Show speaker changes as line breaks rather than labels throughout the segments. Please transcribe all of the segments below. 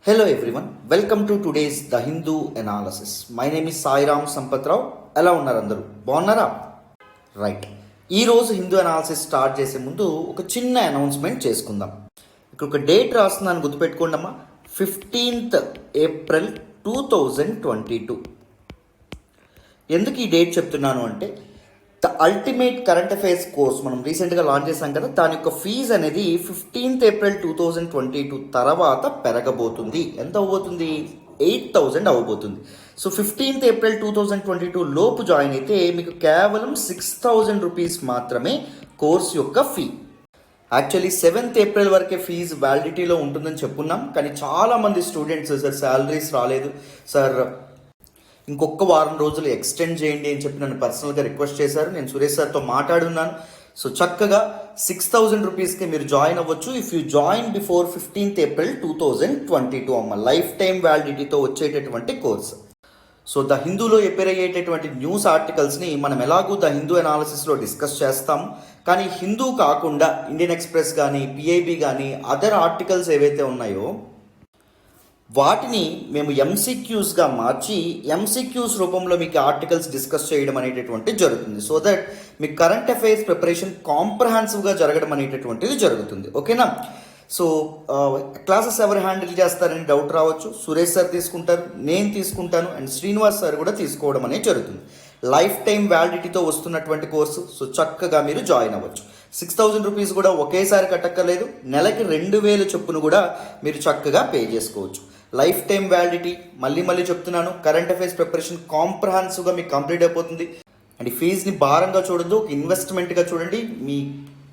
Hello everyone, welcome to today's The Hindu Analysis. My name is Sairam Sampatrao. ఎలా ఉన్నారు అందరూ బాగున్నారా? Right, ఈరోజు హిందూ అనాలిసిస్ స్టార్ట్ చేసే ముందు ఒక చిన్న అనౌన్స్మెంట్ చేసుకుందాం. ఇక్కడ ఒక డేట్ రాస్తున్నాను, గుర్తుపెట్టుకోండి అమ్మా. 15th April 2022. ఎందుకు ఈ డేట్ చెప్తున్నాను అంటే the ultimate current affairs course మనం రీసెంట్గా లాంచ్ చేసాం కదా, దాని యొక్క ఫీజు అనేది 15th April 2022 తర్వాత పెరగబోతుంది. ఎంత అవ్వబోతుంది? 8,000 అవ్వబోతుంది. సో 15th April 2022 లోపు జాయిన్ అయితే మీకు కేవలం 6,000 రూపీస్ మాత్రమే కోర్స్ యొక్క ఫీ. యాక్చువల్లీ 7th April వరకే ఫీజు వ్యాలిడిటీలో ఉంటుందని చెప్పున్నాం, కానీ చాలామంది స్టూడెంట్స్ సార్ శాలరీస్ రాలేదు సార్, ఇంకొక వారం రోజులు ఎక్స్టెండ్ చేయండి అని చెప్పి నన్ను పర్సనల్గా రిక్వెస్ట్ చేశారు. నేను సురేష్ సార్తో మాట్లాడున్నాను. సో చక్కగా 6,000 రూపీస్కి మీరు జాయిన్ అవ్వచ్చు if you join before 15th April 2022 అమ్మ. లైఫ్ టైం వ్యాలిడిటీతో వచ్చేటటువంటి కోర్స్. సో ద హిందూలో ఎపేర్ అయ్యేటటువంటి న్యూస్ ఆర్టికల్స్ని మనం ఎలాగూ ద హిందూ అనాలిసిస్లో డిస్కస్ చేస్తాము, కానీ హిందూ కాకుండా ఇండియన్ ఎక్స్ప్రెస్ కానీ పిఐబి కానీ అదర్ ఆర్టికల్స్ ఏవైతే ఉన్నాయో వాటిని మేము ఎంసీక్యూస్గా మార్చి ఎంసీక్యూస్ రూపంలో మీకు ఆర్టికల్స్ డిస్కస్ చేయడం అనేటటువంటిది జరుగుతుంది. సో దట్ మీకు కరెంట్ అఫైర్స్ ప్రిపరేషన్ కాంప్రహెన్సివ్గా జరగడం అనేటటువంటిది జరుగుతుంది. ఓకేనా? సో క్లాసెస్ ఎవరు హ్యాండిల్ చేస్తారని డౌట్ రావచ్చు. సురేష్ సార్ తీసుకుంటారు, నేను తీసుకుంటాను, అండ్ శ్రీనివాస్ సార్ కూడా తీసుకోవడం అనేది జరుగుతుంది. లైఫ్ టైం వ్యాలిడిటీతో వస్తున్నటువంటి కోర్సు. సో చక్కగా మీరు జాయిన్ అవ్వచ్చు. 6,000 రూపీస్ కూడా ఒకేసారి కట్టక్కర్లేదు, నెలకి 2,000 చొప్పున కూడా మీరు చక్కగా పే చేసుకోవచ్చు. లైఫ్ టైం వ్యాలిడిటీ, మళ్ళీ చెప్తున్నాను, కరెంట్ అఫైర్స్ ప్రిపరేషన్ కాంప్రహెన్సివ్గా మీకు కంప్లీట్ అయిపోతుంది. అండ్ ఈ ఫీజుని భారంగా చూడద్దు, ఒక ఇన్వెస్ట్మెంట్గా చూడండి. మీ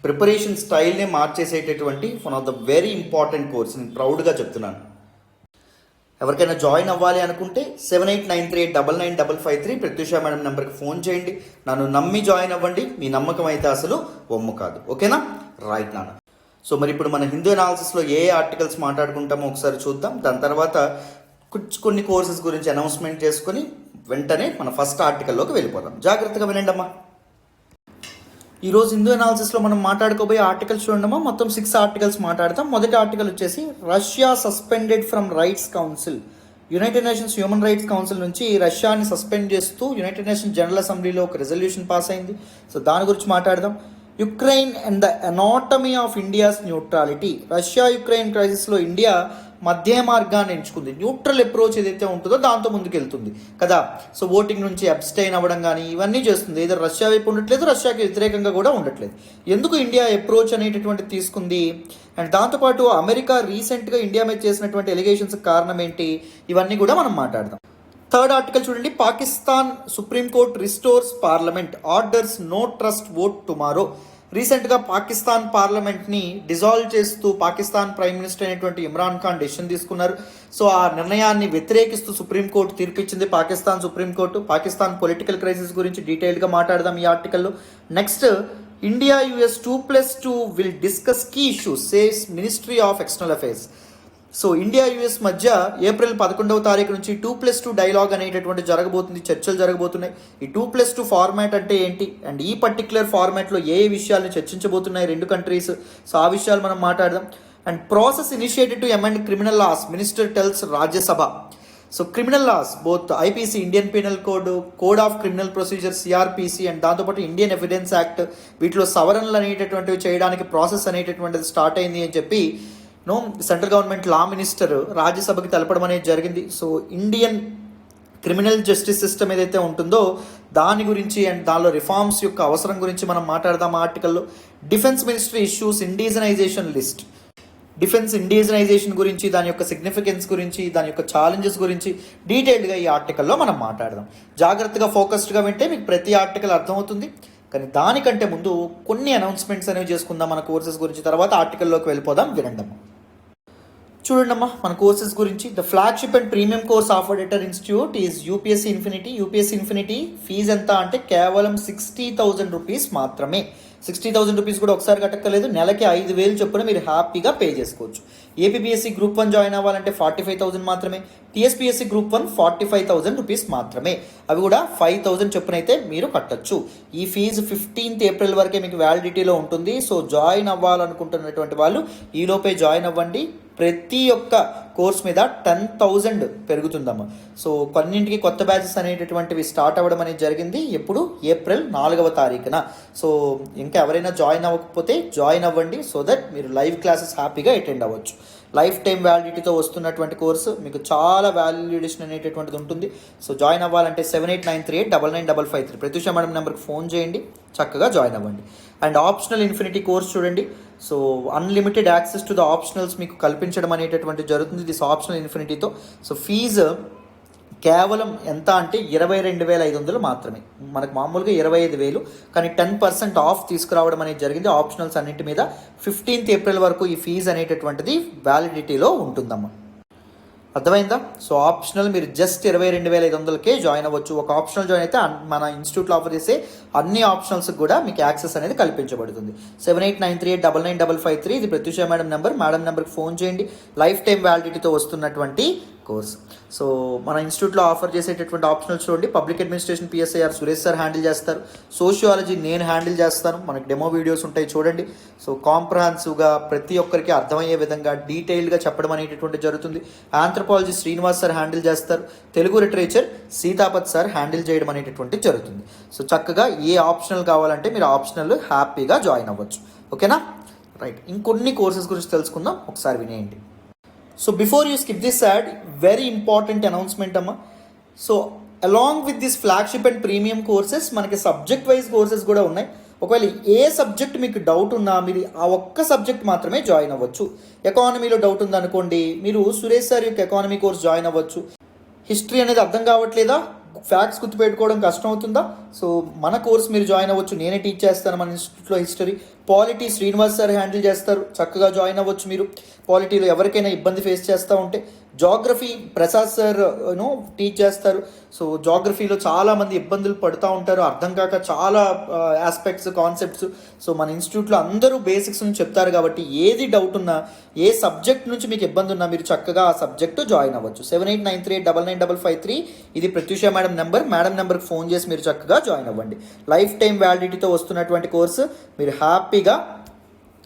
ప్రిపరేషన్ స్టైల్నే మార్చేసేటటువంటి one of the very important course. నేను ప్రౌడ్గా చెప్తున్నాను. ఎవరికైనా జాయిన్ అవ్వాలి అనుకుంటే 7893899553 ప్రత్యూష మేడం నెంబర్కి ఫోన్ చేయండి. నన్ను నమ్మి జాయిన్ అవ్వండి. మీ నమ్మకం అయితే అసలు ఒమ్ము కాదు. ఓకేనా? రైట్ నాన్న. సో మరి ఇప్పుడు మన హిందూ అనాలిసిస్లో ఏ ఆర్టికల్స్ మాట్లాడుకుంటామో ఒకసారి చూద్దాం. దాని తర్వాత కొన్ని కోర్సెస్ గురించి అనౌన్స్మెంట్ చేసుకొని వెంటనే మన ఫస్ట్ ఆర్టికల్లోకి వెళ్ళిపోదాం. జాగ్రత్తగా వినండి అమ్మా. ఈరోజు హిందూ అనాలిసిస్లో మనం మాట్లాడుకోబోయే ఆర్టికల్స్ చూడమ్మా. మొత్తం 6 ఆర్టికల్స్ మాట్లాడతాం. మొదటి ఆర్టికల్ వచ్చేసి Russia suspended from rights council. United Nations Human Rights Council నుంచి రష్యాని సస్పెండ్ చేస్తూ యునైటెడ్ నేషన్స్ జనరల్ అసెంబ్లీలో ఒక రెజల్యూషన్ పాస్ అయింది. సో దాని గురించి మాట్లాడదాం. Ukraine and the anatomy of India's neutrality. Russia Ukraine క్రైసిస్లో ఇండియా మధ్య మార్గాన్ని ఎంచుకుంది. న్యూట్రల్ అప్రోచ్ ఏదైతే ఉంటుందో దాంతో ముందుకెళ్తుంది కదా. సో ఓటింగ్ నుంచి అబ్స్టైన్ అవ్వడం కానీ ఇవన్నీ చేస్తుంది. ఏదో రష్యా వైపు ఉండట్లేదు, రష్యాకి వ్యతిరేకంగా కూడా ఉండట్లేదు. ఎందుకు ఇండియా అప్రోచ్ అనేటటువంటి తీసుకుంది? అండ్ దాంతోపాటు అమెరికా రీసెంట్గా ఇండియా మీద చేసినటువంటి ఎలిగేషన్స్ కారణం ఏంటి? ఇవన్నీ కూడా మనం మాట్లాడదాం. థర్డ్ ఆర్టికల్ చూడండి. Pakistan supreme court restores parliament, orders no trust vote tomorrow. రీసెంట్గా పాకిస్తాన్ పార్లమెంట్ని డిజాల్వ్ చేస్తూ పాకిస్తాన్ ప్రైమ్ మినిస్టర్ అయినటువంటి ఇమ్రాన్ ఖాన్ డెసిషన్ తీసుకున్నారు. సో ఆ నిర్ణయాన్ని వ్యతిరేకిస్తూ సుప్రీంకోర్టు తీర్పిచ్చింది. Pakistan supreme court Pakistan political crisis గురించి డీటెయిల్గా మాట్లాడదాం ఈ ఆర్టికల్లో. Next, India US 2+2 will discuss key issues says ministry of external affairs. So India US మధ్య ఏప్రిల్ 11వ తారీఖు నుంచి 2+2 డైలాగ్ అనేటటువంటి జరగబోతుంది, చర్చలు జరగబోతున్నాయి. ఈ 2+2 ఫార్మాట్ అంటే ఏంటి, అండ్ ఈ పర్టికులర్ ఫార్మాట్లో ఏ విషయాలను చర్చించబోతున్నాయి రెండు కంట్రీస్. సో ఆ విషయాలు మనం మాట్లాడదాం. And process initiated to amend criminal laws, minister tells Rajya Sabha. So criminal laws both IPC Indian penal code, code of criminal procedure CRPC, and దాంతోపాటు ఇండియన్ ఎవిడెన్స్ యాక్ట్, వీటిలో సవరణలు అనేటటువంటివి చేయడానికి ప్రాసెస్ అనేటటువంటిది స్టార్ట్ అయింది అని చెప్పి సెంట్రల్ గవర్నమెంట్ లా మినిస్టర్ రాజ్యసభకి తెలపడం అనేది జరిగింది. So Indian criminal justice system ఏదైతే ఉంటుందో దాని గురించి అండ్ దానిలో రిఫార్మ్స్ యొక్క అవసరం గురించి మనం మాట్లాడదాం ఆర్టికల్లో. Defence ministry issues indigenisation list. Defence indigenisation గురించి, దాని యొక్క సిగ్నిఫికెన్స్ గురించి, దాని యొక్క ఛాలెంజెస్ గురించి డీటెయిల్డ్గా ఈ ఆర్టికల్లో మనం మాట్లాడదాం. జాగ్రత్తగా ఫోకస్డ్గా వింటే మీకు ప్రతి ఆర్టికల్ అర్థమవుతుంది. కానీ దానికంటే ముందు కొన్ని అనౌన్స్మెంట్స్ అనేవి చేసుకుందాం మన కోర్సెస్ గురించి. తర్వాత ఆర్టికల్లోకి వెళ్ళిపోదాం. వినండమ్మా. చూడండమ్మా మన కోర్సెస్ గురించి. The flagship and premium course offered at our institute is UPSC Infinity. UPSC Infinity fee ఎంత అంటే కేవలం 60,000 రూపీస్ మాత్రమే. 60,000 రూపీస్ కూడా ఒకసారి కట్టక్కర్లేదు, నెలకి 5,000 చొప్పున మీరు హ్యాపీగా పే చేసుకోవచ్చు. APPSC Group 1 జాయిన్ అవ్వాలంటే 45,000 మాత్రమే. TSPSC Group 1 45,000 రూపీస్ మాత్రమే. అవి కూడా 5,000 చొప్పున అయితే మీరు కట్టచ్చు. ఈ ఫీజు 15th April వరకే మీకు వ్యాలిడిటీలో ఉంటుంది. సో జాయిన్ అవ్వాలనుకుంటున్నటువంటి వాళ్ళు ఈలోపే జాయిన్ అవ్వండి. ప్రతి ఒక్క కోర్స్ మీద 10,000 పెరుగుతుందమ్మా. సో కొన్నింటికి కొత్త బ్యాచెస్ అనేటటువంటివి స్టార్ట్ అవ్వడం అనేది జరిగింది ఎప్పుడు ఏప్రిల్ 4వ తారీఖున. సో ఇంకా ఎవరైనా జాయిన్ అవ్వకపోతే జాయిన్ అవ్వండి, సో దట్ మీరు లైవ్ క్లాసెస్ హ్యాపీగా అటెండ్ అవ్వచ్చు. లైఫ్ టైం వ్యాలిడిటీతో వస్తున్నటువంటి కోర్సు, మీకు చాలా వాల్యుడేషన్ అనేటటువంటిది ఉంటుంది. సో జాయిన్ అవ్వాలంటే 7893899553 ప్రత్యూష మేడం నెంబర్కి ఫోన్ చేయండి, చక్కగా జాయిన్ అవ్వండి. అండ్ ఆప్షనల్ ఇన్ఫినిటీ కోర్స్ చూడండి. So unlimited access to the optionals మీకు కల్పించడం అనేటటువంటి జరుగుతుంది దిస్ ఆప్షనల్ ఇన్ఫినిటీతో. సో ఫీజు కేవలం ఎంత అంటే 22,500 మాత్రమే. మనకు మామూలుగా 25,000, కానీ 10% ఆఫ్ తీసుకురావడం అనేది జరిగింది ఆప్షనల్స్ అన్నింటి మీద. 15th ఏప్రిల్ వరకు ఈ ఫీజు అనేటటువంటిది వ్యాలిడిటీలో ఉంటుందమ్మా. అర్థమైందా? సో ఆప్షనల్ మీరు జస్ట్ 22,500కే జాయిన్ అవ్వచ్చు. ఒక ఆప్షనల్ జాయిన్ అయితే మన ఇన్స్టిట్యూట్లో ఆఫర్ చేసే అన్ని ఆప్షనల్స్కి కూడా మీకు యాక్సెస్ అనేది కల్పించబడుతుంది. 7893899553 ఇది ప్రత్యూష మేడం నెంబర్. మేడం నెంబర్కి ఫోన్ చేయండి. లైఫ్ టైం వ్యాలిడిటీతో వస్తున్నటువంటి కోర్స్. సో మన ఇన్స్టిట్యూట్లో ఆఫర్ చేసేటటువంటి ఆప్షనల్స్ చూడండి. Public administration PSIR Suresh sir handle చేస్తారు. సోషియాలజీ నేను హ్యాండిల్ చేస్తాను. మనకి డెమో వీడియోస్ ఉంటాయి చూడండి. సో కాంప్రహెన్సివ్గా ప్రతి ఒక్కరికి అర్థమయ్యే విధంగా డీటెయిల్గా చెప్పడం అనేటటువంటి జరుగుతుంది. ఆంథ్రపాలజీ శ్రీనివాస్ సార్ హ్యాండిల్ చేస్తారు. తెలుగు లిటరేచర్ సీతాపత్ సార్ హ్యాండిల్ చేయడం అనేటటువంటి జరుగుతుంది. సో చక్కగా ఏ ఆప్షనల్ కావాలంటే మీరు ఆప్షనల్ హ్యాపీగా జాయిన్ అవ్వచ్చు. ఓకేనా? రైట్, ఇంకొన్ని కోర్సెస్ గురించి తెలుసుకుందాం, ఒకసారి వినేయండి. So before you skip this ad, very important announcement అమ్మా. So along with this flagship and premium courses మనకి సబ్జెక్ట్ వైజ్ కోర్సెస్ కూడా ఉన్నాయి. ఒకవేళ ఏ సబ్జెక్ట్ మీకు డౌట్ ఉన్నా మీరు ఆ ఒక్క సబ్జెక్ట్ మాత్రమే జాయిన్ అవ్వచ్చు. ఎకానమీలో డౌట్ ఉందనుకోండి, మీరు సురేష్ సార్ యొక్క ఎకానమీ కోర్స్ జాయిన్ అవ్వచ్చు. హిస్టరీ అనేది అర్థం కావట్లేదా, ఫ్యాక్ట్స్ గుర్తుపెట్టుకోవడం కష్టం అవుతుందా, సో మన కోర్స్ మీరు జాయిన్ అవ్వచ్చు. నేనే టీచ్ చేస్తాను మన ఇన్స్టిట్యూట్లో history. Polity Srinivas sir handle చేస్తారు, చక్కగా జాయిన్ అవ్వచ్చు మీరు. పాలిటీలో ఎవరికైనా ఇబ్బంది ఫేస్ చేస్తూ ఉంటే. జాగ్రఫీ ప్రసాద్ సార్ టీచ్ చేస్తారు. సో జాగ్రఫీలో చాలామంది ఇబ్బందులు పడుతూ ఉంటారు, అర్థం కాక చాలా ఆస్పెక్ట్స్ కాన్సెప్ట్స్. సో మన ఇన్స్టిట్యూట్లో అందరూ బేసిక్స్ నుంచి చెప్తారు కాబట్టి ఏది డౌట్ ఉన్నా, ఏ సబ్జెక్ట్ నుంచి మీకు ఇబ్బంది ఉన్నా మీరు చక్కగా ఆ సబ్జెక్టు జాయిన్ అవ్వచ్చు. 7893899553 ఇది ప్రత్యూష మేడం నెంబర్. మేడం నెంబర్కి ఫోన్ చేసి మీరు చక్కగా జాయిన్ అవ్వండి. లైఫ్ టైం వ్యాలిడిటీతో వస్తున్నటువంటి కోర్సు, మీరు హ్యాపీగా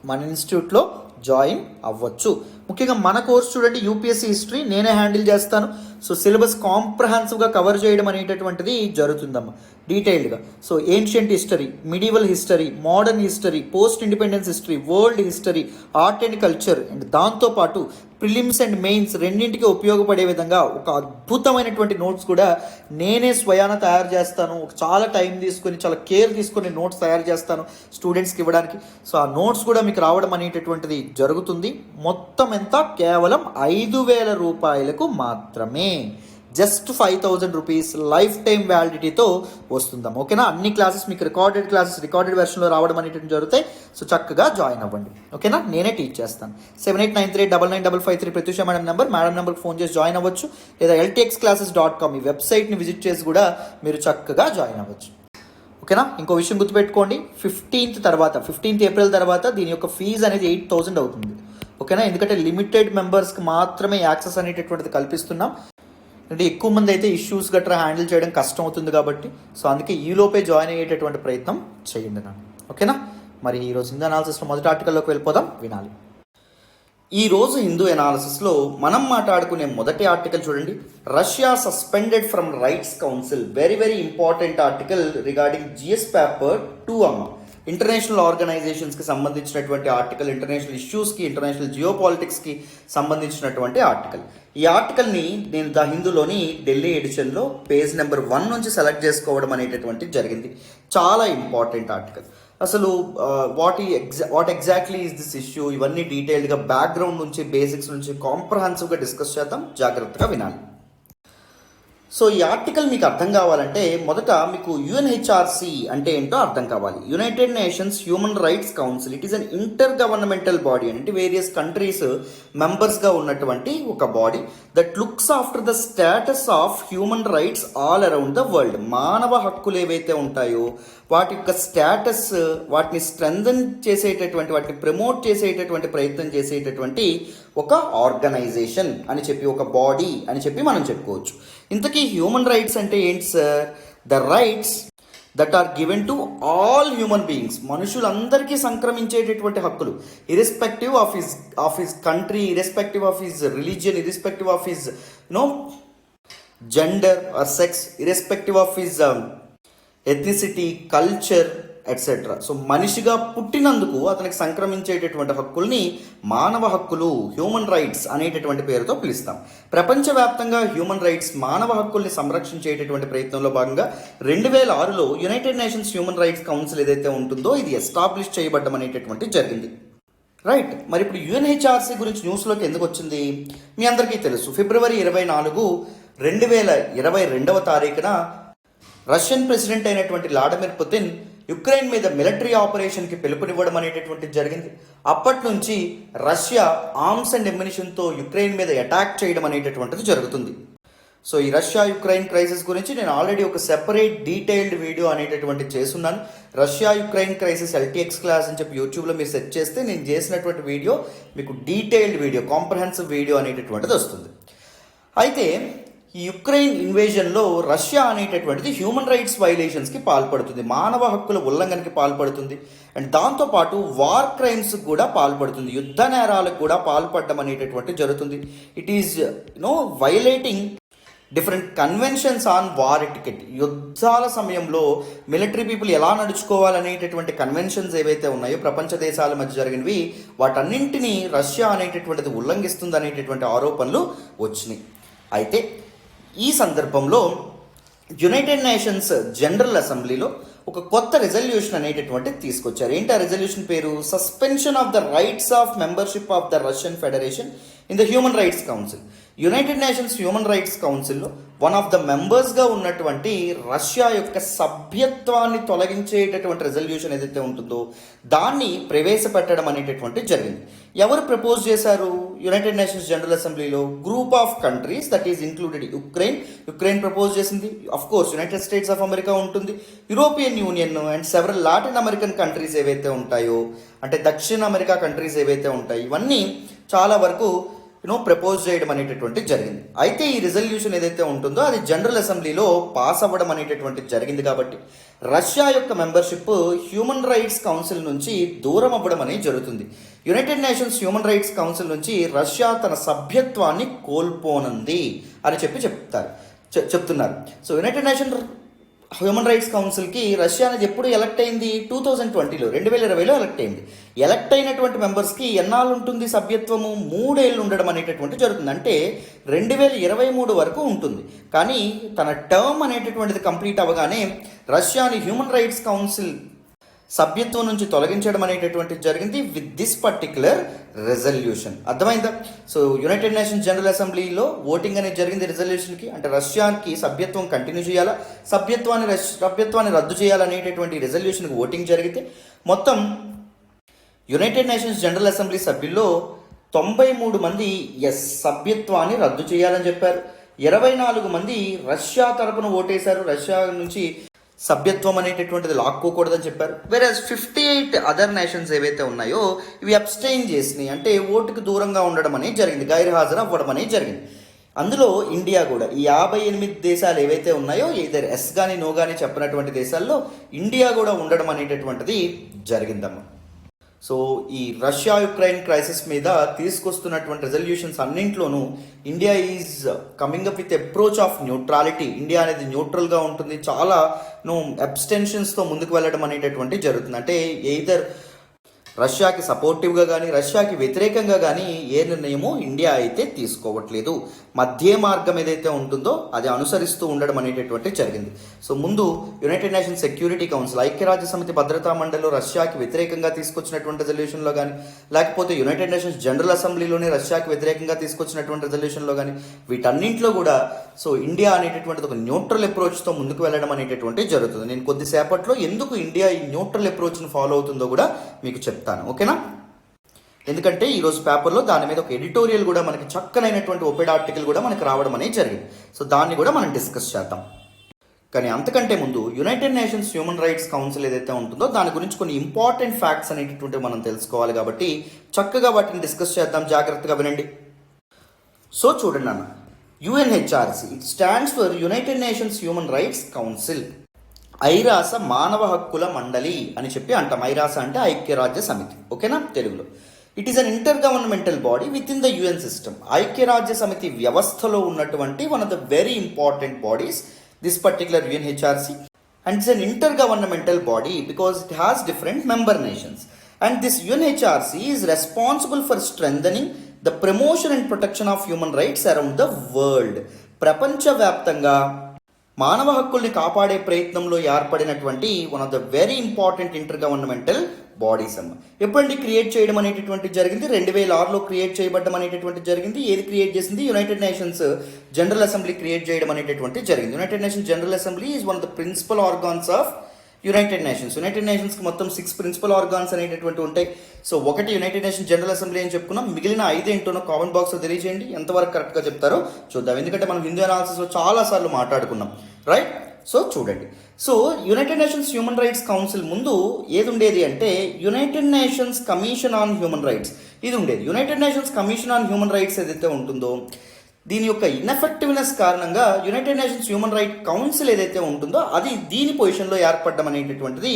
మన ఇన్స్టిట్యూట్లో జాయిన్ అవ్వచ్చు. ముఖ్యంగా మన కోర్స్ చూడండి, యూపీఎస్సీ హిస్టరీ నేనే హ్యాండిల్ చేస్తాను. సో సిలబస్ కాంప్రహెన్సివ్గా కవర్ చేయడం అనేటటువంటిది జరుగుతుందమ్మా డీటెయిల్డ్గా. So ancient history, medieval history, modern history, post independence history, world history, art and culture, and దాంతోపాటు ప్రిలిమ్స్ అండ్ మెయిన్స్ రెండింటికి ఉపయోగపడే విధంగా ఒక అద్భుతమైనటువంటి నోట్స్ కూడా నేనే స్వయాన తయారు చేస్తాను. చాలా టైం తీసుకొని, చాలా కేర్ తీసుకొని నోట్స్ తయారు చేస్తాను స్టూడెంట్స్కి ఇవ్వడానికి. సో ఆ నోట్స్ కూడా మీకు రావడం అనేటటువంటిది జరుగుతుంది. మొత్తం ఎంత? కేవలం 5,000 రూపాయలకు మాత్రమే. జస్ట్ 5,000 రూపీస్ లైఫ్ టైం వ్యాలిడిటీతో వస్తుందాం. ఓకేనా? అన్ని క్లాసెస్ మీకు రికార్డెడ్ క్లాసెస్ రికార్డెడ్ వెర్షన్లో రావడం అనేటువంటి జరుగుతాయి. సో చక్కగా జాయిన్ అవ్వండి. ఓకేనా? నేనే టీచ్ చేస్తాను. 7893899553 ప్రత్యూష మేడం నెంబర్. మేడం నెంబర్కి ఫోన్ చేసి జాయిన్ అవ్వచ్చు. లేదా ltxclasses.com ఈ వెబ్సైట్ని విజిట్ చేసి కూడా మీరు చక్కగా జాయిన్ అవ్వచ్చు. ఓకేనా? ఇంకో విషయం గుర్తుపెట్టుకోండి, 15th ఏప్రిల్ తర్వాత దీని యొక్క ఫీజు అనేది 8,000 అవుతుంది. ఓకేనా? ఎందుకంటే లిమిటెడ్ మెంబర్స్కి మాత్రమే యాక్సెస్ అనేటటువంటిది కల్పిస్తున్నాం. అంటే ఎక్కువ మంది అయితే ఇష్యూస్ గట్రా హ్యాండిల్ చేయడం కష్టం అవుతుంది కాబట్టి, సో అందుకే ఈలోపే జాయిన్ అయ్యేటటువంటి ప్రయత్నం చేయండి నాన్న. ఓకేనా? మరి ఈరోజు హిందూ అనాలిసిస్లో మొదటి ఆర్టికల్లోకి వెళ్ళిపోదాం, వినాలి. ఈరోజు హిందూ అనాలిసిస్లో మనం మాట్లాడుకునే మొదటి ఆర్టికల్ చూడండి, Russia suspended from rights council. Very very important article regarding GS paper 2 అమ్మ. ఇంటర్నేషనల్ ఆర్గనైజేషన్స్కి సంబంధించినటువంటి ఆర్టికల్, ఇంటర్నేషనల్ ఇష్యూస్కి, ఇంటర్నేషనల్ జియోపాలిటిక్స్కి సంబంధించినటువంటి ఆర్టికల్. ఈ ఆర్టికల్ని నేను ద హిందూలోని ఢిల్లీ ఎడిషన్లో పేజ్ నెంబర్ 1 నుంచి సెలెక్ట్ చేసుకోవడం అనేటటువంటి జరిగింది. చాలా ఇంపార్టెంట్ ఆర్టికల్. అసలు what exactly is this issue, ఇవన్నీ డీటెయిల్డ్గా బ్యాక్గ్రౌండ్ నుంచి, బేసిక్స్ నుంచి కాంప్రహెన్సివ్గా డిస్కస్ చేద్దాం, జాగ్రత్తగా వినాలి. సో ఈ ఆర్టికల్ మీకు అర్థం కావాలంటే మొదట మీకు యుఎన్హెచ్ఆర్సి అంటే ఏంటో అర్థం కావాలి. United Nations Human Rights council. It is an inter governmental body, అంటే వేరియస్ కంట్రీస్ మెంబర్స్గా ఉన్నటువంటి ఒక body that looks after the status of human rights all around the world. మానవ హక్కులు ఏవైతే ఉంటాయో వాటి యొక్క స్టేటస్, వాటిని స్ట్రెంథన్ చేసేటటువంటి, వాటిని ప్రమోట్ చేసేటటువంటి ప్రయత్నం చేసేటటువంటి ఒక ఆర్గనైజేషన్ అని చెప్పి, ఒక బాడీ అని చెప్పి మనం చెప్పుకోవచ్చు. ఇంతకీ హ్యూమన్ రైట్స్ అంటే ఏంటి sir? The rights that are given to all human beings, మనుషులందరికీ సంక్రమించేటటువంటి హక్కులు, irrespective of his country, irrespective of his religion, irrespective of his gender or sex, irrespective of his ethnicity, culture etcetera. So మనిషిగా పుట్టినందుకు అతనికి సంక్రమించేటటువంటి హక్కుల్ని మానవ హక్కులు, human rights అనేటటువంటి పేరుతో పిలుస్తాం. ప్రపంచవ్యాప్తంగా హ్యూమన్ రైట్స్, మానవ హక్కుల్ని సంరక్షించేటటువంటి ప్రయత్నంలో భాగంగా 2006లో United Nations Human Rights Council ఏదైతే ఉంటుందో ఇది ఎస్టాబ్లిష్ చేయబడ్డం అనేటటువంటి జరిగింది. రైట్, మరి ఇప్పుడు యుఎన్హెచ్ఆర్సీ గురించి న్యూస్లోకి ఎందుకు వచ్చింది మీ అందరికీ తెలుసు. ఫిబ్రవరి 24, 2022 రష్యన్ ప్రెసిడెంట్ అయినటువంటి వ్లాడిమిర్ పుతిన్ యుక్రెయిన్ మీద మిలిటరీ ఆపరేషన్కి పిలుపునివ్వడం అనేటటువంటి జరిగింది. అప్పటి నుంచి రష్యా ఆర్మ్స్ అండ్ ఎమ్యునిషన్తో యుక్రెయిన్ మీద అటాక్ చేయడం అనేటటువంటిది జరుగుతుంది. సో ఈ రష్యా యుక్రెయిన్ క్రైసిస్ గురించి నేను ఆల్రెడీ ఒక సెపరేట్ డీటెయిల్డ్ వీడియో అనేటటువంటి చేస్తున్నాను. Russia Ukraine crisis LTX class అని చెప్పి యూట్యూబ్లో మీరు సెర్చ్ చేస్తే నేను చేసినటువంటి వీడియో మీకు డీటెయిల్డ్ వీడియో, కాంప్రహెన్సివ్ వీడియో అనేటటువంటిది వస్తుంది. అయితే ఈ యుక్రెయిన్ ఇన్వేజన్లో రష్యా అనేటటువంటిది హ్యూమన్ రైట్స్ వైలేషన్స్కి పాల్పడుతుంది, మానవ హక్కుల ఉల్లంఘనకి పాల్పడుతుంది, అండ్ దాంతోపాటు వార్ క్రైమ్స్ కూడా పాల్పడుతుంది, యుద్ధ నేరాలకు కూడా పాల్పడడం అనేటటువంటి జరుగుతుంది. It is violating different conventions on war etiquette. యుద్ధాల సమయంలో మిలిటరీ పీపుల్ ఎలా నడుచుకోవాలనేటటువంటి కన్వెన్షన్స్ ఏవైతే ఉన్నాయో ప్రపంచ దేశాల మధ్య జరిగినవి, వాటన్నింటినీ రష్యా అనేటటువంటిది ఉల్లంఘిస్తుంది అనేటటువంటి ఆరోపణలు వచ్చినాయి. అయితే ఈ సందర్భంలో యునైటెడ్ నేషన్స్ జనరల్ అసెంబ్లీలో ఒక కొత్త రెజల్యూషన్ అనేటటువంటిది తీసుకొచ్చారు. ఏంటి ఆ రెజల్యూషన్ పేరు? Suspension of the rights of membership of the Russian federation in the human Rights council. United Nations Human rights కౌన్సిల్లో వన్ ఆఫ్ ద మెంబర్స్గా ఉన్నటువంటి రష్యా యొక్క సభ్యత్వాన్ని తొలగించేటటువంటి రెజల్యూషన్ ఏదైతే ఉంటుందో దాన్ని ప్రవేశపెట్టడం అనేటటువంటి జరిగింది. ఎవరు ప్రపోజ్ చేశారు యునైటెడ్ నేషన్స్ జనరల్ అసెంబ్లీలో? Group of countries, that is included Ukraine propose చేసింది. Of course United States of America ఉంటుంది, European Union and several Latin American countries ఏవైతే ఉంటాయో, అంటే దక్షిణ అమెరికా కంట్రీస్ ఏవైతే ఉంటాయో ఇవన్నీ చాలా వరకు ప్రపోజ్ చేయడం అనేటటువంటి జరిగింది. అయితే ఈ రిజల్యూషన్ ఏదైతే ఉంటుందో అది జనరల్ అసెంబ్లీలో పాస్ అవ్వడం అనేటటువంటి జరిగింది. కాబట్టి రష్యా యొక్క మెంబర్షిప్ హ్యూమన్ రైట్స్ కౌన్సిల్ నుంచి దూరం అవ్వడం అనేది జరుగుతుంది. United Nations Human Rights Council నుంచి రష్యా తన సభ్యత్వాన్ని కోల్పోనుంది అని చెప్తున్నారు. So United Nation Human Rights కౌన్సిల్కి రష్యా అనేది ఎప్పుడు ఎలక్ట్ అయింది? 2020లో ఎలక్ట్ అయింది. ఎలక్ట్ అయినటువంటి మెంబర్స్కి ఎన్నాళ్ళు ఉంటుంది సభ్యత్వము? 3 ఏళ్ళు ఉండడం అనేటటువంటి జరుగుతుంది. అంటే 2023 వరకు ఉంటుంది. కానీ తన టర్మ్ అనేటటువంటిది కంప్లీట్ అవ్వగానే రష్యాని హ్యూమన్ రైట్స్ కౌన్సిల్ సభ్యత్వం నుంచి తొలగించడం అనేటటువంటి జరిగింది విత్ దిస్ పర్టిక్యులర్ రెజల్యూషన్. అర్థమైందా? సో యునైటెడ్ నేషన్స్ జనరల్ అసెంబ్లీలో ఓటింగ్ అనేది జరిగింది రెజల్యూషన్కి. అంటే రష్యాకి సభ్యత్వం కంటిన్యూ చేయాలా, సభ్యత్వాన్ని రద్దు చేయాలనేటటువంటి రెజల్యూషన్కి ఓటింగ్ జరిగితే మొత్తం యునైటెడ్ నేషన్స్ జనరల్ అసెంబ్లీ సభ్యుల్లో 93 మంది సభ్యత్వాన్ని రద్దు చేయాలని చెప్పారు. 24 మంది రష్యా తరపున ఓటేశారు, రష్యా నుంచి సభ్యత్వం అనేటటువంటిది లాక్కోకూడదని చెప్పారు. వేరేస్ 58 అదర్ నేషన్స్ ఏవైతే ఉన్నాయో ఇవి అబ్స్టైన్ చేసినాయి, అంటే ఓటుకు దూరంగా ఉండడం అనేది జరిగింది, గైర్హాజరు అవ్వడం అనేది జరిగింది. అందులో ఇండియా కూడా ఈ 58 దేశాలు ఏవైతే ఉన్నాయో ఇద్దరు ఎస్ కానీ నో కానీ చెప్పినటువంటి దేశాల్లో ఇండియా కూడా ఉండడం అనేటటువంటిది జరిగిందమ్మా. సో ఈ రష్యా యుక్రెయిన్ క్రైసిస్ మీద తీసుకొస్తున్నటువంటి రెజల్యూషన్స్ అన్నింట్లోనూ India is coming up with approach of neutrality. India అనేది న్యూట్రల్గా ఉంటుంది, చాలా అబ్స్టెన్షన్స్తో ముందుకు వెళ్ళడం అనేటటువంటి జరుగుతుంది. అంటే ఎయిదర్ రష్యాకి సపోర్టివ్గా కానీ రష్యాకి వ్యతిరేకంగా కానీ ఏ నిర్ణయమో ఇండియా అయితే తీసుకోవట్లేదు. మధ్య మార్గం ఏదైతే ఉంటుందో అది అనుసరిస్తూ ఉండడం అనేటటువంటి జరిగింది. సో ముందు యునైటెడ్ నేషన్స్ సెక్యూరిటీ కౌన్సిల్, ఐక్యరాజ్య సమితి భద్రతా మండలిలో రష్యాకి వ్యతిరేకంగా తీసుకొచ్చినటువంటి రెజల్యూషన్లో కానీ, లేకపోతే యునైటెడ్ నేషన్స్ జనరల్ అసెంబ్లీలోనే రష్యాకి వ్యతిరేకంగా తీసుకొచ్చినటువంటి రెజల్యూషన్లో కానీ, వీటన్నింటిలో కూడా సో ఇండియా అనేటటువంటిది ఒక న్యూట్రల్ అప్రోచ్తో ముందుకు వెళ్ళడం అనేటటువంటి జరుగుతుంది. నేను కొద్దిసేపట్లో ఎందుకు ఇండియా ఈ న్యూట్రల్ అప్రోచ్ని ఫాలో అవుతుందో కూడా మీకు చెప్తాను, ఓకేనా? ఎందుకంటే ఈరోజు పేపర్లో దాని మీద ఒక ఎడిటోరియల్ కూడా మనకి చక్కనైనటువంటి ఒపెడ్ ఆర్టికల్ కూడా మనకి రావడం అనేది జరిగింది. సో దాన్ని కూడా మనం డిస్కస్ చేద్దాం. కానీ అంతకంటే ముందు United Nations Human Rights Council ఏదైతే ఉంటుందో దాని గురించి కొన్ని ఇంపార్టెంట్ ఫ్యాక్ట్స్ అనేటటువంటి మనం తెలుసుకోవాలి. కాబట్టి చక్కగా వాటిని డిస్కస్ చేద్దాం, జాగ్రత్తగా వినండి. సో చూడండి అన్న, UNHRC, it stands for United Nations Human Rights Council. ఐరాస మానవ హక్కుల మండలి అని చెప్పి అంటాం. ఐరాస అంటే ఐక్యరాజ్య సమితి, ఓకేనా తెలుగులో. It is an inter governmental body with in the UN system. ఐక్యరాజ్య సమితి వ్యవస్థలో ఉన్నటువంటి one of the very important bodies this particular UNHRC. And it's an inter governmental body because it has different member nations. And this UNHRC is responsible for strengthening the promotion and protection of human rights around the world. ప్రపంచవ్యాప్తంగా మానవ హక్కుల్ని కాపాడే ప్రయత్నంలో ఏర్పడినటువంటి one of the very important inter governmental bodies అమ్మ. ఎప్పుడండి create చేయడం అనేటటువంటి జరిగింది? 2006లో క్రియేట్ చేయబడ్డం అనేటటువంటి జరిగింది. ఏది క్రియేట్ చేసింది? United Nations General Assembly create చేయడం అనేటటువంటి జరిగింది. United Nations General Assembly is one of the principal organs of United నేషన్స్కి మొత్తం 6 ప్రిన్సిపల్ ఆర్గాన్స్ అనేటటువంటి ఉంటాయి. సో ఒకటి యునైటెడ్ నేషన్స్ జనరల్ అసెంబ్లీ అని చెప్పుకున్నాం. మిగిలిన 5 ఏంటో కామెంట్ బాక్స్లో తెలియజేయండి, ఎంతవరకు కరెక్ట్గా చెప్తారో చూద్దాం. ఎందుకంటే మనం హిందూ అనాలిసిస్లో చాలాసార్లు మాట్లాడుకున్నాం, రైట్? సో చూడండి. So United Nations Human Rights council ముందు ఏది ఉండేది అంటే United nations commission on human rights ఇది ఉండేది. United nations commission on human rights ఏదైతే ఉంటుందో దీని యొక్క ఇన్ఎఫెక్టివ్నెస్ కారణంగా United Nations human right council ఏదైతే ఉంటుందో అది దీని పొజిషన్లో ఏర్పడడం అనేటటువంటిది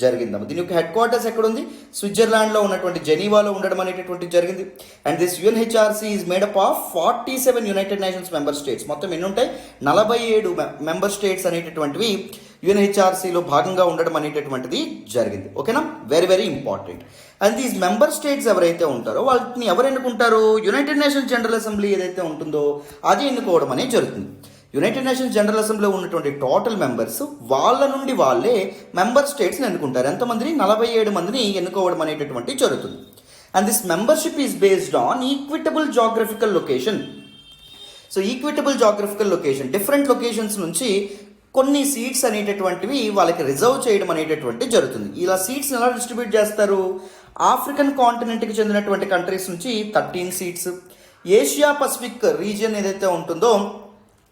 జరిగిందమ్మ. దీని యొక్క హెడ్ క్వార్టర్స్ ఎక్కడ ఉంది? స్విట్జర్లాండ్లో ఉన్నటువంటి జెనీవాలో ఉండడం అనేటటువంటిది జరిగింది. And this UNHRC is made up of 47 United Nations member states. మొత్తం ఎన్ని ఉంటాయి? 47 మెంబర్ స్టేట్స్ అనేటటువంటివి యుఎన్హెచ్ఆర్సీలో భాగంగా ఉండడం అనేటటువంటిది జరిగింది, ఓకేనా? Very very important. And these member states ఎవరైతే ఉంటారో వాళ్ళని ఎవరు ఎన్నుకుంటారు? యునైటెడ్ నేషన్స్ జనరల్ అసెంబ్లీ ఏదైతే ఉంటుందో అది ఎన్నుకోవడం అనేది జరుగుతుంది. యునైటెడ్ నేషన్స్ జనరల్ అసెంబ్లీలో ఉన్నటువంటి టోటల్ మెంబర్స్ వాళ్ళ నుండి వాళ్ళే మెంబర్ స్టేట్స్ని ఎన్నుకుంటారు. ఎంతమందిని? 47 మందిని ఎన్నుకోవడం అనేటటువంటి జరుగుతుంది. And this membership is based on equitable geographical location. So equitable geographical location, different locations నుంచి కొన్ని సీట్స్ అనేటటువంటివి వాళ్ళకి రిజర్వ్ చేయడం అనేటటువంటి జరుగుతుంది. ఇలా సీట్స్ని ఎలా డిస్ట్రిబ్యూట్ చేస్తారు? ఆఫ్రికన్ కాంటినెంట్కి చెందినటువంటి కంట్రీస్ నుంచి 13 సీట్స్, ఏషియా పసిఫిక్ రీజియన్ ఏదైతే ఉంటుందో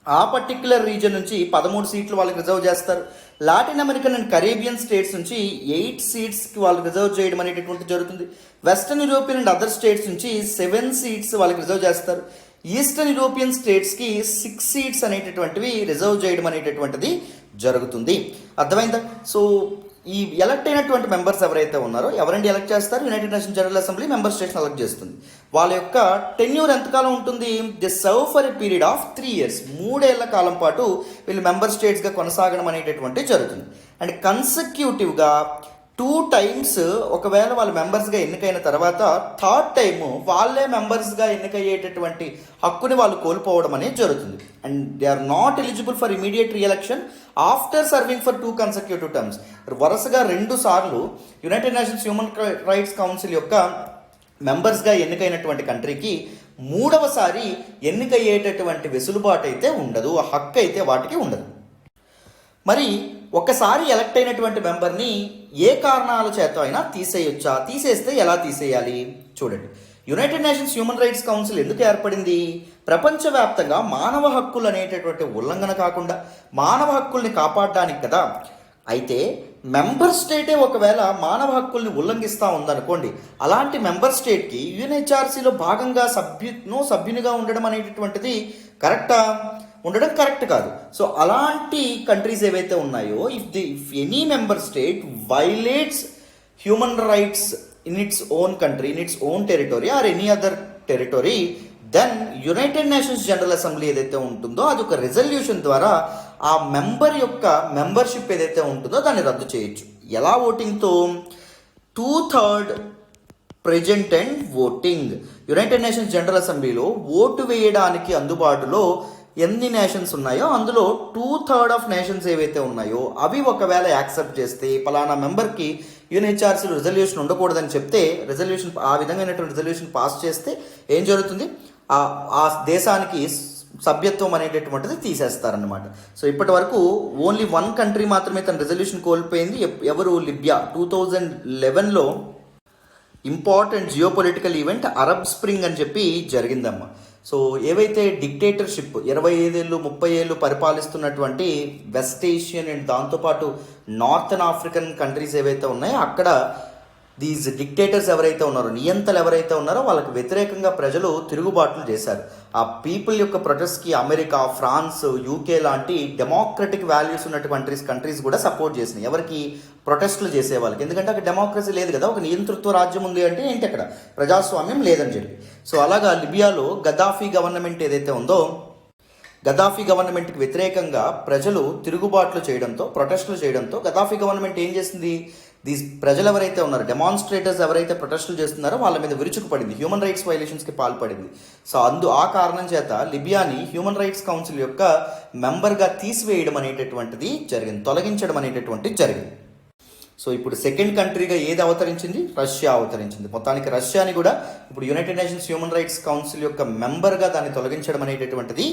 ఆ పర్టిక్యులర్ రీజియన్ నుంచి 13 సీట్లు వాళ్ళకి రిజర్వ్ చేస్తారు. Latin American and Caribbean states నుంచి 8 సీట్స్కి వాళ్ళు రిజర్వ్ చేయడం అనేటటువంటి జరుగుతుంది. Western European and other states నుంచి 7 సీట్స్ వాళ్ళకి రిజర్వ్ చేస్తారు. ఈస్టర్న్ యూరోపియన్ స్టేట్స్కి 6 సీట్స్ అనేటటువంటివి రిజర్వ్ చేయడం అనేటటువంటిది జరుగుతుంది. అర్థమైందా? సో ఈ ఎలక్ట్ అయినటువంటి మెంబర్స్ ఎవరైతే ఉన్నారో ఎవరండి ఎలక్ట్ చేస్తారు? United Nations General assembly member states elect చేస్తుంది. వాళ్ళ యొక్క టెన్యూర్ ఎంతకాలం ఉంటుంది? The serve for a period of 3 years. 3 ఏళ్ల కాలం పాటు వీళ్ళు మెంబర్ స్టేట్స్గా కొనసాగడం అనేటటువంటి జరుగుతుంది. అండ్ కన్సెక్యూటివ్గా 2 times ఒకవేళ వాళ్ళ మెంబర్స్గా ఎన్నికైన తర్వాత 3rd time వాళ్ళే మెంబర్స్గా ఎన్నికయ్యేటటువంటి హక్కుని వాళ్ళు కోల్పోవడం అనేది జరుగుతుంది. And they are not eligible for immediate reelection after serving for 2 consecutive terms. వరుసగా 2 సార్లు United Nations Human Rights Council యొక్క మెంబర్స్గా ఎన్నికైనటువంటి కంట్రీకి 3వసారి ఎన్నికయ్యేటటువంటి వెసులుబాటు అయితే ఉండదు, ఆ హక్కు అయితే వాటికి ఉండదు. మరి ఒక్కసారి ఎలక్ట్ అయినటువంటి మెంబర్ని ఏ కారణాల చేత అయినా తీసేయొచ్చా? తీసేస్తే ఎలా తీసేయాలి? చూడండి. United Nations Human Rights council ఎందుకు ఏర్పడింది? ప్రపంచవ్యాప్తంగా మానవ హక్కులు అనేటటువంటి ఉల్లంఘన కాకుండా మానవ హక్కుల్ని కాపాడడానికి కదా. అయితే మెంబర్ స్టేటే ఒకవేళ మానవ హక్కుల్ని ఉల్లంఘిస్తూ ఉందనుకోండి, అలాంటి మెంబర్ స్టేట్కి యుఎన్హెచ్ఆర్సీలో భాగంగా సభ్యునిగా ఉండడం అనేటటువంటిది కరెక్టా? ఉండడం కరెక్ట్ కాదు. సో అలాంటి కంట్రీస్ ఏవైతే ఉన్నాయో if any member state violates human rights in its own country, in its own territory or any other territory, then United Nations General Assembly ఏదైతే ఉంటుందో అది ఒక రెజల్యూషన్ ద్వారా ఆ మెంబర్ యొక్క మెంబర్షిప్ ఏదైతే ఉంటుందో దాన్ని రద్దు చేయొచ్చు. ఎలా? ఓటింగ్తో. 2/3 present and voting. United Nations General అసెంబ్లీలో ఓటు వేయడానికి అందుబాటులో ఎన్ని నేషన్స్ ఉన్నాయో అందులో 2/3 ఆఫ్ నేషన్స్ ఏవైతే ఉన్నాయో అవి ఒకవేళ యాక్సెప్ట్ చేస్తే పలానా మెంబర్కి యుఎన్హెచ్ఆర్సీలో రిజల్యూషన్ ఉండకూడదని చెప్తే రిజల్యూషన్ ఆ విధమైనటువంటి రిజల్యూషన్ పాస్ చేస్తే ఏం జరుగుతుంది? ఆ దేశానికి సభ్యత్వం అనేటటువంటిది తీసేస్తారనమాట. సో ఇప్పటి వరకు ఓన్లీ 1 కంట్రీ మాత్రమే తన రిజల్యూషన్ కోల్పోయింది. ఎవరు? లిబియా. 2011లో important geopolitical event Arab spring అని చెప్పి జరిగిందమ్మ. సో ఏవైతే డిక్టేటర్షిప్ 25 ఏళ్ళు 30 ఏళ్ళు పరిపాలిస్తున్నటువంటి వెస్ట్ ఏషియన్ అండ్ దాంతోపాటు నార్థన్ ఆఫ్రికన్ కంట్రీస్ ఏవైతే ఉన్నాయో అక్కడ దీస్ డిక్టేటర్స్ ఎవరైతే ఉన్నారో, నియంతలు ఎవరైతే ఉన్నారో వాళ్ళకి వ్యతిరేకంగా ప్రజలు తిరుగుబాట్లు చేశారు. ఆ పీపుల్ యొక్క ప్రొటెస్ట్కి అమెరికా, ఫ్రాన్స్, యూకే లాంటి డెమోక్రటిక్ వాల్యూస్ ఉన్నటువంటి కంట్రీస్ కూడా సపోర్ట్ చేసినాయి. ఎవరికి? ప్రొటెస్టులు చేసే వాళ్ళకి. ఎందుకంటే అక్కడ డెమోక్రసీ లేదు కదా, ఒక నియంతృత్వ రాజ్యం ఉంది అంటే ఏంటి, అక్కడ ప్రజాస్వామ్యం లేదని చెప్పి. సో అలాగా లిబియాలో గద్దాఫీ గవర్నమెంట్ ఏదైతే ఉందో, గద్దాఫీ గవర్నమెంట్కి వ్యతిరేకంగా ప్రజలు తిరుగుబాట్లు చేయడంతో, ప్రొటెస్టులు చేయడంతో గద్దాఫీ గవర్నమెంట్ ఏం చేసింది, ప్రజలు ఎవరైతే ఉన్నారో, డెమాన్స్ట్రేటర్స్ ఎవరైతే ప్రొటెస్టులు చేస్తున్నారో వాళ్ళ మీద విరుచుకుపడింది, హ్యూమన్ రైట్స్ వైలేషన్స్కి పాల్పడింది. సో ఆ కారణం చేత లిబియాని హ్యూమన్ రైట్స్ కౌన్సిల్ యొక్క మెంబర్గా తీసివేయడం అనేటటువంటిది జరిగింది, తొలగించడం అనేటటువంటిది జరిగింది. సో ఇప్పుడు సెకండ్ కంట్రీగా ఏది అవతరించింది? రష్యా అవతరించింది. మొత్తానికి రష్యాని కూడా ఇప్పుడు United Nations Human Rights Council యొక్క మెంబర్గా దాన్ని తొలగించడం అనేటటువంటిది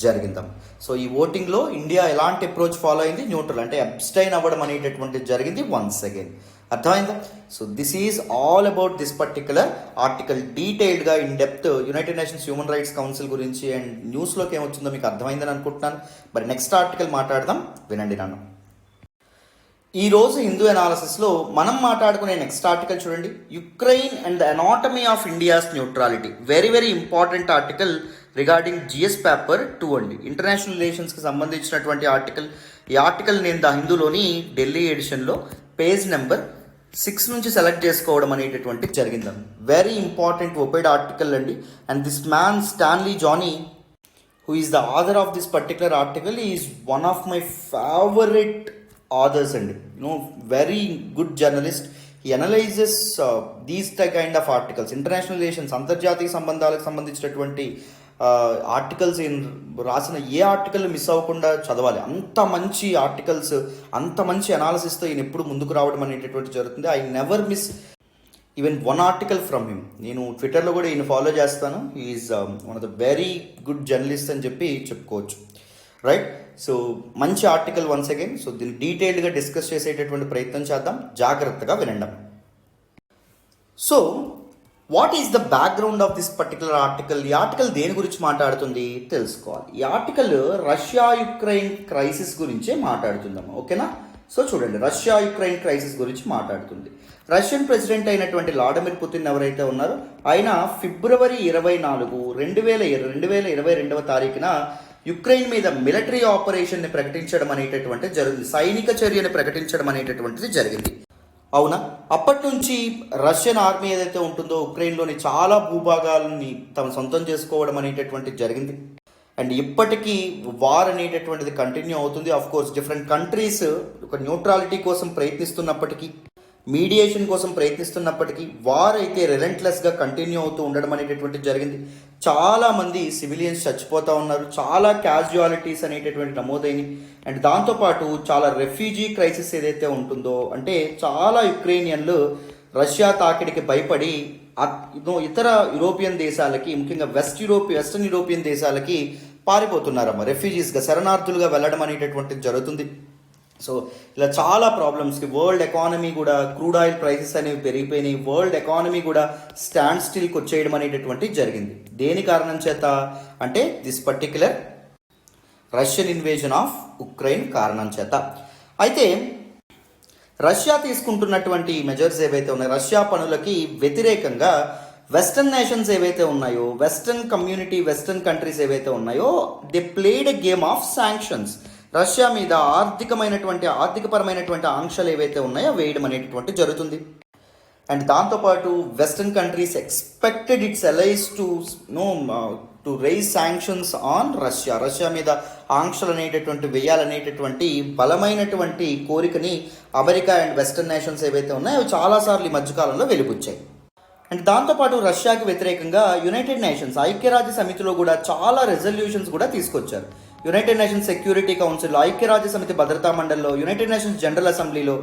జరిగిందాం. సో ఈ ఓటింగ్లో ఇండియా ఎలాంటి అప్రోచ్ ఫాలో అయింది? న్యూట్రల్, అంటే అబ్స్టైన్ అవ్వడం అనేటటువంటిది జరిగింది. వన్స్ అగైన్ అర్థమైందా? So this is all about this particular article. డీటెయిల్డ్గా in depth United Nations Human Rights Council గురించి అండ్ న్యూస్లోకి ఏమొచ్చిందో మీకు అర్థమైందని అనుకుంటున్నాను. మరి నెక్స్ట్ ఆర్టికల్ మాట్లాడదాం, వినండి నన్ను. ఈరోజు హిందూ అనాలిసిస్లో మనం మాట్లాడుకునే నెక్స్ట్ ఆర్టికల్ చూడండి, Ukraine and the anatomy of India's neutrality. Very very important article regarding GS paper 2 అండి, ఇంటర్నేషనల్ రిలేషన్స్కి సంబంధించినటువంటి ఆర్టికల్. ఈ ఆర్టికల్ నేను ద హిందూలోని ఢిల్లీ ఎడిషన్లో పేజ్ నెంబర్ 6 నుంచి సెలెక్ట్ చేసుకోవడం అనేటటువంటి జరిగిందండి. వెరీ ఇంపార్టెంట్ ఒపేడ్ ఆర్టికల్ అండి. And this man Stanly Johny, who is the author of this particular article, is one of my favorite authors and very good journalist. He analyzes these kind of articles, international relations, అంతర్జాతీయ సంబంధాలకు సంబంధించినటువంటి articles రాసిన ఏ article miss అవ్వకుండా చదవాలి. అంత మంచి articles, అంత మంచి అనాలిసిస్తో ఈయన ఎప్పుడు ముందుకు రావడం అనేటటువంటి జరుగుతుంది. I never miss even one article from him. నేను ట్విట్టర్లో కూడా ఈయన ఫాలో చేస్తాను. Is one of the very good journalist అని చెప్పి చెప్పుకోవచ్చు, రైట్? సో మంచి ఆర్టికల్ వన్స్ అగైన్. సో దీన్ని డీటెయిల్డ్గా డిస్కస్ చేసేటటువంటి ప్రయత్నం చేద్దాం, జాగ్రత్తగా వినండి. So what is the background of this particular article? ఈ ఆర్టికల్ దేని గురించి మాట్లాడుతుంది తెలుసుకోవాలి. ఈ ఆర్టికల్ రష్యా యుక్రెయిన్ క్రైసిస్ గురించే మాట్లాడుతుందమ్మా, ఓకేనా? సో చూడండి, రష్యా యుక్రెయిన్ క్రైసిస్ గురించి మాట్లాడుతుంది. రష్యన్ ప్రెసిడెంట్ అయినటువంటి వ్లాడిమిర్ పుతిన్ ఎవరైతే ఉన్నారో ఆయన ఫిబ్రవరి 24, 2022 యుక్రెయిన్ మీద మిలిటరీ ఆపరేషన్ని ప్రకటించడం అనేటటువంటి జరిగింది, సైనిక చర్యని ప్రకటించడం అనేటటువంటిది జరిగింది, అవునా? అప్పటి నుంచి రష్యన్ ఆర్మీ ఏదైతే ఉంటుందో ఉక్రెయిన్లోని చాలా భూభాగాలని తమ సొంతం చేసుకోవడం అనేటటువంటిది జరిగింది. అండ్ ఇప్పటికీ వార్ అనేటటువంటిది కంటిన్యూ అవుతుంది. ఆఫ్ కోర్స్ డిఫరెంట్ కంట్రీస్ ఒక న్యూట్రాలిటీ కోసం ప్రయత్నిస్తున్నప్పటికీ, మీడియేషన్ కోసం ప్రయత్నిస్తున్నప్పటికీ వార్ అయితే రిలెంట్లెస్గా కంటిన్యూ అవుతూ ఉండడం అనేటటువంటిది జరిగింది. చాలామంది సివిలియన్స్ చచ్చిపోతూ ఉన్నారు, చాలా క్యాజువాలిటీస్ అనేటటువంటి నమోదైనవి. అండ్ దాంతోపాటు చాలా రెఫ్యూజీ క్రైసిస్ ఏదైతే ఉంటుందో, అంటే చాలా యుక్రెయినియన్లు రష్యా తాకిడికి భయపడి ఇతర యూరోపియన్ దేశాలకి, ముఖ్యంగా వెస్టర్న్ యూరోపియన్ దేశాలకి పారిపోతున్నారమ్మ, రెఫ్యూజీస్గా, శరణార్థులుగా వెళ్ళడం అనేటటువంటిది జరుగుతుంది. సో ఇలా చాలా ప్రాబ్లమ్స్కి వరల్డ్ ఎకానమీ కూడా, క్రూడ్ ఆయిల్ ప్రైసెస్ అనేవి పెరిగిపోయినాయి, వరల్డ్ ఎకానమీ కూడా స్టాండ్ స్టిల్కి వచ్చేయడం అనేటటువంటి జరిగింది. దేని కారణం చేత అంటే this particular Russian invasion of Ukraine కారణం చేత. అయితే రష్యా తీసుకుంటున్నటువంటి మెజర్స్ ఏవైతే ఉన్నాయో, రష్యా పనులకి వ్యతిరేకంగా వెస్టర్న్ నేషన్స్ ఏవైతే ఉన్నాయో, వెస్టర్న్ కమ్యూనిటీ, వెస్టర్న్ కంట్రీస్ ఏవైతే ఉన్నాయో, they played a game of sanctions. Russia మీద ఆర్థికపరమైనటువంటి ఆంక్షలు ఏవైతే ఉన్నాయో వేయడం అనేటటువంటి జరుగుతుంది. అండ్ దాంతోపాటు western countries expected its allies to raise sanctions on Russia. Russia మీద ఆంక్షలు అనేటటువంటి వేయాలనేటటువంటి బలమైనటువంటి కోరికని అమెరికా అండ్ వెస్టర్న్ నేషన్స్ ఏవైతే ఉన్నాయో అవి చాలాసార్లు ఈ మధ్యకాలంలో వెలిబుచ్చాయి. అండ్ దాంతోపాటు రష్యాకి వ్యతిరేకంగా యునైటెడ్ నేషన్స్, ఐక్యరాజ్య సమితిలో కూడా చాలా రెజల్యూషన్స్ కూడా తీసుకొచ్చారు. యునైటెడ్ నేషన్స్ సెక్యూరిటీ కౌన్సిల్లో, ఐక్యరాజ్య సమితి భద్రతా మండలిలో, యునైటెడ్ నేషన్స్ జనరల్ అసెంబ్లీలో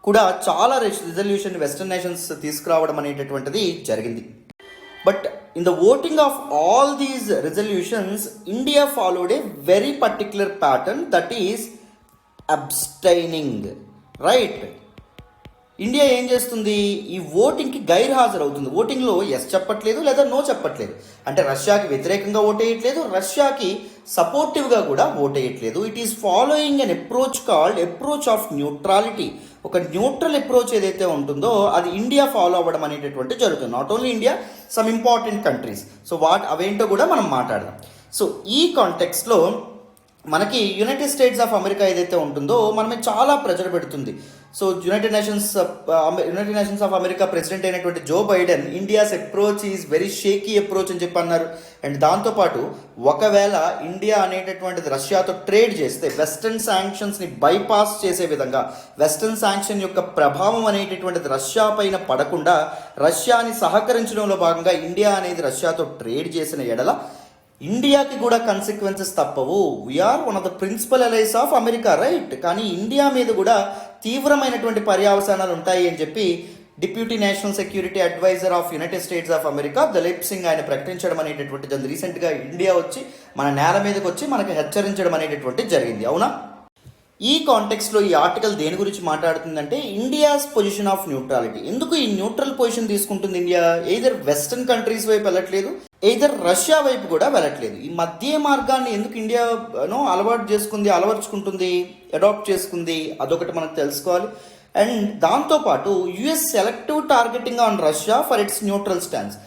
కూడా చాలా రెజల్యూషన్ వెస్టర్న్ నేషన్స్ తీసుకురావడం అనేటటువంటిది జరిగింది. But in the voting of all these resolutions, India followed a very particular pattern, that is abstaining, right? India ఏం చేస్తుంది, ఈ ఓటింగ్కి గైర్హాజరు అవుతుంది. ఓటింగ్లో ఎస్ చెప్పట్లేదు లేదా నో చెప్పట్లేదు. అంటే రష్యాకి వ్యతిరేకంగా ఓటేయట్లేదు, రష్యాకి సపోర్టివ్గా కూడా ఓటేయట్లేదు. It is following an approach called approach of neutrality. ఒక న్యూట్రల్ అప్రోచ్ ఏదైతే ఉంటుందో అది ఇండియా ఫాలో అవ్వడం అనేటటువంటి జరుగుతుంది. Not only India, some important countries. So అవేంటో కూడా మనం మాట్లాడదాం. సో ఈ కాంటెక్స్లో మనకి యునైటెడ్ స్టేట్స్ ఆఫ్ అమెరికా ఏదైతే ఉంటుందో మనమే చాలా ప్రెజర్ పెడుతుంది. So United Nations of America president అయినటువంటి Joe Biden India's approach is very shaky approach అని చెప్పి అన్నారు. అండ్ దాంతోపాటు ఒకవేళ ఇండియా అనేటటువంటిది రష్యాతో ట్రేడ్ చేస్తే వెస్టర్న్ శాంక్షన్స్ని బైపాస్ చేసే విధంగా, వెస్టర్న్ శాంక్షన్ యొక్క ప్రభావం అనేటటువంటిది రష్యా పైన పడకుండా రష్యాని సహకరించడంలో భాగంగా ఇండియా అనేది రష్యాతో ట్రేడ్ చేసిన ఎడల ఇండియాకి కూడా కన్సిక్వెన్సెస్ తప్పవు. We are one of the principal allies of America, right? కానీ ఇండియా మీద కూడా తీవ్రమైనటువంటి పర్యవసానాలు ఉంటాయి అని చెప్పి deputy national security advisor of United States of America Daleep Singh ఆయన ప్రకటించడం అనేటటువంటిది రీసెంట్గా ఇండియా వచ్చి మన నేల మీదకి వచ్చి మనకు హెచ్చరించడం అనేటటువంటిది జరిగింది. అవునా? ఈ కాంటెక్స్లో ఈ ఆర్టికల్ దేని గురించి మాట్లాడుతుందంటే ఇండియాస్ పొజిషన్ ఆఫ్ న్యూట్రాలిటీ. ఎందుకు ఈ న్యూట్రల్ పొజిషన్ తీసుకుంటుంది ఇండియా? ఎయిదర్ వెస్టర్న్ కంట్రీస్ వైపు వెళ్ళట్లేదు, ఎయిదర్ రష్యా వైపు కూడా వెళ్ళట్లేదు. ఈ మధ్య మార్గాన్ని ఎందుకు ఇండియా అలవర్చుకుంటుంది, అడాప్ట్ చేసుకుంది, అదొకటి మనకు తెలుసుకోవాలి. అండ్ దాంతోపాటు US selective targeting on Russia for it's neutral stance.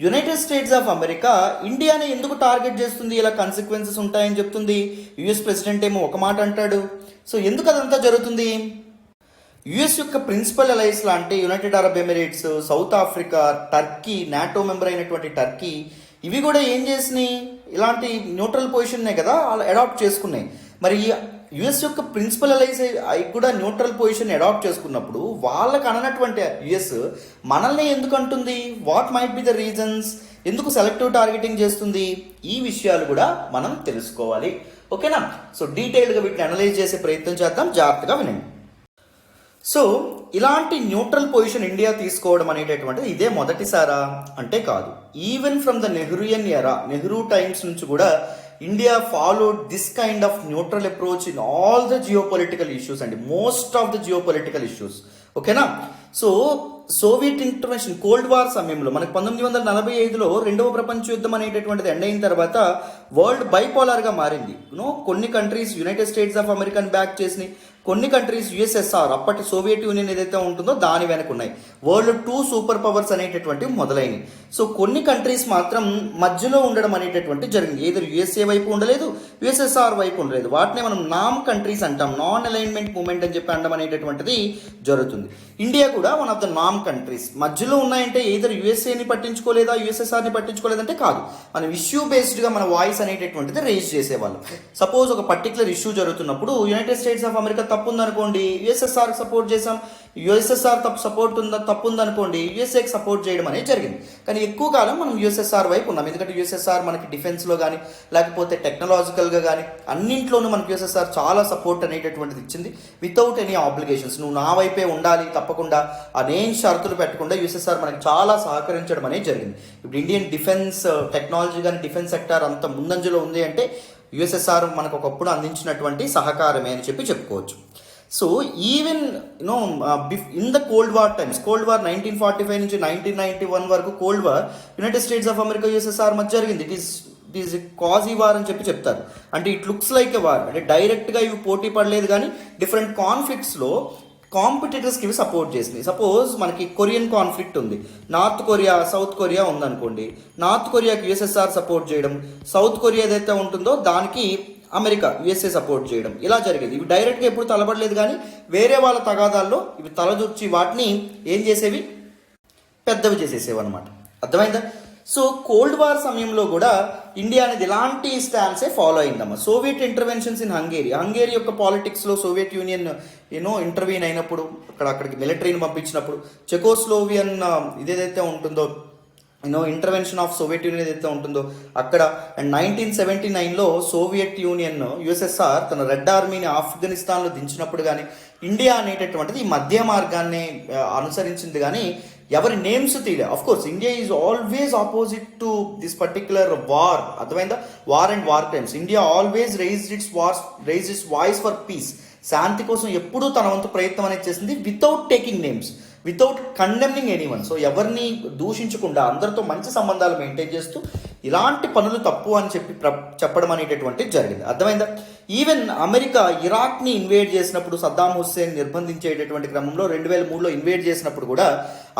United States of America ఇండియాని ఎందుకు టార్గెట్ చేస్తుంది, ఇలా కన్సిక్వెన్సెస్ ఉంటాయని చెప్తుంది. యుఎస్ ప్రెసిడెంట్ ఏమో ఒక మాట అంటాడు. సో ఎందుకు అదంతా జరుగుతుంది? యుఎస్ యొక్క ప్రిన్సిపల్ అలైస్ లాంటి United Arab Emirates, south Africa, Turkey, NATO member అయినటువంటి టర్కీ, ఇవి కూడా ఏం చేసినాయి? ఇలాంటి న్యూట్రల్ పొజిషన్నే కదా అడాప్ట్ చేసుకున్నాయి. మరి యుఎస్ యొక్క ప్రిన్సిపల్ అలైస్ కూడా న్యూట్రల్ పొజిషన్ అడాప్ట్ చేసుకున్నప్పుడు వాళ్ళకి అననటువంటి యుఎస్ మనల్ని ఎందుకు అంటుంది? What might be the reasons? ఎందుకు సెలెక్టివ్ టార్గెటింగ్ చేస్తుంది? ఈ విషయాలు కూడా మనం తెలుసుకోవాలి. ఓకేనా? సో డీటెయిల్డ్గా వీటిని అనలైజ్ చేసే ప్రయత్నం చేద్దాం, జాగ్రత్తగా వినండి. సో ఇలాంటి న్యూట్రల్ పొజిషన్ ఇండియా తీసుకోవడం అనేటటువంటిది ఇదే మొదటిసారా అంటే కాదు. ఈవెన్ ఫ్రమ్ ద నెహ్రూయన్ ఎరా, నెహ్రూ టైమ్స్ నుంచి కూడా India followed this kind of neutral approach in all the geopolitical issues and most of the geopolitical issues. ఓకేనా? So Soviet intervention, cold war సమయంలో మనకు 1945లో రెండవ ప్రపంచ యుద్ధం అనేటటువంటిది ఎండ్ అయిన తర్వాత వరల్డ్ బైపోలార్గా మారింది. కొన్ని కంట్రీస్ యునైటెడ్ స్టేట్స్ ఆఫ్ అమెరికాని బ్యాక్ చేసినాయి, కొన్ని కంట్రీస్ యుఎస్ఎస్ఆర్, అప్పటి సోవియట్ యూనియన్ ఏదైతే ఉంటుందో దాని వెనక ఉన్నాయి. వరల్డ్ 2 సూపర్ పవర్స్ అనేటటువంటివి మొదలైనవి. సో కొన్ని కంట్రీస్ మాత్రం మధ్యలో ఉండడం అనేటటువంటి జరిగింది. ఏదో యుఎస్ఏ వైపు ఉండలేదు, యుఎస్ఎస్ఆర్ వైపు ఉండలేదు. వాటినే మనం నామ్ కంట్రీస్ అంటాం, నాన్ అలైన్మెంట్ మూమెంట్ అని చెప్పి అనడం అనేటటువంటిది జరుగుతుంది. ఇండియా కూడా one of the NAM countries. మధ్యలో ఉన్నాయంటే ఏదో యుఎస్ఏని పట్టించుకోలేదా, యుఎస్ఎస్ఆర్ని పట్టించుకోలేదంటే కాదు. మనం ఇష్యూ బేస్డ్గా మన వాయిస్ అనేటటువంటిది రేజ్ చేసేవాళ్ళం. సపోజ్ ఒక పర్టికులర్ ఇష్యూ జరుగుతున్నప్పుడు యునైటెడ్ స్టేట్స్ ఆఫ్ అమెరికా తప్పు ఉందనుకోండి, యుఎస్ఎస్ఆర్ సపోర్ట్ చేసాం. యుఎస్ఎస్ఆర్ తప్పు ఉందనుకోండి, యుఎస్ఏకి సపోర్ట్ చేయడం అనేది జరిగింది. కానీ ఎక్కువ కాలం మనం యుఎస్ఎస్ఆర్ వైపు ఉన్నాం. ఎందుకంటే యుఎస్ఎస్ఆర్ మనకి డిఫెన్స్లో కానీ లేకపోతే టెక్నాలజికల్గా కానీ అన్నింట్లోనూ మనకి యుఎస్ఎస్ఆర్ చాలా సపోర్ట్ అనేటటువంటిది ఇచ్చింది వితౌట్ ఎనీ ఆబ్లిగేషన్స్. నువ్వు నా వైపే ఉండాలి తప్పకుండా అనేక షరతులు పెట్టకుండా యుఎస్ఎస్ఆర్ మనకి చాలా సహకరించడం అనేది జరిగింది. ఇప్పుడు ఇండియన్ డిఫెన్స్ టెక్నాలజీ కానీ డిఫెన్స్ సెక్టార్ అంత ముందంజలో ఉంది అంటే యుఎస్ఎస్ఆర్ మనకు ఒకప్పుడు అందించినటువంటి సహకారమే అని చెప్పుకోవచ్చు. So even in the cold war times, cold war 1945 నుంచి 1991 వరకు cold war United States of America USSR మధ్య జరిగింది. ఇట్ ఈస్ కాజీ వార్ అని చెప్తారు. అంటే it looks like a war. అంటే డైరెక్ట్గా ఇవి పోటీ పడలేదు కానీ డిఫరెంట్ కాన్ఫ్లిక్ట్స్లో కాంపిటీటర్స్కి ఇవి సపోర్ట్ చేసినాయి. సపోజ్ మనకి కొరియన్ కాన్ఫ్లిక్ట్ ఉంది, నార్త్ కొరియా సౌత్ కొరియా ఉందనుకోండి. నార్త్ కొరియాకి యుఎస్ఎస్ఆర్ సపోర్ట్ చేయడం, సౌత్ కొరియా ఏదైతే ఉంటుందో దానికి అమెరికా యుఎస్ఏ సపోర్ట్ చేయడం, ఇలా జరిగేది. ఇవి డైరెక్ట్గా ఎప్పుడు తలబడలేదు కానీ వేరే వాళ్ళ తగాదాల్లో ఇవి తలదూర్చి వాటిని ఏం చేసేవి, పెద్దవి చేసేసేవి అనమాట. అర్థమైందా? సో కోల్డ్ వార్ సమయంలో కూడా ఇండియా అనేది ఇలాంటి స్టాన్సే ఫాలో అయిందమ్మా. సోవియట్ ఇంటర్వెన్షన్స్ ఇన్ హంగేరీ యొక్క పాలిటిక్స్లో సోవియట్ యూనియన్ ఇంటర్వ్యూన్ అయినప్పుడు, అక్కడికి మిలిటరీని పంపించినప్పుడు, చెకోస్లోవియన్ ఇదేదైతే ఉంటుందో ఇంటర్వెన్షన్ ఆఫ్ సోవియట్ యూనియన్ ఏదైతే ఉంటుందో అక్కడ, అండ్ 1979లో సోవియట్ యూనియన్ యుఎస్ఎస్ఆర్ తన రెడ్ ఆర్మీని ఆఫ్ఘనిస్తాన్లో దించినప్పుడు కానీ ఇండియా అనేటటువంటిది ఈ మధ్య మార్గాన్ని అనుసరించింది కానీ ఎవరి నేమ్స్ తీయలే. Of course India is always opposite to this particular war. అర్థమైందా? War and war crimes. India always raised its voice for peace. శాంతి కోసం ఎప్పుడూ తన వంతు ప్రయత్నం అనేది చేసింది without taking names, without condemning anyone. So ఎవరిని దూషించకుండా అందరితో మంచి సంబంధాలు మెయింటైన్ చేస్తూ ఇలాంటి పనులు తప్పు అని చెప్పి చెప్పడం అనేటటువంటిది జరిగింది. అర్థమైందా? ఈవెన్ అమెరికా ఇరాక్ని ఇన్వేడ్ చేసినప్పుడు, సద్దాం హుస్సేన్ నిర్బంధించేటటువంటి క్రమంలో 2003లో ఇన్వేడ్ చేసినప్పుడు కూడా,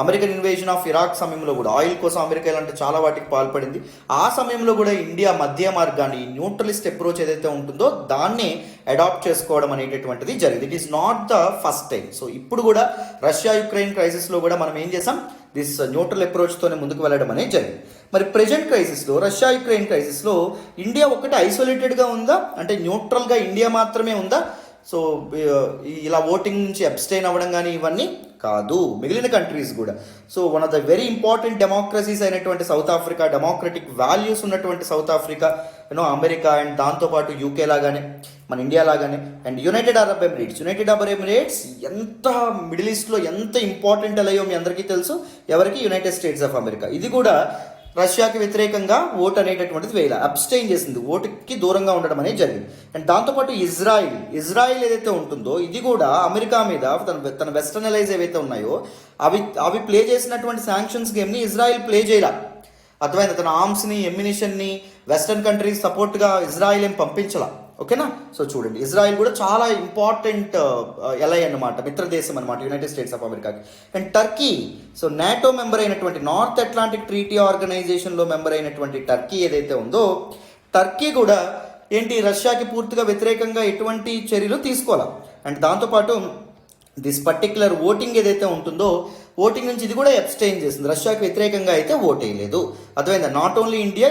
అమెరికన్ ఇన్వేజన్ ఆఫ్ ఇరాక్ సమయంలో కూడా ఆయిల్ కోసం అమెరికా ఇలాంటి చాలా వాటికి పాల్పడింది. ఆ సమయంలో కూడా ఇండియా మధ్య మార్గాన్ని, న్యూట్రలిస్ట్ అప్రోచ్ ఏదైతే ఉంటుందో దాన్ని అడాప్ట్ చేసుకోవడం అనేటటువంటిది జరిగింది. It is not the first time. So ఇప్పుడు కూడా రష్యా యుక్రెయిన్ క్రైసిస్లో కూడా మనం ఏం చేసాం, దిస్ న్యూట్రల్ అప్రోచ్తోనే ముందుకు వెళ్ళడం అనేది జరిగింది. మరి ప్రెజెంట్ క్రైసిస్లో, రష్యా యుక్రెయిన్ క్రైసిస్లో ఇండియా ఒకటి ఐసోలేటెడ్గా ఉందా, అంటే న్యూట్రల్గా ఇండియా మాత్రమే ఉందా? సో ఇలా ఓటింగ్ నుంచి అబ్స్టైన్ అవ్వడం కానీ ఇవన్నీ కాదు, మిగిలిన కంట్రీస్ కూడా. So one of the very important democracies అయినటువంటి సౌత్ ఆఫ్రికా, డెమోక్రటిక్ వాల్యూస్ ఉన్నటువంటి సౌత్ ఆఫ్రికా, అమెరికా అండ్ దాంతోపాటు యూకే లాగానే, మన ఇండియా లాగానే, అండ్ యునైటెడ్ అరబ్ ఎమిరేట్స్ ఎంత మిడిల్ ఈస్ట్లో ఎంత ఇంపార్టెంట్ అయ్యో మీ అందరికీ తెలుసు. ఎవరికి? United States of America. ఇది కూడా రష్యాకి వ్యతిరేకంగా ఓట్ అనేటటువంటిది వేయాల, అబ్స్టైన్ చేసింది, ఓటుకి దూరంగా ఉండడం అనేది జరిగింది. అండ్ దాంతోపాటు ఇజ్రాయిల్ ఏదైతే ఉంటుందో ఇది కూడా అమెరికా మీద తన వెస్టర్న్ అలైజ్ ఏవైతే ఉన్నాయో అవి ప్లే చేసినటువంటి శాంక్షన్స్ గేమ్ని ఇజ్రాయిల్ ప్లే చేయాల. అర్థమైంది? తన ఆర్మ్స్ని, ఎమ్యునిషన్ని వెస్టర్న్ కంట్రీస్ సపోర్ట్గా ఇజ్రాయిల్ ఏం పంపించాల. ఓకేనా? సో చూడండి, ఇజ్రాయిల్ కూడా చాలా ఇంపార్టెంట్ ఎలై అన్నమాట, మిత్రదేశం అనమాట యునైటెడ్ స్టేట్స్ ఆఫ్ అమెరికాకి. And Turkey, so NATO member అయినటువంటి, నార్త్ అట్లాంటిక్ ట్రీటీ ఆర్గనైజేషన్లో మెంబర్ అయినటువంటి టర్కీ ఏదైతే ఉందో, టర్కీ కూడా ఏంటి, రష్యాకి పూర్తిగా వ్యతిరేకంగా ఎటువంటి చర్యలు తీసుకోవాలి. అండ్ దాంతోపాటు దిస్ పర్టిక్యులర్ ఓటింగ్ ఏదైతే ఉంటుందో, ఓటింగ్ నుంచి ఇది కూడా అబ్స్టైన్ చేసింది, రష్యాకి వ్యతిరేకంగా అయితే ఓట్ వేయలేదు. అర్థమైందా? నాట్ ఓన్లీ ఇండియా,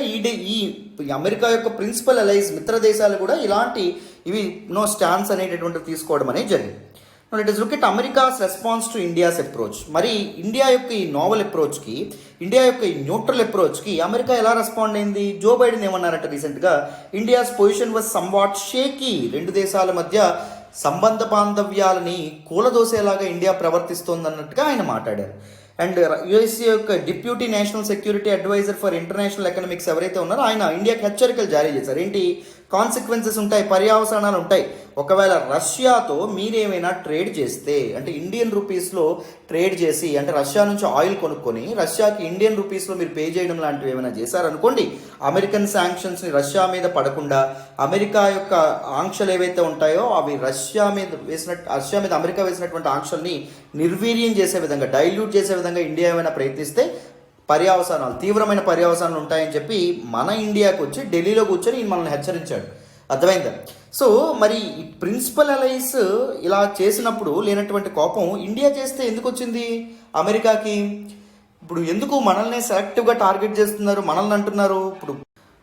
ఈ అమెరికా యొక్క ప్రిన్సిపల్ అలైజ్ మిత్ర దేశాలు కూడా ఇవి స్టాండ్స్ అనేటటువంటివి తీసుకోవడం అనేది జరిగింది. It is look at America's response to India's approach. మరి ఇండియా యొక్క ఈ నోవల్ అప్రోచ్కి, ఇండియా యొక్క ఈ న్యూట్రల్ అప్రోచ్కి అమెరికా ఎలా రెస్పాండ్ అయింది? జో బైడెన్ ఏమన్నారంటే రీసెంట్గా, India's position was somewhat shaky. రెండు దేశాల మధ్య సంబంధ బాంధవ్యాలని కూలదోసేలాగా ఇండియా ప్రవర్తిస్తోంది అన్నట్టుగా ఆయన మాట్లాడారు. అండ్ యుఎస్ఏ యొక్క deputy national security advisor for international economics ఎవరైతే ఉన్నారో ఆయన ఇండియాకి హెచ్చరికలు జారీ చేశారు. ఏంటి? కాన్సిక్వెన్సెస్ ఉంటాయి, పర్యవసానాలు ఉంటాయి. ఒకవేళ రష్యాతో మీరేమైనా ట్రేడ్ చేస్తే, అంటే ఇండియన్ రూపీస్లో ట్రేడ్ చేసి, అంటే రష్యా నుంచి ఆయిల్ కొనుక్కొని రష్యాకి ఇండియన్ రూపీస్లో మీరు పే చేయడం లాంటివి ఏమైనా చేశారనుకోండి, అమెరికన్ శాంక్షన్స్ని రష్యా మీద పడకుండా, అమెరికా యొక్క ఆంక్షలు ఏవైతే ఉంటాయో అవి రష్యా మీద అమెరికా వేసినటువంటి ఆంక్షల్ని నిర్వీర్యం చేసే విధంగా, డైల్యూట్ చేసే విధంగా ఇండియా ఏమైనా ప్రయత్నిస్తే తీవ్రమైన పర్యవసానాలు ఉంటాయని చెప్పి మన ఇండియాకు వచ్చి ఢిల్లీలో కూర్చొని మనల్ని హెచ్చరించాడు. అర్థమైందా? సో మరి ఈ ప్రిన్సిపల్ అలైస్ ఇలా చేసినప్పుడు లేనటువంటి కోపం ఇండియా చేస్తే ఎందుకు వచ్చింది అమెరికాకి? ఇప్పుడు ఎందుకు మనల్ని సెలెక్టివ్గా టార్గెట్ చేస్తున్నారు, మనల్ని అంటున్నారు? ఇప్పుడు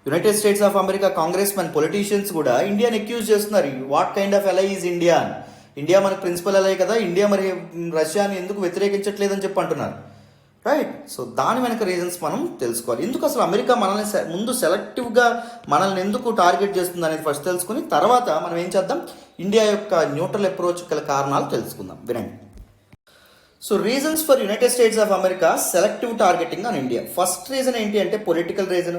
United States of America congress men, politicians కూడా ఇండియాని అక్యూజ్ చేస్తున్నారు. What kind of ally is India? India మనకు ప్రిన్సిపల్ అలై కదా, ఇండియా మరి రష్యాని ఎందుకు వ్యతిరేకించట్లేదని చెప్పి అంటున్నారు. రైట్? సో దాని వెనక రీజన్స్ మనం తెలుసుకోవాలి. ఎందుకు అసలు అమెరికా మనల్ని ముందు సెలెక్టివ్గా మనల్ని ఎందుకు టార్గెట్ చేస్తుంది అనేది ఫస్ట్ తెలుసుకుని తర్వాత మనం ఏం చేద్దాం, ఇండియా యొక్క న్యూట్రల్ అప్రోచ్ గల కారణాలు తెలుసుకుందాం. వినండి. So reasons for United States of America selective targeting on India. First reason ఏంటి అంటే పొలిటికల్ రీజన్.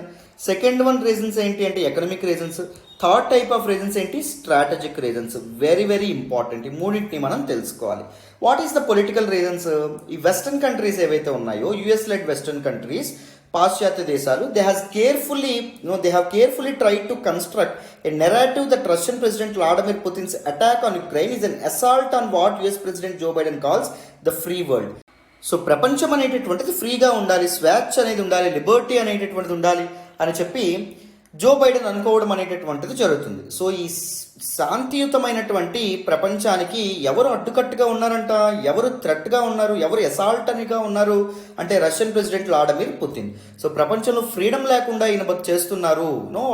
సెకండ్ రీజన్స్ ఏంటి అంటే economic reasons. Third type of reasons ఏంటి? Strategic reasons. Very very important. ఈ మూడింటిని మనం తెలుసుకోవాలి. What is the political reasons? ఈ వెస్టర్న్ కంట్రీస్ ఏవైతే ఉన్నాయో, యుఎస్ లెడ్ వెస్టర్న్ కంట్రీస్, పాశ్చాత్య దేశాలు, they have carefully tried to construct a narrative that Russian President Vladimir Putin's attack on Ukraine is an assault on what US President Joe Biden calls the free world. So ప్రపంచం అనేటటువంటిది ఫ్రీగా ఉండాలి, స్వేచ్ఛ అనేది ఉండాలి, Liberty అనేటటువంటిది ఉండాలి అని చెప్పి జో బైడెన్ అనుకోవడం అనేటటువంటిది జరుగుతుంది. సో ఈ శాంతియుతమైనటువంటి ప్రపంచానికి ఎవరు అడ్డుకట్టుగా ఉన్నారంట, ఎవరు థ్రెట్గా ఉన్నారు, ఎవరు అసాల్టనిగా ఉన్నారు అంటే Russian president Vladimir Putin. So ప్రపంచంలో ఫ్రీడమ్ లేకుండా ఈయన చేస్తున్నారు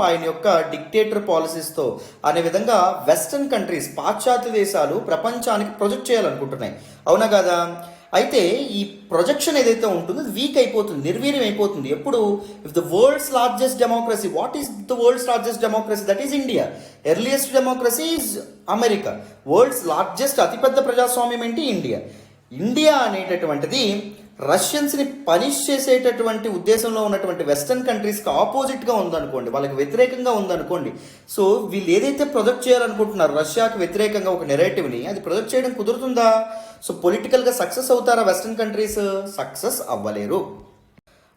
ఆయన యొక్క డిక్టేటర్ పాలసీస్తో అనే విధంగా వెస్టర్న్ కంట్రీస్, పాశ్చాత్య దేశాలు ప్రపంచానికి ప్రొజెక్ట్ చేయాలనుకుంటున్నాయి. అవునా కదా? అయితే ఈ ప్రొజెక్షన్ ఏదైతే ఉంటుందో వీక్ అయిపోతుంది, నిర్వీర్యం అయిపోతుంది. ఎప్పుడు? If the world's largest democracy, what is the world's largest democracy? That is India. Earliest democracy is America. World's largest అతిపెద్ద ప్రజాస్వామ్యం ఏంటి? ఇండియా. ఇండియా అనేటటువంటిది రష్యన్స్ని పనిష్ చేసేటటువంటి ఉద్దేశంలో ఉన్నటువంటి వెస్టర్న్ కంట్రీస్కి ఆపోజిట్గా ఉందనుకోండి, వాళ్ళకి వ్యతిరేకంగా ఉందనుకోండి. సో వీళ్ళు ఏదైతే ప్రొజెక్ట్ చేయాలనుకుంటున్నారు రష్యాకి వ్యతిరేకంగా ఒక నెరేటివ్ని, అది ప్రొజెక్ట్ చేయడం కుదురుతుందా? సో పొలిటికల్గా సక్సెస్ అవుతారా వెస్టర్న్ కంట్రీస్? సక్సెస్ అవ్వలేరు.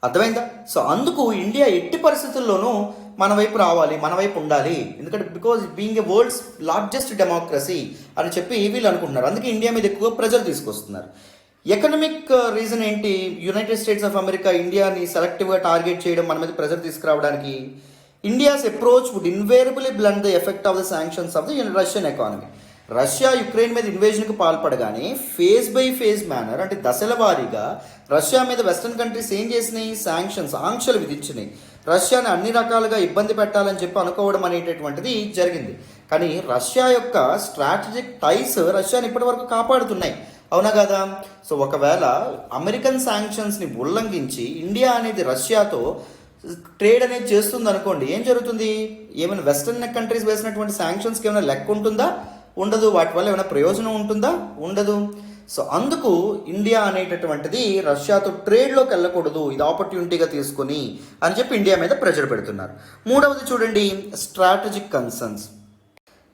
అర్థమైందా? సో అందుకు ఇండియా ఎట్టి పరిస్థితుల్లోనూ మన వైపు రావాలి, మన వైపు ఉండాలి. ఎందుకంటే because being a world's largest democracy అని చెప్పి వీళ్ళు అనుకుంటున్నారు. అందుకే ఇండియా మీద ఎక్కువ ప్రెజర్ తీసుకొస్తున్నారు. ఎకనమిక్ రీజన్ ఏంటి? యునైటెడ్ స్టేట్స్ ఆఫ్ అమెరికా ఇండియాని సెలెక్టివ్గా టార్గెట్ చేయడం, మన మీద ప్రెజర్ తీసుకురావడానికి. India's approach would invariably blunt the effect of the sanctions of the Russian economy. Russia Ukraine మీద ఇన్వేజన్కి పాల్పడగానే ఫేజ్ బై ఫేజ్ మేనర్, అంటే దశల వారీగా రష్యా మీద వెస్టర్న్ కంట్రీస్ ఏం చేసినాయి? శాంక్షన్స్, ఆంక్షలు విధించినాయి. రష్యాని అన్ని రకాలుగా ఇబ్బంది పెట్టాలని చెప్పి అనుకోవడం అనేటటువంటిది జరిగింది. కానీ రష్యా యొక్క స్ట్రాటజిక్ టైస్ రష్యాని ఇప్పటి వరకు కాపాడుతున్నాయి, అవునా కదా? సో ఒకవేళ అమెరికన్ శాంక్షన్స్ని ఉల్లంఘించి ఇండియా అనేది రష్యాతో ట్రేడ్ అనేది చేస్తుంది అనుకోండి, ఏం జరుగుతుంది? ఏమైనా వెస్టర్న్ కంట్రీస్ వేసినటువంటి శాంక్షన్స్కి ఏమైనా లెక్క ఉంటుందా? ఉండదు. వాటి వల్ల ఏమైనా ప్రయోజనం ఉంటుందా? ఉండదు. సో అందుకు ఇండియా అనేటటువంటిది రష్యాతో ట్రేడ్లోకి వెళ్ళకూడదు, ఇది ఆపర్చునిటీగా తీసుకొని అని చెప్పి ఇండియా మీద ప్రెషర్ పెడుతున్నారు. మూడవది చూడండి, స్ట్రాటజిక్ కన్సర్న్స్.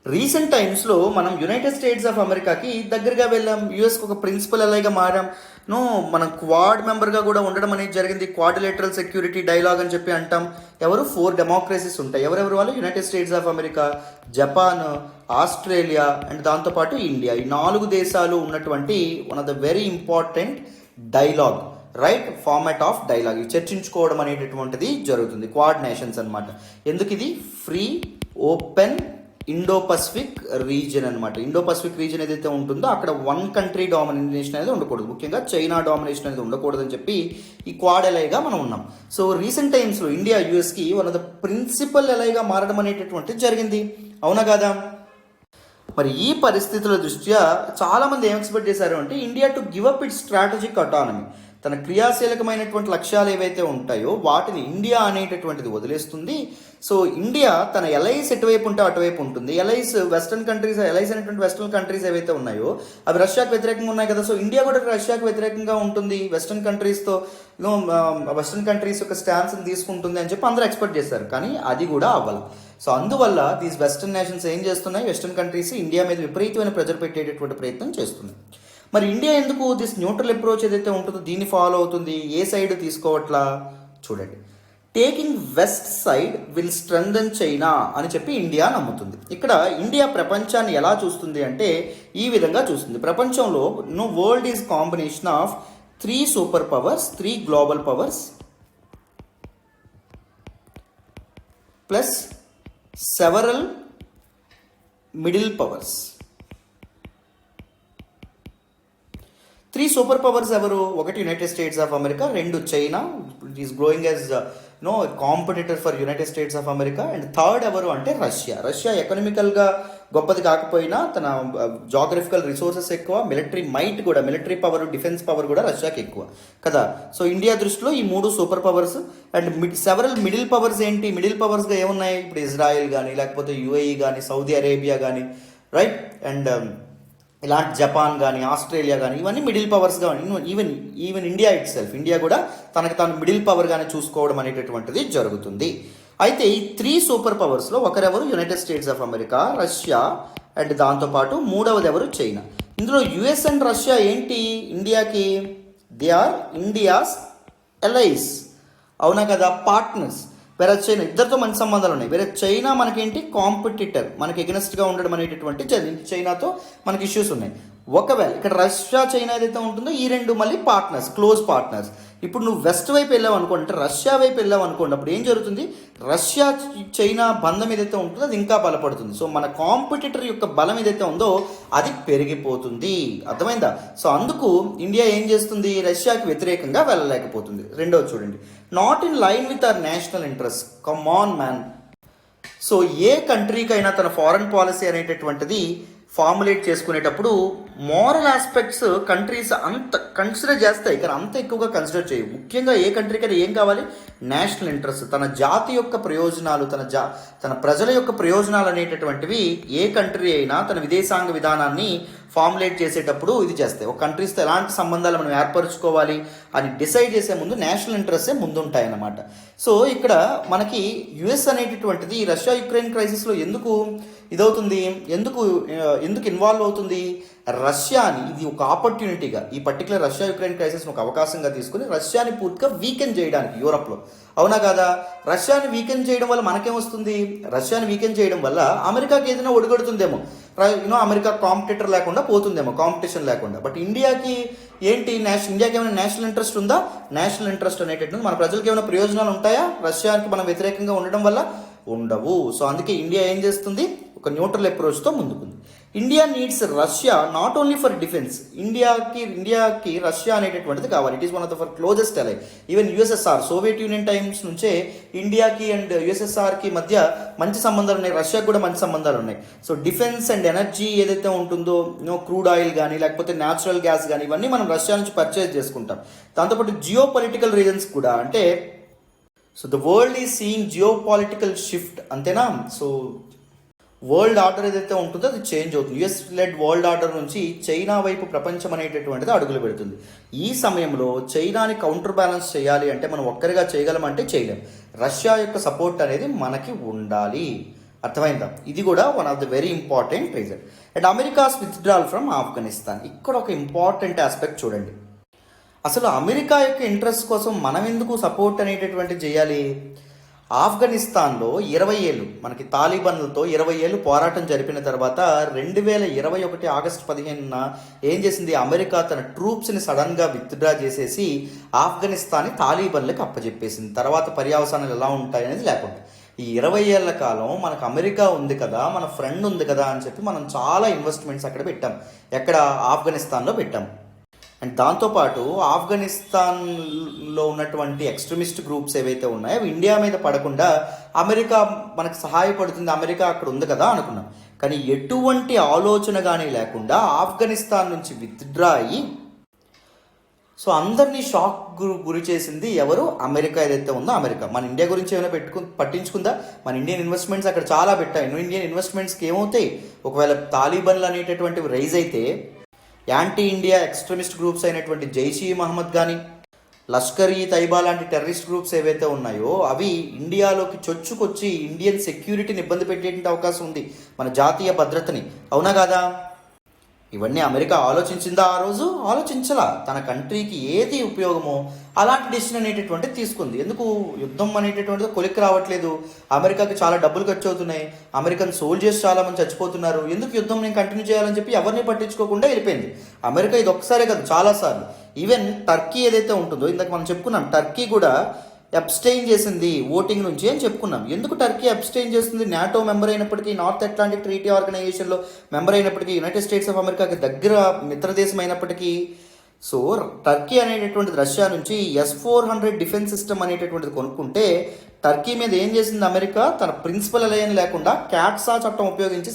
రీసెంట్ టైమ్స్లో మనం యునైటెడ్ స్టేట్స్ ఆఫ్ అమెరికాకి దగ్గరగా వెళ్ళాం, యూఎస్కి ఒక ప్రిన్సిపల్ ఎలాగా మారాం, మనం క్వాడ్ మెంబర్గా కూడా ఉండడం అనేది జరిగింది. క్వాడ్రిలేటరల్ సెక్యూరిటీ డైలాగ్ అని చెప్పి అంటాం. 4 డెమోక్రసీస్ ఉంటాయి. ఎవరెవరు వాళ్ళు? United States of America, Japan, Australia and దాంతోపాటు ఇండియా. ఈ 4 దేశాలు ఉన్నటువంటి one of the very important dialogue, right, format of dialogue. చర్చించుకోవడం అనేటటువంటిది జరుగుతుంది. క్వాడ్ నేషన్స్ అనమాట. ఎందుకు ఇది? Free, open Indo Pacific region అనమాట. ఇండో పసిఫిక్ రీజన్ ఏదైతే ఉంటుందో అక్కడ వన్ కంట్రీ డామినేషన్ అనేది ఉండకూడదు, ముఖ్యంగా చైనా డామినేషన్ అనేది ఉండకూడదు అని చెప్పి ఈ క్వాడ్ ఎలైగా మనం ఉన్నాం. సో రీసెంట్ టైమ్స్లో ఇండియా యూఎస్కి వన్ ఆఫ్ ద ప్రిన్సిపల్ ఎలైగా మారడం అనేటటువంటిది జరిగింది, అవునా కాదా? మరి ఈ పరిస్థితుల దృష్ట్యా చాలామంది ఏం ఎక్స్పెక్ట్ చేశారు అంటే India to give up it's strategic autonomy, తన క్రియాశీలకమైనటువంటి లక్ష్యాలు ఏవైతే ఉంటాయో వాటిని ఇండియా అనేటటువంటిది వదిలేస్తుంది. సో ఇండియా తన ఎలైస్ ఎటువైపు ఉంటే అటువైపు ఉంటుంది. ఎలైస్ వెస్టర్న్ కంట్రీస్, ఎలైస్ అనేటువంటి వెస్టర్న్ కంట్రీస్ ఏవైతే ఉన్నాయో అవి రష్యాకు వ్యతిరేకంగా ఉన్నాయి కదా. సో ఇండియా కూడా రష్యాకు వ్యతిరేకంగా ఉంటుంది, వెస్టర్న్ కంట్రీస్తో వెస్టర్న్ కంట్రీస్ యొక్క స్టాన్స్ని తీసుకుంటుంది అని చెప్పి అందరూ ఎక్స్పెక్ట్ చేశారు. కానీ అది కూడా అవ్వాలి. సో అందువల్ల దీస్ వెస్టర్న్ నేషన్స్ ఏం చేస్తున్నాయి? వెస్టర్న్ కంట్రీస్ ఇండియా మీద విపరీతమైన ప్రెజర్ పెట్టేటటువంటి ప్రయత్నం చేస్తున్నాయి. మరి ఇండియా ఎందుకు దిస్ న్యూట్రల్ అప్రోచ్ ఏదైతే ఉంటుందో దీన్ని ఫాలో అవుతుంది? ఏ సైడ్ తీసుకోవట్లా? చూడండి, taking west side will strengthen China అని చెప్పి ఇండియా నమ్ముతుంది. ఇక్కడ ఇండియా ప్రపంచాన్ని ఎలా చూస్తుంది అంటే ఈ విధంగా చూస్తుంది. ప్రపంచంలో world is combination of 3 super powers, 3 global powers plus several middle powers. 3 super powers ఎవరు? ఒకటి United States of America, 2 China, it is growing as competitor for United States of America, and third ఎవరు అంటే Russia. Russia ఎకనామికల్గా గొప్పది కాకపోయినా తన geographical resources ఎక్కువ, military might కూడా, military power, defence power కూడా రష్యాకి ఎక్కువ కదా. సో ఇండియా దృష్టిలో ఈ 3 super powers and several middle powers ఏంటి? మిడిల్ పవర్స్గా ఏమున్నాయి? ఇప్పుడు ఇజ్రాయెల్ కానీ, లేకపోతే యుఏఈ కానీ, సౌదీ అరేబియా కానీ, రైట్, అండ్ ఇలాంటి జపాన్ కానీ, ఆస్ట్రేలియా కానీ, ఇవన్నీ మిడిల్ పవర్స్ కానీ, even India it self, India కూడా తనకు తాను మిడిల్ పవర్ గానే చూసుకోవడం అనేటటువంటిది జరుగుతుంది. అయితే ఈ 3 సూపర్ పవర్స్లో ఒకరెవరు? United States of America, Russia and దాంతోపాటు మూడవది ఎవరు? చైనా. ఇందులో యుఎస్ అండ్ రష్యా ఏంటి ఇండియాకి? దే ఆర్ ఇండియాస్ ఎలైస్, అవునా కదా, పార్ట్నర్స్. వేరే చైనా, ఇద్దరితో మంచి సంబంధాలు ఉన్నాయి. వేరే చైనా మనకేంటి? కాంపిటీటర్, మనకి ఎగనెస్ట్గా ఉండడం అనేటటువంటి చైనాతో మనకి ఇష్యూస్ ఉన్నాయి. ఒకవేళ ఇక్కడ రష్యా చైనా ఏదైతే ఉంటుందో ఈ 2 మళ్ళీ పార్ట్నర్స్, క్లోజ్ పార్ట్నర్స్. ఇప్పుడు నువ్వు వెస్ట్ వైపు వెళ్ళావు అనుకోండి, అంటే రష్యా వైపు వెళ్ళావు అనుకోండి, అప్పుడు ఏం జరుగుతుంది? రష్యా చైనా బంధం ఏదైతే ఉంటుందో అది ఇంకా బలపడుతుంది. సో మన కాంపిటీటర్ యొక్క బలం ఏదైతే ఉందో అది పెరిగిపోతుంది, అర్థమైందా? సో అందుకు ఇండియా ఏం చేస్తుంది? రష్యాకి వ్యతిరేకంగా వెళ్ళలేకపోతుంది. రెండోది చూడండి, not in line with our national interest. Come on man. So a కంట్రీకైనా తన ఫారెన్ పాలసీ అనేటటువంటిది ఫార్ములేట్ చేసుకునేటప్పుడు మోరల్ ఆస్పెక్ట్స్ కంట్రీస్ అంత కన్సిడర్ చేస్తాయి, కానీ అంత ఎక్కువగా కన్సిడర్ చేయవు. ముఖ్యంగా ఏ కంట్రీకైనా ఏం కావాలి? నేషనల్ ఇంట్రెస్ట్, తన జాతి యొక్క ప్రయోజనాలు, తన ప్రజల యొక్క ప్రయోజనాలు అనేటటువంటివి ఏ కంట్రీ అయినా తన విదేశాంగ విధానాన్ని ఫార్ములేట్ చేసేటప్పుడు ఇది చేస్తాయి. ఒక కంట్రీస్తో ఎలాంటి సంబంధాలు మనం ఏర్పరచుకోవాలి అని డిసైడ్ చేసే ముందు నేషనల్ ఇంట్రెస్టే ముందుంటాయన్నమాట. సో ఇక్కడ మనకి యుఎస్ అనేటటువంటిది రష్యా యుక్రెయిన్ క్రైసిస్లో ఎందుకు ఇదవుతుంది, ఎందుకు ఇన్వాల్వ్ అవుతుంది? రష్యాని ఇది ఒక ఆపర్చునిటీగా, ఈ పర్టికులర్ రష్యా యుక్రెయిన్ క్రైసిస్ ఒక అవకాశంగా తీసుకుని రష్యాని పూర్తిగా వీకెన్ చేయడానికి యూరప్లో, అవునా కాదా? రష్యాని వీకెన్ చేయడం వల్ల మనకేమొస్తుంది? రష్యాని వీకెన్ చేయడం వల్ల అమెరికాకి ఏదైనా ఒడిగడుతుందేమో, అమెరికా కాంపిటీటర్ లేకుండా పోతుందేమో, కాంపిటీషన్ లేకుండా. బట్ ఇండియాకి ఏంటి, ఇండియాకి ఏమైనా నేషనల్ ఇంట్రెస్ట్ ఉందా? నేషనల్ ఇంట్రెస్ట్ అనేటటువంటి మన ప్రజలకు ఏమైనా ప్రయోజనాలు ఉంటాయా రష్యాకి మనం వ్యతిరేకంగా ఉండడం వల్ల? ఉండవు. సో అందుకే ఇండియా ఏం చేస్తుంది, ఒక న్యూట్రల్ అప్రోచ్తో ముందుకుంది. India needs Russia not only for defence. ఇండియాకి రష్యా అనేటటువంటిది కావాలి. It is one of the for closest ally. Even USSR, Soviet Union times నుంచే ఇండియాకి అండ్ యుఎస్ఎస్ఆర్కి మధ్య మంచి సంబంధాలు ఉన్నాయి, రష్యాకి కూడా మంచి సంబంధాలు ఉన్నాయి. సో డిఫెన్స్ అండ్ ఎనర్జీ ఏదైతే ఉంటుందో, క్రూడ్ ఆయిల్ కానీ లేకపోతే న్యాచురల్ గ్యాస్ కానీ, ఇవన్నీ మనం రష్యా నుంచి పర్చేజ్ చేసుకుంటాం. దాంతోపాటు జియో పొలిటికల్ రీజన్స్ కూడా, అంటే so the world is seeing geo political shift, అంతేనా? సో వరల్డ్ ఆర్డర్ ఏదైతే ఉంటుందో అది చేంజ్ అవుతుంది. యుఎస్ లెడ్ వరల్డ్ ఆర్డర్ నుంచి చైనా వైపు ప్రపంచం అనేటటువంటిది అడుగులు పెడుతుంది. ఈ సమయంలో చైనాని కౌంటర్ బ్యాలెన్స్ చేయాలి అంటే మనం ఒక్కరిగా చేయగలమంటే చేయలేం. రష్యా యొక్క సపోర్ట్ అనేది మనకి ఉండాలి. అర్థమైందా? ఇది కూడా one of the very important reason. And America's withdrawal from Afghanistan, ఇక్కడ ఒక ఇంపార్టెంట్ ఆస్పెక్ట్ చూడండి. అసలు అమెరికా యొక్క ఇంట్రెస్ట్ కోసం మనం ఎందుకు సపోర్ట్ అనేటటువంటిది చేయాలి? ఆఫ్ఘనిస్తాన్లో 20 ఏళ్ళు మనకి తాలిబాన్లతో 20 ఏళ్ళు పోరాటం జరిపిన తర్వాత 2021 ఆగస్టు 15న ఏం చేసింది, అమెరికా తన ట్రూప్స్ని సడన్గా విత్డ్రా చేసేసి ఆఫ్ఘనిస్తాన్ని తాలిబాన్లకు అప్పచెప్పేసింది. తర్వాత పర్యవసానాలు ఎలా ఉంటాయనేది లేకుండా ఈ 20 ఏళ్ల కాలం మనకు అమెరికా ఉంది కదా, మన ఫ్రెండ్ ఉంది కదా అని చెప్పి మనం చాలా ఇన్వెస్ట్మెంట్స్ అక్కడ పెట్టాం. ఎక్కడ? ఆఫ్ఘనిస్తాన్లో పెట్టాం. అండ్ దాంతోపాటు ఆఫ్ఘనిస్తాన్లో ఉన్నటువంటి ఎక్స్ట్రీమిస్ట్ గ్రూప్స్ ఏవైతే ఉన్నాయో అవి ఇండియా మీద పడకుండా అమెరికా మనకు సహాయపడుతుంది, అమెరికా అక్కడ ఉంది కదా అనుకున్నాం. కానీ ఎటువంటి ఆలోచన కానీ లేకుండా ఆఫ్ఘనిస్తాన్ నుంచి విత్డ్రా అయ్యి సో అందరినీ షాక్ గురి చేసింది ఎవరు? అమెరికా ఏదైతే ఉందో అమెరికా. మన ఇండియా గురించి ఏమైనా పట్టించుకుందా? మన ఇండియన్ ఇన్వెస్ట్మెంట్స్ అక్కడ చాలా పెట్టాయి. ఇండియన్ ఇన్వెస్ట్మెంట్స్కి ఏమవుతాయి? ఒకవేళ తాలిబాన్లు అనేటటువంటివి రైజ్ అయితే యాంటీ ఇండియా ఎక్స్ట్రీమిస్ట్ గ్రూప్స్ అయినటువంటి జైషీ మహమ్మద్ కానీ లష్కర్ ఈ తైబా లాంటి టెర్రరిస్ట్ గ్రూప్స్ ఏవైతే ఉన్నాయో అవి ఇండియాలోకి చొచ్చుకొచ్చి ఇండియన్ సెక్యూరిటీని ఇబ్బంది పెట్టేటువంటి అవకాశం ఉంది, మన జాతీయ భద్రతని, అవునా కాదా? ఇవన్నీ అమెరికా ఆలోచించిందా? ఆ రోజు ఆలోచించలా. తన కంట్రీకి ఏది ఉపయోగమో అలాంటి డెసిషన్ అనేటటువంటిది తీసుకుంది. ఎందుకు? యుద్ధం అనేటటువంటిది కొలిక్కి రావట్లేదు, అమెరికాకి చాలా డబ్బులు ఖర్చు అవుతున్నాయి, అమెరికన్ సోల్జర్స్ చాలా మంది చచ్చిపోతున్నారు, ఎందుకు యుద్ధం నేను కంటిన్యూ చేయాలని చెప్పి ఎవరిని పట్టించుకోకుండా వెళ్ళిపోయింది అమెరికా. ఇది ఒక్కసారే కాదు, చాలాసార్లు. ఈవెన్ టర్కీ ఏదైతే ఉంటుందో, ఇందాక మనం చెప్పుకున్నాం, టర్కీ కూడా అబ్స్టైన్ చేసింది ఓటింగ్ నుంచి అని చెప్పుకున్నాం. ఎందుకు టర్కీ అబ్స్టైన్ చేస్తుంది? నాటో మెంబర్ అయినప్పటికీ, నార్త్ అట్లాంటిక్ ట్రీటీ ఆర్గనైజేషన్లో మెంబర్ అయినప్పటికీ, యునైటెడ్ స్టేట్స్ ఆఫ్ అమెరికాకి దగ్గర మిత్రదేశం అయినప్పటికీ, సో టర్కీ అనేటటువంటిది రష్యా నుంచి S-400 డిఫెన్స్ సిస్టమ్ అనేటటువంటిది కొనుక్కుంటే టర్కీ మీద ఏం చేసింది అమెరికా? తన ప్రిన్సిపల్ అలయన్ లేకుండా క్యాట్సా చట్టం ఉపయోగించి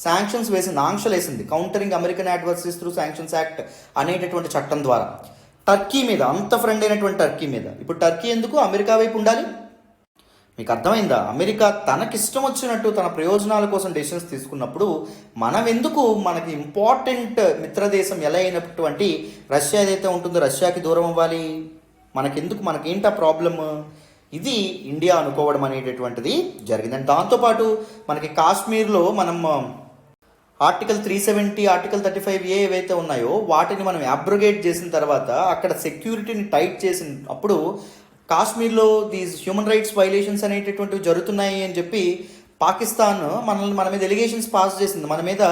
శాంక్షన్స్ వేసింది, ఆంక్షలు వేసింది. Countering American adversaries through sanctions act అనేటటువంటి చట్టం ద్వారా టర్కీ మీద, అంత ఫ్రెండ్ అయినటువంటి టర్కీ మీద. ఇప్పుడు టర్కీ ఎందుకు అమెరికా వైపు ఉండాలి? మీకు అర్థమైందా? అమెరికా తనకిష్టం వచ్చినట్టు తన ప్రయోజనాల కోసం డెసిషన్స్ తీసుకున్నప్పుడు మనం ఎందుకు, మనకి ఇంపార్టెంట్ మిత్రదేశం ఎలా అయినటువంటి రష్యా ఏదైతే ఉంటుందో రష్యాకి దూరం అవ్వాలి? మనకెందుకు? మనకేంటి ఆ ప్రాబ్లమ్? ఇది ఇండియా అనుకోవడం అనేటటువంటిది జరిగింది. అండ్ దాంతోపాటు మనకి కాశ్మీర్లో మనం ఆర్టికల్ 370, ఆర్టికల్ 35A ఏవైతే ఉన్నాయో వాటిని మనం అబ్రోగేట్ చేసిన తర్వాత అక్కడ సెక్యూరిటీని టైట్ చేసిన అప్పుడు కాశ్మీర్లో దీస్ హ్యూమన్ రైట్స్ వైలేషన్స్ అనేటటువంటివి జరుగుతున్నాయి అని చెప్పి పాకిస్తాన్ మన మీద ఎలిగేషన్స్ పాస్ చేసింది, మన మీద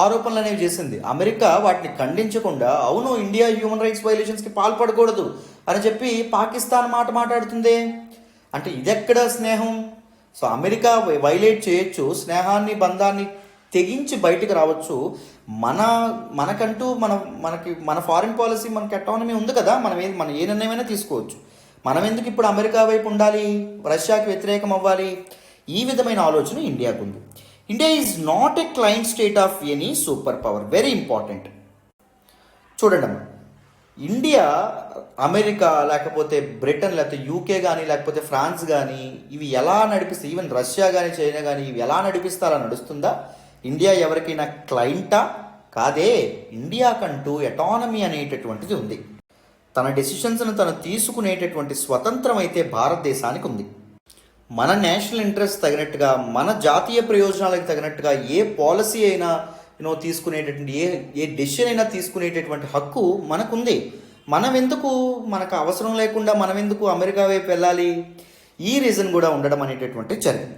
ఆరోపణలు అనేవి చేసింది. అమెరికా వాటిని ఖండించకుండా అవును ఇండియా హ్యూమన్ రైట్స్ వైలేషన్స్కి పాల్పడకూడదు అని చెప్పి పాకిస్తాన్ మాట్లాడుతుంది. అంటే ఇదెక్కడ స్నేహం? సో అమెరికా వైలేట్ చేయొచ్చు, స్నేహాన్ని బంధాన్ని తెగించి బయటికి రావచ్చు. మనకంటూ మన ఫారిన్ పాలసీ, మనకి అటానమీ ఉంది కదా, మనం ఏ నిర్ణయమైనా తీసుకోవచ్చు. మనం ఎందుకు ఇప్పుడు అమెరికా వైపు ఉండాలి, రష్యాకి వ్యతిరేకం అవ్వాలి? ఈ విధమైన ఆలోచన ఇండియాకు ఉంది. India is not a client state of any super power. Very important. చూడండి అమ్మా, ఇండియా అమెరికా లేకపోతే బ్రిటన్ లేకపోతే UK కానీ లేకపోతే ఫ్రాన్స్ కానీ ఇవి ఎలా నడిపిస్తాయి, ఈవెన్ రష్యా కానీ చైనా కానీ ఇవి ఎలా నడిపిస్తారా? నడుస్తుందా? ఇండియా ఎవరికైనా క్లయింటా? కాదే. ఇండియాకంటూ ఎటానమీ అనేటటువంటిది ఉంది. తన డెసిషన్స్ను తను తీసుకునేటటువంటి స్వతంత్రం అయితే భారతదేశానికి ఉంది. మన నేషనల్ ఇంట్రెస్ట్ తగినట్టుగా, మన జాతీయ ప్రయోజనాలకు తగినట్టుగా ఏ పాలసీ అయినా తీసుకునేటటువంటి ఏ డెసిషన్ అయినా తీసుకునేటటువంటి హక్కు మనకుంది. మనకు అవసరం లేకుండా మనం ఎందుకు అమెరికా వైపు వెళ్ళాలి? ఈ రీజన్ కూడా ఉండడం అనేటటువంటి జరిగింది.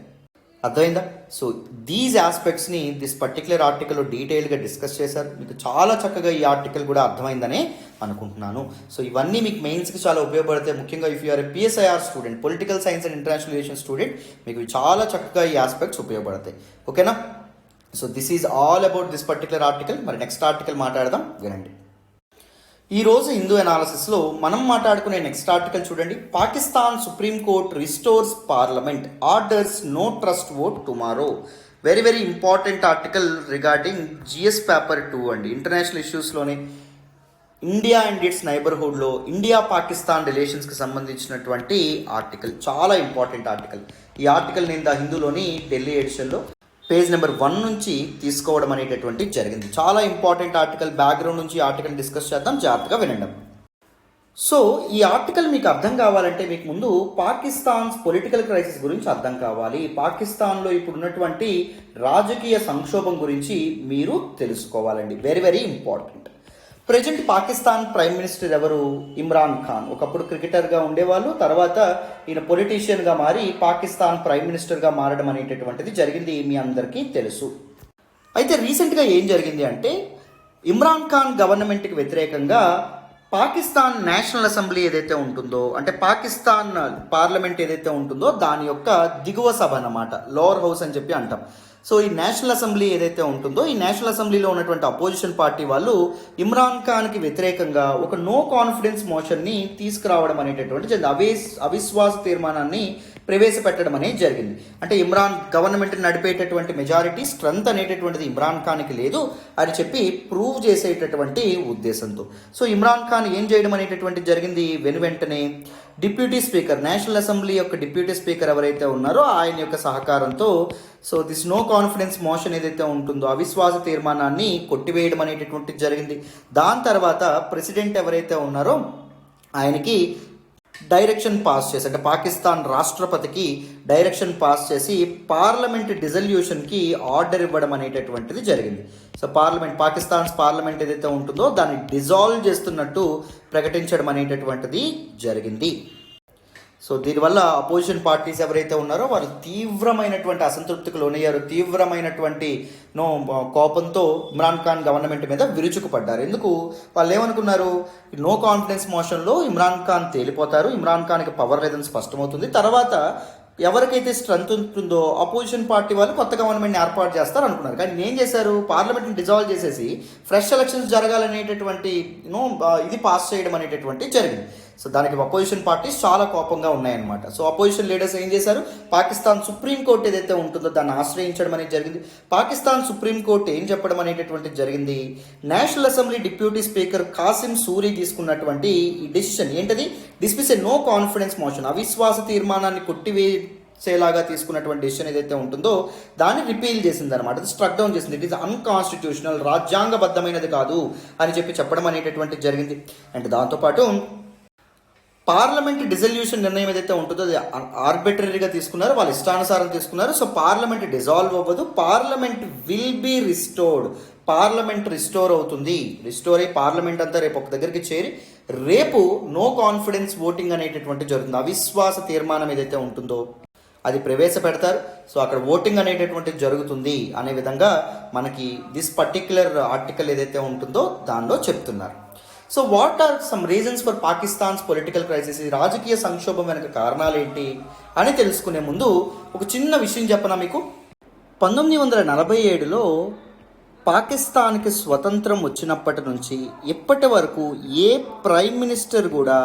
అర్థమైందా? సో దీస్ ఆస్పెక్ట్స్ని దిస్ పర్టికులర్ ఆర్టికల్లో డీటెయిల్గా డిస్కస్ చేశారు. మీకు చాలా చక్కగా ఈ ఆర్టికల్ కూడా అర్థమైందనే అనుకుంటున్నాను. సో ఇవన్నీ మీకు మెయిన్స్కి చాలా ఉపయోగపడతాయి. ముఖ్యంగా if you are PSIR student, political science and international relation student, మీకు చాలా చక్కగా ఈ ఆస్పెక్ట్స్ ఉపయోగపడతాయి. ఓకేనా? So this is all about this particular article. మరి నెక్స్ట్ ఆర్టికల్ మాట్లాడదాం, వినండి. ఈరోజు హిందూ అనాలిసిస్లో మనం మాట్లాడుకునే నెక్స్ట్ ఆర్టికల్ చూడండి. Pakistan supreme court restores parliament, orders no trust vote tomorrow. Very very important article regarding GS paper 2 అండి. ఇంటర్నేషనల్ ఇష్యూస్లోనే ఇండియా అండ్ ఇట్స్ నైబర్హుడ్లో ఇండియా పాకిస్తాన్ రిలేషన్స్కి సంబంధించినటువంటి ఆర్టికల్, చాలా ఇంపార్టెంట్ ఆర్టికల్. ఈ ఆర్టికల్ నేను ద హిందూలోని ఢిల్లీ ఎడిషన్లో పేజ్ నెంబర్ 1 నుంచి తీసుకోవడం అనేటటువంటి జరిగింది. చాలా ఇంపార్టెంట్ ఆర్టికల్. బ్యాక్గ్రౌండ్ నుంచి ఆర్టికల్ డిస్కస్ చేద్దాం, జాగ్రత్తగా వినండి. సో ఈ ఆర్టికల్ మీకు అర్థం కావాలంటే మీకు ముందు పాకిస్తాన్ పొలిటికల్ క్రైసిస్ గురించి అర్థం కావాలి. పాకిస్తాన్లో ఇప్పుడు ఉన్నటువంటి రాజకీయ సంక్షోభం గురించి మీరు తెలుసుకోవాలండి. Very very important. Present Pakistan prime minister ఎవరు? ఇమ్రాన్ ఖాన్. ఒకప్పుడు క్రికెటర్గా ఉండేవాళ్ళు, తర్వాత ఈయన పొలిటీషియన్గా మారి పాకిస్తాన్ ప్రైమ్ మినిస్టర్గా మారడం అనేటటువంటిది జరిగింది, మీ అందరికీ తెలుసు. అయితే రీసెంట్గా ఏం జరిగింది అంటే, ఇమ్రాన్ ఖాన్ గవర్నమెంట్కి వ్యతిరేకంగా పాకిస్తాన్ నేషనల్ అసెంబ్లీ ఏదైతే ఉంటుందో, అంటే పాకిస్తాన్ పార్లమెంట్ ఏదైతే ఉంటుందో దాని యొక్క దిగువ సభ అన్నమాట, లోవర్ హౌస్ అని చెప్పి అంటాం. సో ఈ నేషనల్ అసెంబ్లీ ఏదైతే ఉంటుందో, ఈ నేషనల్ అసెంబ్లీలో ఉన్నటువంటి అపోజిషన్ పార్టీ వాళ్ళు ఇమ్రాన్ ఖాన్కి వ్యతిరేకంగా ఒక నో కాన్ఫిడెన్స్ మోషన్ని తీసుకురావడం అనేటటువంటి అవిశ్వాస తీర్మానాన్ని ప్రవేశపెట్టడం అనేది జరిగింది. అంటే ఇమ్రాన్ గవర్నమెంట్ నడిపేటటువంటి మెజారిటీ స్ట్రెంత్ అనేటటువంటిది ఇమ్రాన్ ఖాన్కి లేదు అని చెప్పి ప్రూవ్ చేసేటటువంటి ఉద్దేశంతో. సో ఇమ్రాన్ ఖాన్ ఏం చేయడం అనేటటువంటి జరిగింది, వెంటనే డిప్యూటీ స్పీకర్, నేషనల్ అసెంబ్లీ యొక్క డిప్యూటీ స్పీకర్ ఎవరైతే ఉన్నారో ఆయన యొక్క సహకారంతో so this no confidence motion ఏదైతే ఉంటుందో అవిశ్వాస తీర్మానాన్ని కొట్టివేయడం అనేటటువంటిది జరిగింది. దాని తర్వాత ప్రెసిడెంట్ ఎవరైతే ఉన్నారో ఆయనకి డైరెక్షన్ పాస్ చేసి, అంటే పాకిస్తాన్ రాష్ట్రపతికి డైరెక్షన్ పాస్ చేసి పార్లమెంట్ డిజల్యూషన్కి ఆర్డర్ ఇవ్వడం అనేటటువంటిది జరిగింది. సో పాకిస్తాన్ పార్లమెంట్ ఏదైతే ఉంటుందో దాన్ని డిజాల్వ్ చేస్తున్నట్టు ప్రకటించడం అనేటటువంటిది జరిగింది. సో దీనివల్ల అపోజిషన్ పార్టీస్ ఎవరైతే ఉన్నారో వాళ్ళు తీవ్రమైనటువంటి అసంతృప్తికి లోనయ్యారు, తీవ్రమైనటువంటి కోపంతో ఇమ్రాన్ ఖాన్ గవర్నమెంట్ మీద విరుచుకుపడ్డారు. ఎందుకు? వాళ్ళు ఏమనుకున్నారు, నో కాన్ఫిడెన్స్ మోషన్లో ఇమ్రాన్ ఖాన్ తేలిపోతారు, ఇమ్రాన్ ఖాన్కి పవర్ లేదని స్పష్టమవుతుంది, తర్వాత ఎవరికైతే స్ట్రెంత్ ఉంటుందో అపోజిషన్ పార్టీ వాళ్ళు కొత్త గవర్నమెంట్ని ఏర్పాటు చేస్తారు అనుకున్నారు. కానీ ఏం చేశారు, పార్లమెంట్ని డిజాల్వ్ చేసేసి ఫ్రెష్ ఎలక్షన్స్ జరగాలనేటటువంటి ఇది పాస్ చేయడం అనేటటువంటి జరిగింది. సో దానికి అపోజిషన్ పార్టీస్ చాలా కోపంగా ఉన్నాయన్నమాట. సో అపోజిషన్ లీడర్స్ ఏం చేశారు, పాకిస్తాన్ సుప్రీంకోర్టు ఏదైతే ఉంటుందో దాన్ని ఆశ్రయించడం అనేది జరిగింది. పాకిస్తాన్ సుప్రీంకోర్టు ఏం చెప్పడం అనేటటువంటిది జరిగింది, national assembly deputy speaker Qasim Suri తీసుకున్నటువంటి ఈ డెసిషన్ ఏంటది, dismiss a no confidence motion, అవిశ్వాస తీర్మానాన్ని కొట్టివేసేలాగా తీసుకున్నటువంటి డెసిషన్ ఏదైతే ఉంటుందో దాన్ని రిపీల్ చేసింది అనమాట, అది స్ట్రక్ డౌన్ చేసింది. ఇట్ ఈస్ అన్కాన్స్టిట్యూషనల్, రాజ్యాంగబద్ధమైనది కాదు అని చెప్పడం అనేటటువంటిది జరిగింది. అండ్ దాంతోపాటు పార్లమెంట్ డిజల్యూషన్ నిర్ణయం ఏదైతే ఉంటుందో అది ఆర్బిటరీగా తీసుకున్నారు, వాళ్ళు ఇష్టానుసారం తీసుకున్నారు. సో పార్లమెంట్ డిజాల్వ్ అవ్వదు, parliament will be restored, parliament restore అవుతుంది. రిస్టోర్ అయ్యి పార్లమెంట్ అంతా రేపు ఒక దగ్గరికి చేరి రేపు నో కాన్ఫిడెన్స్ ఓటింగ్ అనేటటువంటి జరుగుతుంది. అవిశ్వాస తీర్మానం ఏదైతే ఉంటుందో అది ప్రవేశపెడతారు. సో అక్కడ ఓటింగ్ అనేటటువంటిది జరుగుతుంది అనే విధంగా మనకి దిస్ పర్టిక్యులర్ ఆర్టికల్ ఏదైతే ఉంటుందో దానిలో చెప్తున్నారు. So what are some reasons for Pakistan's political crisis, ఈ రాజకీయ సంక్షోభం వెనక కారణాలు ఏంటి అని తెలుసుకునే ముందు ఒక చిన్న విషయం చెప్పనా మీకు. 1947లో పాకిస్తాన్కి స్వతంత్రం వచ్చినప్పటి నుంచి ఇప్పటి వరకు ఏ ప్రైమ్ మినిస్టర్ కూడా,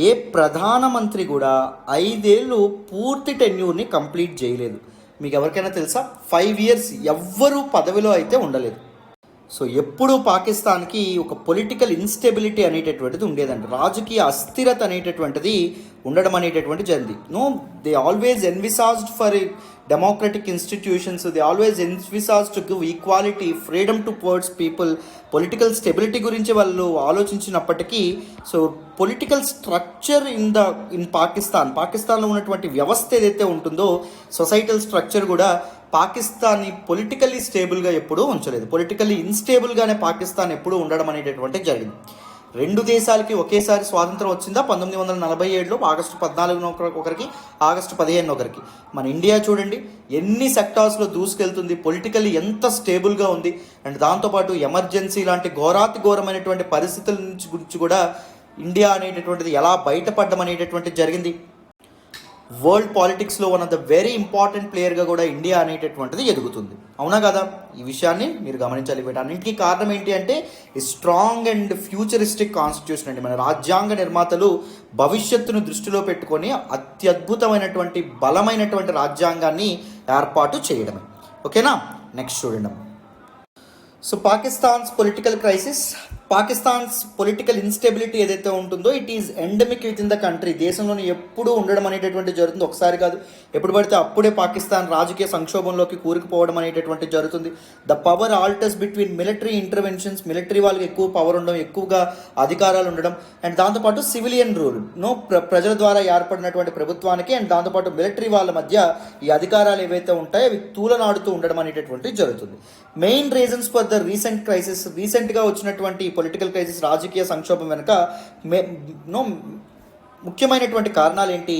ఏ ప్రధానమంత్రి కూడా 5 ఏళ్ళు పూర్తి టెన్యూర్ని కంప్లీట్ చేయలేదు. మీకు ఎవరికైనా తెలుసా? 5 ఇయర్స్ ఎవ్వరూ పదవిలో అయితే ఉండలేదు. సో ఎప్పుడు పాకిస్తాన్కి ఒక పొలిటికల్ ఇన్స్టెబిలిటీ అనేటటువంటిది ఉండేదండి, రాజకీయ అస్థిరత అనేటటువంటిది ఉండడం అనేటటువంటి జరిగింది. They always envisaged for democratic institutions, they always envisage to give equality, freedom to words people, political stability గురించి వాళ్ళు ఆలోచించినప్పటికీ సో పొలిటికల్ స్ట్రక్చర్ ఇన్ పాకిస్తాన్లో ఉన్నటువంటి వ్యవస్థ ఏదైతే ఉంటుందో సొసైటల్ స్ట్రక్చర్ కూడా పాకిస్తాన్ని పొలిటికల్లీ స్టేబుల్గా ఎప్పుడూ ఉంచలేదు. పొలిటికల్లీ ఇన్స్టేబుల్గానే పాకిస్తాన్ ఎప్పుడూ ఉండడం అనేటటువంటి జరిగింది. రెండు దేశాలకి ఒకేసారి స్వాతంత్రం వచ్చిందా 1947లో ఆగస్టు 14 ఒకరికి, ఆగస్టు 15 ఒకరికి. మన ఇండియా చూడండి ఎన్ని సెక్టార్స్లో దూసుకెళ్తుంది, పొలిటికల్లీ ఎంత స్టేబుల్గా ఉంది. అండ్ దాంతోపాటు ఎమర్జెన్సీ లాంటి ఘోరాతి ఘోరమైనటువంటి పరిస్థితుల గురించి కూడా ఇండియా అనేటటువంటిది ఎలా బయటపడడం అనేటటువంటిది జరిగింది. వరల్డ్ పాలిటిక్స్లో one of the very important ప్లేయర్గా కూడా ఇండియా అనేటటువంటిది ఎదుగుతుంది. అవునా కదా? ఈ విషయాన్ని మీరు గమనించాలి. వీటన్నింటికీ కారణం ఏంటి అంటే ఈ స్ట్రాంగ్ అండ్ ఫ్యూచరిస్టిక్ కాన్స్టిట్యూషన్ అండి. మన రాజ్యాంగ నిర్మాతలు భవిష్యత్తును దృష్టిలో పెట్టుకొని అత్యద్భుతమైనటువంటి బలమైనటువంటి రాజ్యాంగాన్ని ఏర్పాటు చేయడమే. ఓకేనా? నెక్స్ట్ చూడండి. So Pakistan's political crisis, Pakistan's political instability ఏదైతే ఉంటుందో it is endemic with in the country. దేశంలోని ఎప్పుడూ ఉండడం అనేటటువంటి జరుగుతుంది. ఒకసారి కాదు, ఎప్పుడు పడితే అప్పుడే పాకిస్తాన్ రాజకీయ సంక్షోభంలోకి కూరుకుపోవడం అనేటటువంటి జరుగుతుంది. The power altars between military interventions, military వాళ్ళకి ఎక్కువ పవర్ ఉండడం, ఎక్కువగా అధికారాలు ఉండడం, అండ్ దాంతోపాటు సివిలియన్ రూల్ ప్రజల ద్వారా ఏర్పడినటువంటి ప్రభుత్వానికి అండ్ దాంతోపాటు మిలిటరీ వాళ్ళ మధ్య ఈ అధికారాలు ఏవైతే ఉంటాయో అవి తూలనాడుతూ ఉండడం అనేటటువంటి జరుగుతుంది. Main reasons for the recent crisis, రీసెంట్గా వచ్చినటువంటి పొలిటికల్ క్రైసిస్, రాజకీయ సంక్షోభం వెనుక ముఖ్యమైనటువంటి కారణాలు ఏంటి?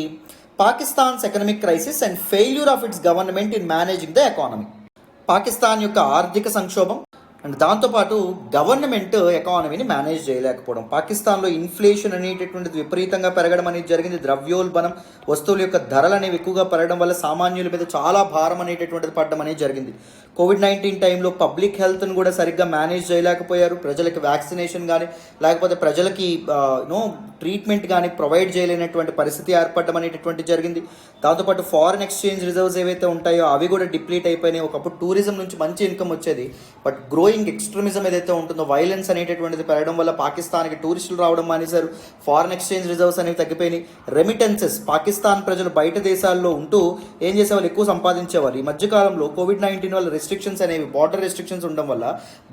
Pakistan's economic crisis and failure of it's government in managing the economy. Pakistan యొక్క ఆర్థిక సంక్షోభం అండ్ దాంతోపాటు గవర్నమెంట్ ఎకానమీని మేనేజ్ చేయలేకపోవడం. పాకిస్తాన్లో ఇన్ఫ్లేషన్ అనేటటువంటిది విపరీతంగా పెరగడం అనేది జరిగింది. ద్రవ్యోల్బణం, వస్తువుల యొక్క ధరలు అనేవి ఎక్కువగా పెరగడం వల్ల సామాన్యుల మీద చాలా భారం అనేటటువంటిది పడడం అనేది జరిగింది. కోవిడ్-19 టైంలో పబ్లిక్ హెల్త్ని కూడా సరిగ్గా మేనేజ్ చేయలేకపోయారు. ప్రజలకి వ్యాక్సినేషన్ కానీ లేకపోతే ప్రజలకి ట్రీట్మెంట్ కానీ ప్రొవైడ్ చేయలేనటువంటి పరిస్థితి ఏర్పడడం అనేటటువంటి జరిగింది. దాంతోపాటు ఫారిన్ ఎక్స్చేంజ్ రిజర్వ్స్ ఏవైతే ఉంటాయో అవి కూడా డిప్లీట్ అయిపోయినాయి. ఒకప్పుడు టూరిజం నుంచి మంచి ఇన్కమ్ వచ్చేది, బట్ గ్రోయింగ్ ఎక్స్ట్రీమిజం ఏదైతే ఉంటుందో, వైలెన్స్ అనేటటువంటిది పెరగడం వల్ల పాకిస్తాన్కి టూరిస్టులు రావడం మానేశారు. ఫారిన్ ఎక్స్చేంజ్ రిజర్వ్స్ అనేవి తగ్గిపోయినాయి. రెమిటెన్సెస్, పాకిస్తాన్ ప్రజలు బయట దేశాల్లో ఉంటూ ఏం చేసేవాళ్ళు, ఎక్కువ సంపాదించేవారు. ఈ మధ్యకాలంలో కోవిడ్-19 వల్ల రెస్ట్రిక్షన్స్ అనేవి, బార్డర్ రెస్ట్రిక్షన్స్ ఉండడం వల్ల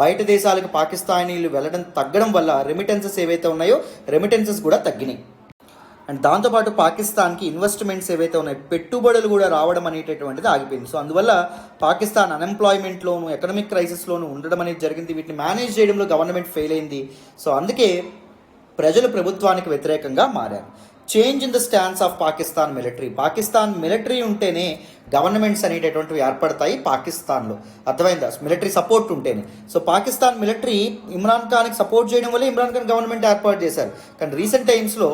బయట దేశాలకు పాకిస్తానీలు వెళ్ళడం తగ్గడం వల్ల రెమిటెన్సెస్ ఏవైతే ఉన్నాయో రెమిటెన్సెస్ కూడా తగ్గినాయి. అండ్ దాంతోపాటు పాకిస్తాన్కి ఇన్వెస్ట్మెంట్స్ ఏవైతే ఉన్నాయో పెట్టుబడులు కూడా రావడం అనేటటువంటిది ఆగిపోయింది. సో అందువల్ల పాకిస్తాన్ అన్ఎంప్లాయ్మెంట్లోను, ఎకనామిక్ క్రైసిస్లోను ఉండడం అనేది జరిగింది. వీటిని మేనేజ్ చేయడంలో గవర్నమెంట్ ఫెయిల్ అయింది. సో అందుకే ప్రజలు ప్రభుత్వానికి వ్యతిరేకంగా మారారు. Change in the stance of Pakistan military, Pakistan military ఉంటేనే గవర్నమెంట్స్ అనేటటువంటివి ఏర్పడతాయి పాకిస్తాన్లో. అర్థమైందా? మిలిటరీ సపోర్ట్ ఉంటేనే. సో పాకిస్తాన్ మిలిటరీ ఇమ్రాన్ ఖాన్కి సపోర్ట్ చేయడం వల్ల ఇమ్రాన్ ఖాన్ గవర్నమెంట్ ఏర్పాటు చేశారు. కానీ రీసెంట్ టైమ్స్లో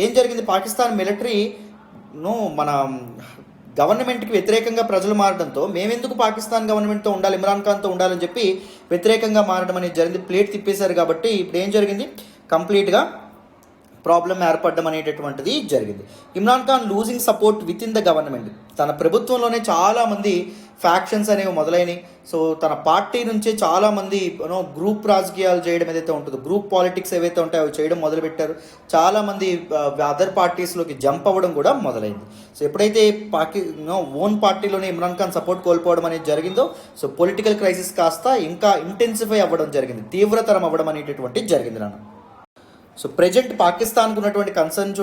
ఏం జరిగింది, పాకిస్తాన్ మిలిటరీ మన గవర్నమెంట్కి వ్యతిరేకంగా ప్రజలు మారడంతో మేమెందుకు పాకిస్తాన్ గవర్నమెంట్తో ఉండాలి, ఇమ్రాన్ ఖాన్తో ఉండాలని చెప్పి వ్యతిరేకంగా మారడం అనేది జరిగింది. ప్లేట్ తిప్పేశారు. కాబట్టి ఇప్పుడు ఏం జరిగింది, కంప్లీట్గా ప్రాబ్లం ఏర్పడడం అనేటటువంటిది జరిగింది. Imran Khan losing support with in the government. తన ప్రభుత్వంలోనే చాలామంది ఫ్యాక్షన్స్ అనేవి మొదలైనవి. సో తన పార్టీ నుంచే చాలామంది గ్రూప్ రాజకీయాలు చేయడం ఏదైతే ఉంటుందో, గ్రూప్ పాలిటిక్స్ ఏవైతే ఉంటాయో అవి చేయడం మొదలుపెట్టారు. చాలామంది అదర్ పార్టీస్లోకి జంప్ అవ్వడం కూడా మొదలైంది. సో ఎప్పుడైతే ఓన్ పార్టీలోనే ఇమ్రాన్ ఖాన్ సపోర్ట్ కోల్పోవడం అనేది జరిగిందో, సో పొలిటికల్ క్రైసిస్ కాస్త ఇంకా ఇంటెన్సిఫై అవ్వడం జరిగింది, తీవ్రతరం అవ్వడం అనేటటువంటి జరిగింది నాన్న. సో ప్రెజెంట్ పాకిస్తాన్కు ఉన్నటువంటి కన్సర్న్స్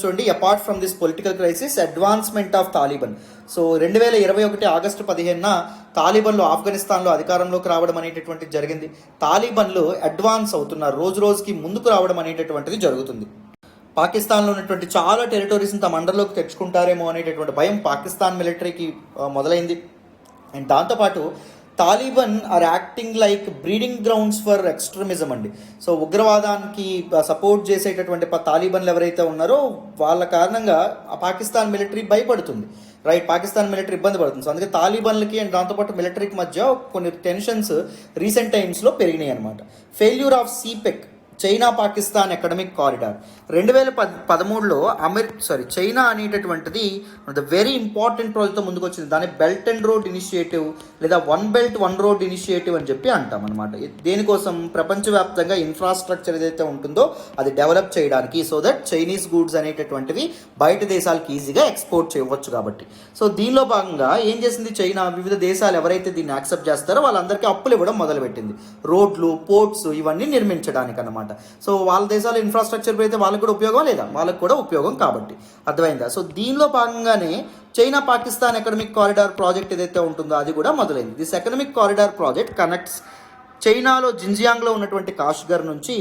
చూడండి. Apart from this political crisis, advancement of Taliban. So 2021 August 15న తాలిబాన్లు ఆఫ్ఘనిస్తాన్లో అధికారంలోకి రావడం అనేటటువంటిది జరిగింది. తాలిబాన్లు అడ్వాన్స్ అవుతున్నారు, రోజు రోజుకి ముందుకు రావడం అనేటటువంటిది జరుగుతుంది. పాకిస్తాన్లో ఉన్నటువంటి చాలా టెరిటరీస్ని తమ అండర్లోకి తెచ్చుకుంటారేమో అనేటటువంటి భయం పాకిస్తాన్ మిలిటరీకి మొదలైంది. అండ్ దాంతోపాటు Taliban are acting like breeding grounds for extremism అండి. సో ఉగ్రవాదానికి సపోర్ట్ చేసేటటువంటి తాలిబాన్లు ఎవరైతే ఉన్నారో వాళ్ళ కారణంగా పాకిస్తాన్ మిలిటరీ భయపడుతుంది. రైట్, పాకిస్తాన్ మిలిటరీ ఇబ్బంది పడుతుంది. సో అందుకే తాలిబాన్లకి అండ్ దాంతోపాటు మిలిటరీకి మధ్య కొన్ని టెన్షన్స్ రీసెంట్ టైమ్స్లో పెరిగినాయి అనమాట. Failure of CPEC, China Pakistan economic corridor. 2013లో చైనా అనేటటువంటిది ద వెరీ ఇంపార్టెంట్ ప్రాజెక్ట్తో ముందుకు వచ్చింది. దాన్ని బెల్ట్ అండ్ రోడ్ ఇనిషియేటివ్ లేదా one belt one road initiative అని చెప్పి అంటాం అనమాట. దేనికోసం, ప్రపంచవ్యాప్తంగా ఇన్ఫ్రాస్ట్రక్చర్ ఏదైతే ఉంటుందో అది డెవలప్ చేయడానికి, సో దట్ చైనీస్ గూడ్స్ అనేటటువంటివి బయట దేశాలకు ఈజీగా ఎక్స్పోర్ట్ చేయవచ్చు కాబట్టి. సో దీనిలో భాగంగా ఏం చేసింది చైనా, వివిధ దేశాలు ఎవరైతే దీన్ని యాక్సెప్ట్ చేస్తారో వాళ్ళందరికీ అప్పులు ఇవ్వడం మొదలుపెట్టింది, రోడ్లు, పోర్ట్స్ ఇవన్నీ నిర్మించడానికి అనమాట. సో వాళ్ళ దేశాల ఇన్ఫ్రాస్ట్రక్చర్ పెడితే వాళ్ళకి కూడా ఉపయోగం లేదా, వాళ్ళకి కూడా ఉపయోగం కాబట్టి. అర్థమైందా? సో దీనిలో భాగంగానే China Pakistan economic corridor project ఏదైతే ఉంటుందో అది కూడా మొదలైంది. This economic corridor project connects చైనాలో జిన్జియాంగ్లో ఉన్నటువంటి కాష్గర్ నుంచి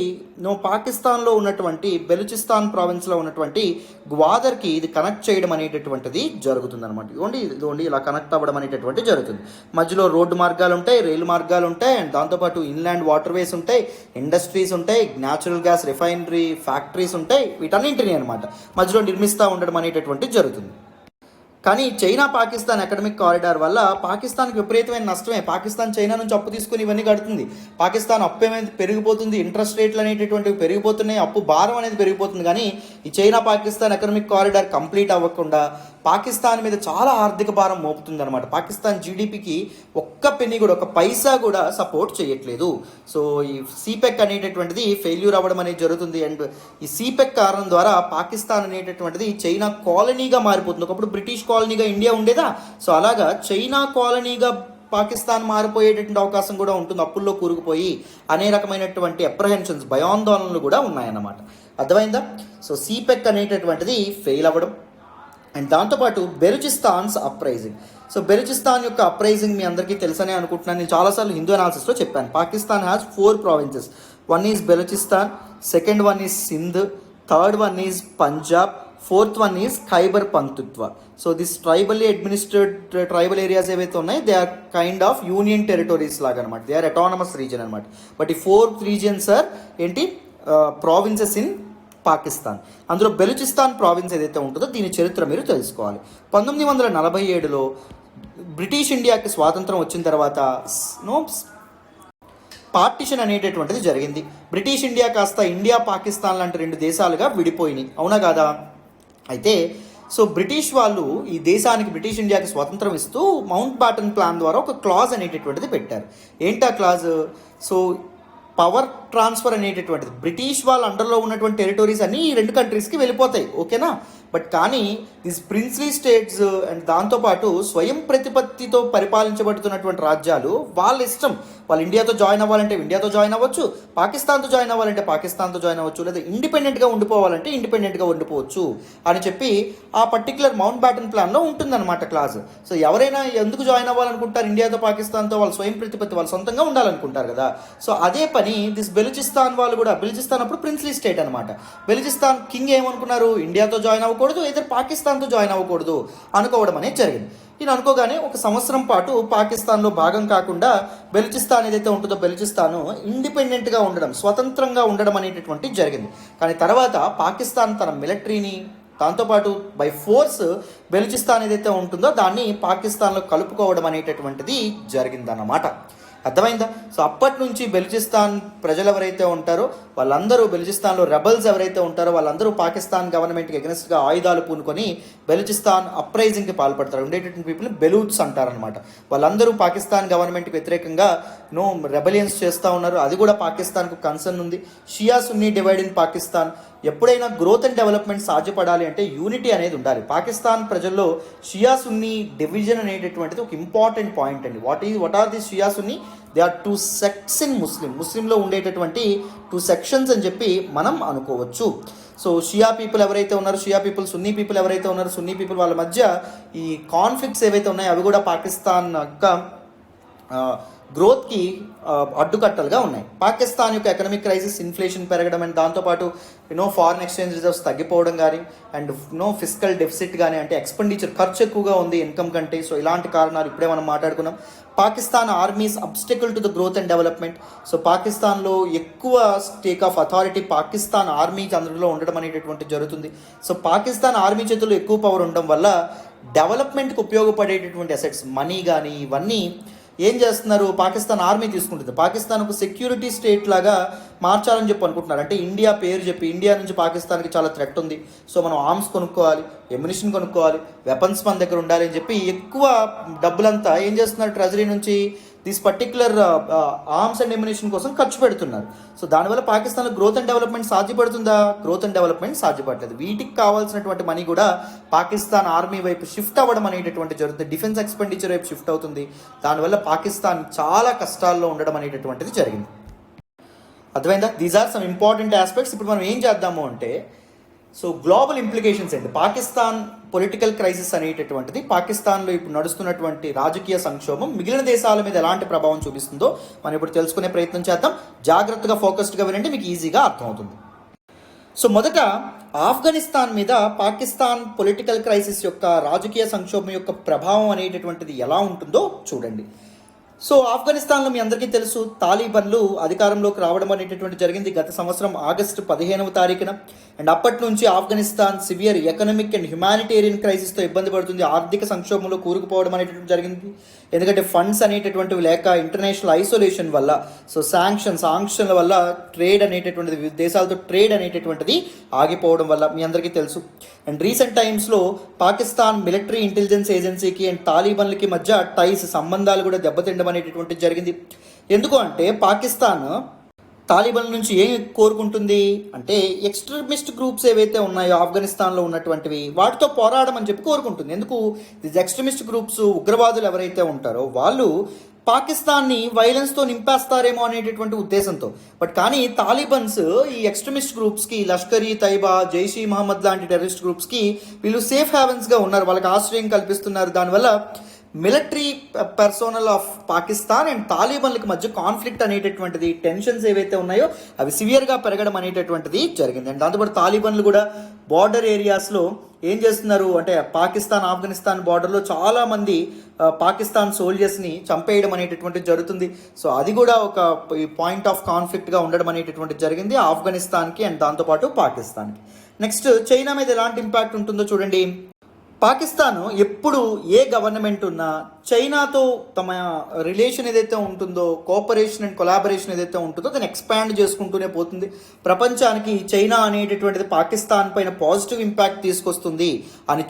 పాకిస్తాన్లో ఉన్నటువంటి బెలుచిస్తాన్ ప్రావిన్స్లో ఉన్నటువంటి గ్వాదర్కి ఇది కనెక్ట్ చేయడం అనేటటువంటిది జరుగుతుంది అనమాట. ఇదిగోండి ఇలా కనెక్ట్ అవ్వడం అనేటటువంటి జరుగుతుంది. మధ్యలో రోడ్డు మార్గాలు ఉంటాయి, రైలు మార్గాలు ఉంటాయి, అండ్ దాంతోపాటు ఇన్లాండ్ వాటర్వేస్ ఉంటాయి, ఇండస్ట్రీస్ ఉంటాయి, న్యాచురల్ గ్యాస్ రిఫైనరీ ఫ్యాక్టరీస్ ఉంటాయి, వీటన్నింటినీ అనమాట మధ్యలో నిర్మిస్తూ ఉండడం అనేటటువంటిది జరుగుతుంది. కానీ చైనా పాకిస్తాన్ ఎకనమిక్ కారిడార్ వల్ల పాకిస్తాన్కి విపరీతమైన నష్టమే. పాకిస్తాన్ చైనా నుంచి అప్పు తీసుకుని ఇవన్నీ కడుతుంది. పాకిస్తాన్ అప్పు ఏమైనా పెరిగిపోతుంది, ఇంట్రెస్ట్ రేట్లు అనేటటువంటివి పెరిగిపోతున్నాయి, అప్పు భారం అనేది పెరిగిపోతుంది. కానీ ఈ China Pakistan economic corridor complete అవ్వకుండా పాకిస్తాన్ మీద చాలా ఆర్థిక భారం మోపుతుంది అనమాట. పాకిస్తాన్ జీడిపికి ఒక్క పెన్నీ కూడా, ఒక పైసా కూడా సపోర్ట్ చేయట్లేదు. సో ఈ సిపెక్ అనేటటువంటిది ఫెయిల్యూర్ అవ్వడం అనేది జరుగుతుంది. అండ్ ఈ సిపెక్ కారణం ద్వారా పాకిస్తాన్ అనేటటువంటిది చైనా కాలనీగా మారిపోతుంది. ఒకప్పుడు బ్రిటిష్ కాలనీగా ఇండియా ఉండేదా, సో అలాగా చైనా కాలనీగా పాకిస్తాన్ మారిపోయేటటువంటి అవకాశం కూడా ఉంటుంది. అప్పుల్లో కూరుకుపోయి అనే రకమైనటువంటి అప్రహెన్షన్స్, భయాందోళనలు కూడా ఉన్నాయన్నమాట. అర్థమైందా? సో సిపెక్ అనేటటువంటిది ఫెయిల్ అవ్వడం, అండ్ దాంతోపాటు బెలుచిస్తాన్స్ అప్రైజింగ్. సో బెలుచిస్తాన్ యొక్క అప్రైజింగ్ మీ అందరికీ తెలుసనే అనుకుంటున్నాను. నేను చాలాసార్లు హిందూ అనాలిసిస్లో చెప్పాను. Pakistan has 4 provinces. One is Baluchistan, second one is Sindh, third one is Punjab, fourth one is Khyber పంతుత్వ. So this tribally administered tribal areas ఏవైతే ఉన్నాయి, they are kind of union territories లాగా అనమాట. దే ఆర్ అటానమస్ రీజన్ అనమాట. బట్ ఈ 4 regions ఆర్ ఏంటి, provinces in Pakistan. అందులో Baluchistan province ఏదైతే ఉంటుందో దీని చరిత్ర మీరు తెలుసుకోవాలి. 1947లో బ్రిటిష్ ఇండియాకి స్వాతంత్రం వచ్చిన తర్వాత పార్టిషన్ అనేటటువంటిది జరిగింది. బ్రిటిష్ ఇండియా కాస్త ఇండియా పాకిస్తాన్ లాంటి 2 దేశాలుగా విడిపోయినాయి, అవునా కాదా? అయితే సో బ్రిటిష్ వాళ్ళు ఈ దేశానికి, బ్రిటిష్ ఇండియాకి స్వాతంత్రం ఇస్తూ మౌంట్ బాటన్ ప్లాన్ ద్వారా ఒక క్లాజ్ అనేటటువంటిది పెట్టారు. ఏంటా క్లాజ్? సో పవర్ ట్రాన్స్ఫర్ అనేటటువంటిది బ్రిటిష్ వాళ్ళ అండర్లో ఉన్నటువంటి టెరిటరీస్ అన్నీ ఈ 2 కంట్రీస్కి వెళ్ళిపోతాయి, ఓకేనా? బట్ కానీ దిస్ ప్రిన్స్లీ స్టేట్స్ అండ్ దాంతోపాటు స్వయం ప్రతిపత్తితో పరిపాలించబడుతున్నటువంటి రాజ్యాలు వాళ్ళ ఇష్టం. వాళ్ళు ఇండియాతో జాయిన్ అవ్వాలంటే ఇండియాతో జాయిన్ అవ్వచ్చు, పాకిస్తాన్తో జాయిన్ అవ్వాలంటే పాకిస్తాన్తో జాయిన్ అవ్వచ్చు, లేదా ఇండిపెండెంట్గా ఉండిపోవాలంటే ఇండిపెండెంట్గా ఉండిపోవచ్చు అని చెప్పి ఆ పర్టికులర్ మౌంట్ బ్యాటన్ ప్లాన్లో ఉంటుందన్నమాట క్లాజ్. సో ఎవరైనా ఎందుకు జాయిన్ అవ్వాలనుకుంటారు ఇండియాతో పాకిస్తాన్తో? వాళ్ళు స్వయం ప్రతిపత్తి, వాళ్ళు సొంతంగా ఉండాలనుకుంటారు కదా. సో అదే పని దిస్ బెలుచిస్తాన్ వాళ్ళు కూడా, బెలుచిస్తాన్ అప్పుడు ప్రిన్స్లీ స్టేట్ అనమాట. బెలుచిస్తాన్ కింగ్ ఏమనుకున్నారు, ఇండియాతో జాయిన్ అవ్వకూడదు, ఇద్దరు పాకిస్తాన్తో జాయిన్ అవ్వకూడదు అనుకోవడం అనేది జరిగింది. ఇది అనుకోగానే 1 సంవత్సరం పాటు పాకిస్తాన్లో భాగం కాకుండా బెలుచిస్తాన్ ఏదైతే ఉంటుందో బెలుచిస్తాను ఇండిపెండెంట్గా ఉండడం, స్వతంత్రంగా ఉండడం అనేటటువంటి జరిగింది. కానీ తర్వాత పాకిస్తాన్ తన మిలిటరీని, దాంతోపాటు బై ఫోర్స్ బెలుచిస్తాన్ ఏదైతే ఉంటుందో దాన్ని పాకిస్తాన్లో కలుపుకోవడం అనేటటువంటిది జరిగిందన్నమాట. అర్థమైందా? సో అప్పటి నుంచి బెలుచిస్తాన్ ప్రజలు ఎవరైతే ఉంటారో వాళ్ళందరూ, బెలుచిస్తాన్లో రెబల్స్ ఎవరైతే ఉంటారో వాళ్ళందరూ పాకిస్తాన్ గవర్నమెంట్కి ఎగనెస్ట్గా ఆయుధాలు పూనుకొని బెలుచిస్తాన్ అప్రైజింగ్కి పాల్పడతారు. ఉండేటటువంటి పీపుల్ బెలూట్స్ అంటారనమాట. వాళ్ళందరూ పాకిస్తాన్ గవర్నమెంట్కి వ్యతిరేకంగా రెబలియన్స్ చేస్తూ ఉన్నారు. అది కూడా పాకిస్తాన్కు కన్సర్న్ ఉంది. షియా సున్నీ డివైడ్ ఇన్ పాకిస్తాన్. ఎప్పుడైనా గ్రోత్ అండ్ డెవలప్మెంట్ సాధ్యపడాలి అంటే యూనిటీ అనేది ఉండాలి. పాకిస్తాన్ ప్రజల్లో షియా సున్నీ డివిజన్ అనేటటువంటిది ఒక ఇంపార్టెంట్ పాయింట్ అండి. What are the Shia Sunni? They are 2 sects in ముస్లింలో ఉండేటటువంటి 2 sections అని చెప్పి మనం అనుకోవచ్చు. సో షియా పీపుల్ ఎవరైతే ఉన్నారో, షియా పీపుల్, సున్నీ పీపుల్ ఎవరైతే ఉన్నారో, సున్నీ పీపుల్ వాళ్ళ మధ్య ఈ కాన్ఫ్లిక్ట్స్ ఏవైతే ఉన్నాయో అవి కూడా పాకిస్తాన్ యొక్క గ్రోత్కి అడ్డుకట్టలుగా ఉన్నాయి. పాకిస్తాన్ యొక్క ఎకనామిక్ క్రైసిస్, ఇన్ఫ్లేషన్ పెరగడం, అండ్ దాంతోపాటు ఫారిన్ ఎక్స్చేంజ్ రిజర్వ్స్ తగ్గిపోవడం కానీ, అండ్ ఫిస్కల్ డెఫిసిట్ కానీ, అంటే ఎక్స్పెండిచర్ ఖర్చు ఎక్కువగా ఉంది ఇన్కమ్ కంటే. సో ఇలాంటి కారణాలు ఇప్పుడే మనం మాట్లాడుకున్నాం. Pakistan army's obstacle to the growth and development. So పాకిస్తాన్లో ఎక్కువ స్టేక్ ఆఫ్ అథారిటీ పాకిస్తాన్ ఆర్మీకి అందులో ఉండడం అనేటటువంటి జరుగుతుంది. సో పాకిస్తాన్ ఆర్మీ చేతుల్లో ఎక్కువ పవర్ ఉండడం వల్ల డెవలప్మెంట్కి ఉపయోగపడేటటువంటి అసెట్స్, మనీ కానీ ఇవన్నీ ఏం చేస్తున్నారు, పాకిస్తాన్ ఆర్మీ తీసుకుంటుంది. పాకిస్తాన్ ఒక సెక్యూరిటీ స్టేట్ లాగా మార్చాలని చెప్పి అనుకుంటున్నారు. అంటే ఇండియా పేరు చెప్పి, ఇండియా నుంచి పాకిస్తాన్కి చాలా థ్రెట్ ఉంది, సో మనం ఆర్మ్స్ కొనుక్కోవాలి, ఎమ్యునిషన్ కొనుక్కోవాలి, వెపన్స్ మన దగ్గర ఉండాలి అని చెప్పి ఎక్కువ డబ్బులంతా ఏం చేస్తున్నారు, ట్రెజరీ నుంచి this particular arms and ammunition కోసం ఖర్చు పెడుతున్నారు. సో దానివల్ల పాకిస్తాన్లో గ్రోత్ అండ్ డెవలప్మెంట్ సాధ్యపడుతుందా? గ్రోత్ అండ్ డెవలప్మెంట్ సాధ్యపడలేదు. వీటికి కావాల్సినటువంటి మనీ కూడా పాకిస్తాన్ ఆర్మీ వైపు షిఫ్ట్ అవ్వడం అనేటటువంటి జరుగుతుంది. డిఫెన్స్ ఎక్స్పెండిచర్ వైపు షిఫ్ట్ అవుతుంది. దానివల్ల పాకిస్తాన్ చాలా కష్టాల్లో ఉండడం అనేటటువంటిది జరిగింది. అర్థమైందా? These are some important aspects. ఇప్పుడు మనం ఏం చేద్దాము అంటే, సో గ్లోబల్ ఇంప్లికేషన్స్ ఏంటి, పాకిస్తాన్ పొలిటికల్ క్రైసిస్ అనేటటువంటిది పాకిస్తాన్లో ఇప్పుడు నడుస్తున్నటువంటి రాజకీయ సంక్షోభం మిగిలిన దేశాల మీద ఎలాంటి ప్రభావం చూపిస్తుందో మనం ఇప్పుడు తెలుసుకునే ప్రయత్నం చేద్దాం. జాగ్రత్తగా ఫోకస్డ్గా వినండి, మీకు ఈజీగా అర్థమవుతుంది. సో మొదట ఆఫ్ఘనిస్తాన్ మీద పాకిస్తాన్ పొలిటికల్ క్రైసిస్ యొక్క రాజకీయ సంక్షోభం యొక్క ప్రభావం అనేటటువంటిది ఎలా ఉంటుందో చూడండి. సో ఆఫ్ఘనిస్తాన్లో మీ అందరికీ తెలుసు, తాలిబన్లు అధికారంలోకి రావడం అనేటటువంటి జరిగింది గత సంవత్సరం ఆగస్టు 15వ తారీఖున. అండ్ అప్పటి నుంచి Afghanistan severe economic and humanitarian క్రైసిస్తో ఇబ్బంది పడుతుంది, ఆర్థిక సంక్షోభంలో కూరుకుపోవడం అనేటటువంటి జరిగింది. ఎందుకంటే ఫండ్స్ అనేటటువంటివి లేక, ఇంటర్నేషనల్ ఐసోలేషన్ వల్ల, సో ఆంక్షన్ల వల్ల ట్రేడ్ అనేటటువంటిది, దేశాలతో ట్రేడ్ అనేటటువంటిది ఆగిపోవడం వల్ల మీ అందరికీ తెలుసు. అండ్ రీసెంట్ టైమ్స్లో పాకిస్తాన్ మిలిటరీ ఇంటెలిజెన్స్ ఏజెన్సీకి అండ్ తాలిబన్లకి మధ్య సంబంధాలు కూడా దెబ్బతిండడం అనేటటువంటిది జరిగింది. ఎందుకు అంటే పాకిస్తాన్ తాలిబాన్ నుంచి ఏం కోరుకుంటుంది అంటే ఎక్స్ట్రీమిస్ట్ గ్రూప్స్ ఏవైతే ఉన్నాయో ఆఫ్ఘనిస్తాన్లో ఉన్నటువంటివి వాటితో పోరాడమని చెప్పి కోరుకుంటుంది. ఎందుకు, ఎక్స్ట్రీమిస్ట్ గ్రూప్స్, ఉగ్రవాదులు ఎవరైతే ఉంటారో వాళ్ళు పాకిస్తాన్ని వైలెన్స్తో నింపేస్తారేమో అనేటటువంటి ఉద్దేశంతో. బట్ కానీ తాలిబన్స్ ఈ ఎక్స్ట్రీమిస్ట్ గ్రూప్స్కి, లష్కర్ ఈ తైబా, జైష్ ఈ మహమ్మద్ లాంటి టెర్రరిస్ట్ గ్రూప్స్కి వీళ్ళు సేఫ్ హ్యావెన్స్గా ఉన్నారు, వాళ్ళకి ఆశ్రయం కల్పిస్తున్నారు. దానివల్ల military personnel of Pakistan and తాలిబన్లకి మధ్య కాన్ఫ్లిక్ట్ అనేటటువంటిది, టెన్షన్స్ ఏవైతే ఉన్నాయో అవి సివియర్గా పెరగడం అనేటటువంటిది జరిగింది. అండ్ దాంతోపాటు తాలిబన్లు కూడా బార్డర్ ఏరియాస్లో ఏం చేస్తున్నారు అంటే పాకిస్తాన్ ఆఫ్ఘనిస్తాన్ బార్డర్లో చాలామంది పాకిస్తాన్ సోల్జర్స్ని చంపేయడం అనేటటువంటిది జరుగుతుంది. సో అది కూడా ఒక పాయింట్ ఆఫ్ కాన్ఫ్లిక్ట్గా ఉండడం అనేటటువంటిది జరిగింది ఆఫ్ఘనిస్తాన్కి అండ్ దాంతోపాటు పాకిస్తాన్కి. నెక్స్ట్ చైనా మీద ఎలాంటి ఇంపాక్ట్ ఉంటుందో చూడండి. పాకిస్తాన్ ఎప్పుడు ఏ గవర్నమెంట్ ఉన్నా చైనాతో తమ రిలేషన్ ఏదైతే ఉంటుందో, కోఆపరేషన్ అండ్ కొలాబరేషన్ ఏదైతే ఉంటుందో దాన్ని ఎక్స్పాండ్ చేసుకుంటూనే పోతుంది. ప్రపంచానికి చైనా అనేటటువంటిది పాకిస్తాన్ పైన పాజిటివ్ ఇంపాక్ట్ తీసుకొస్తుంది అని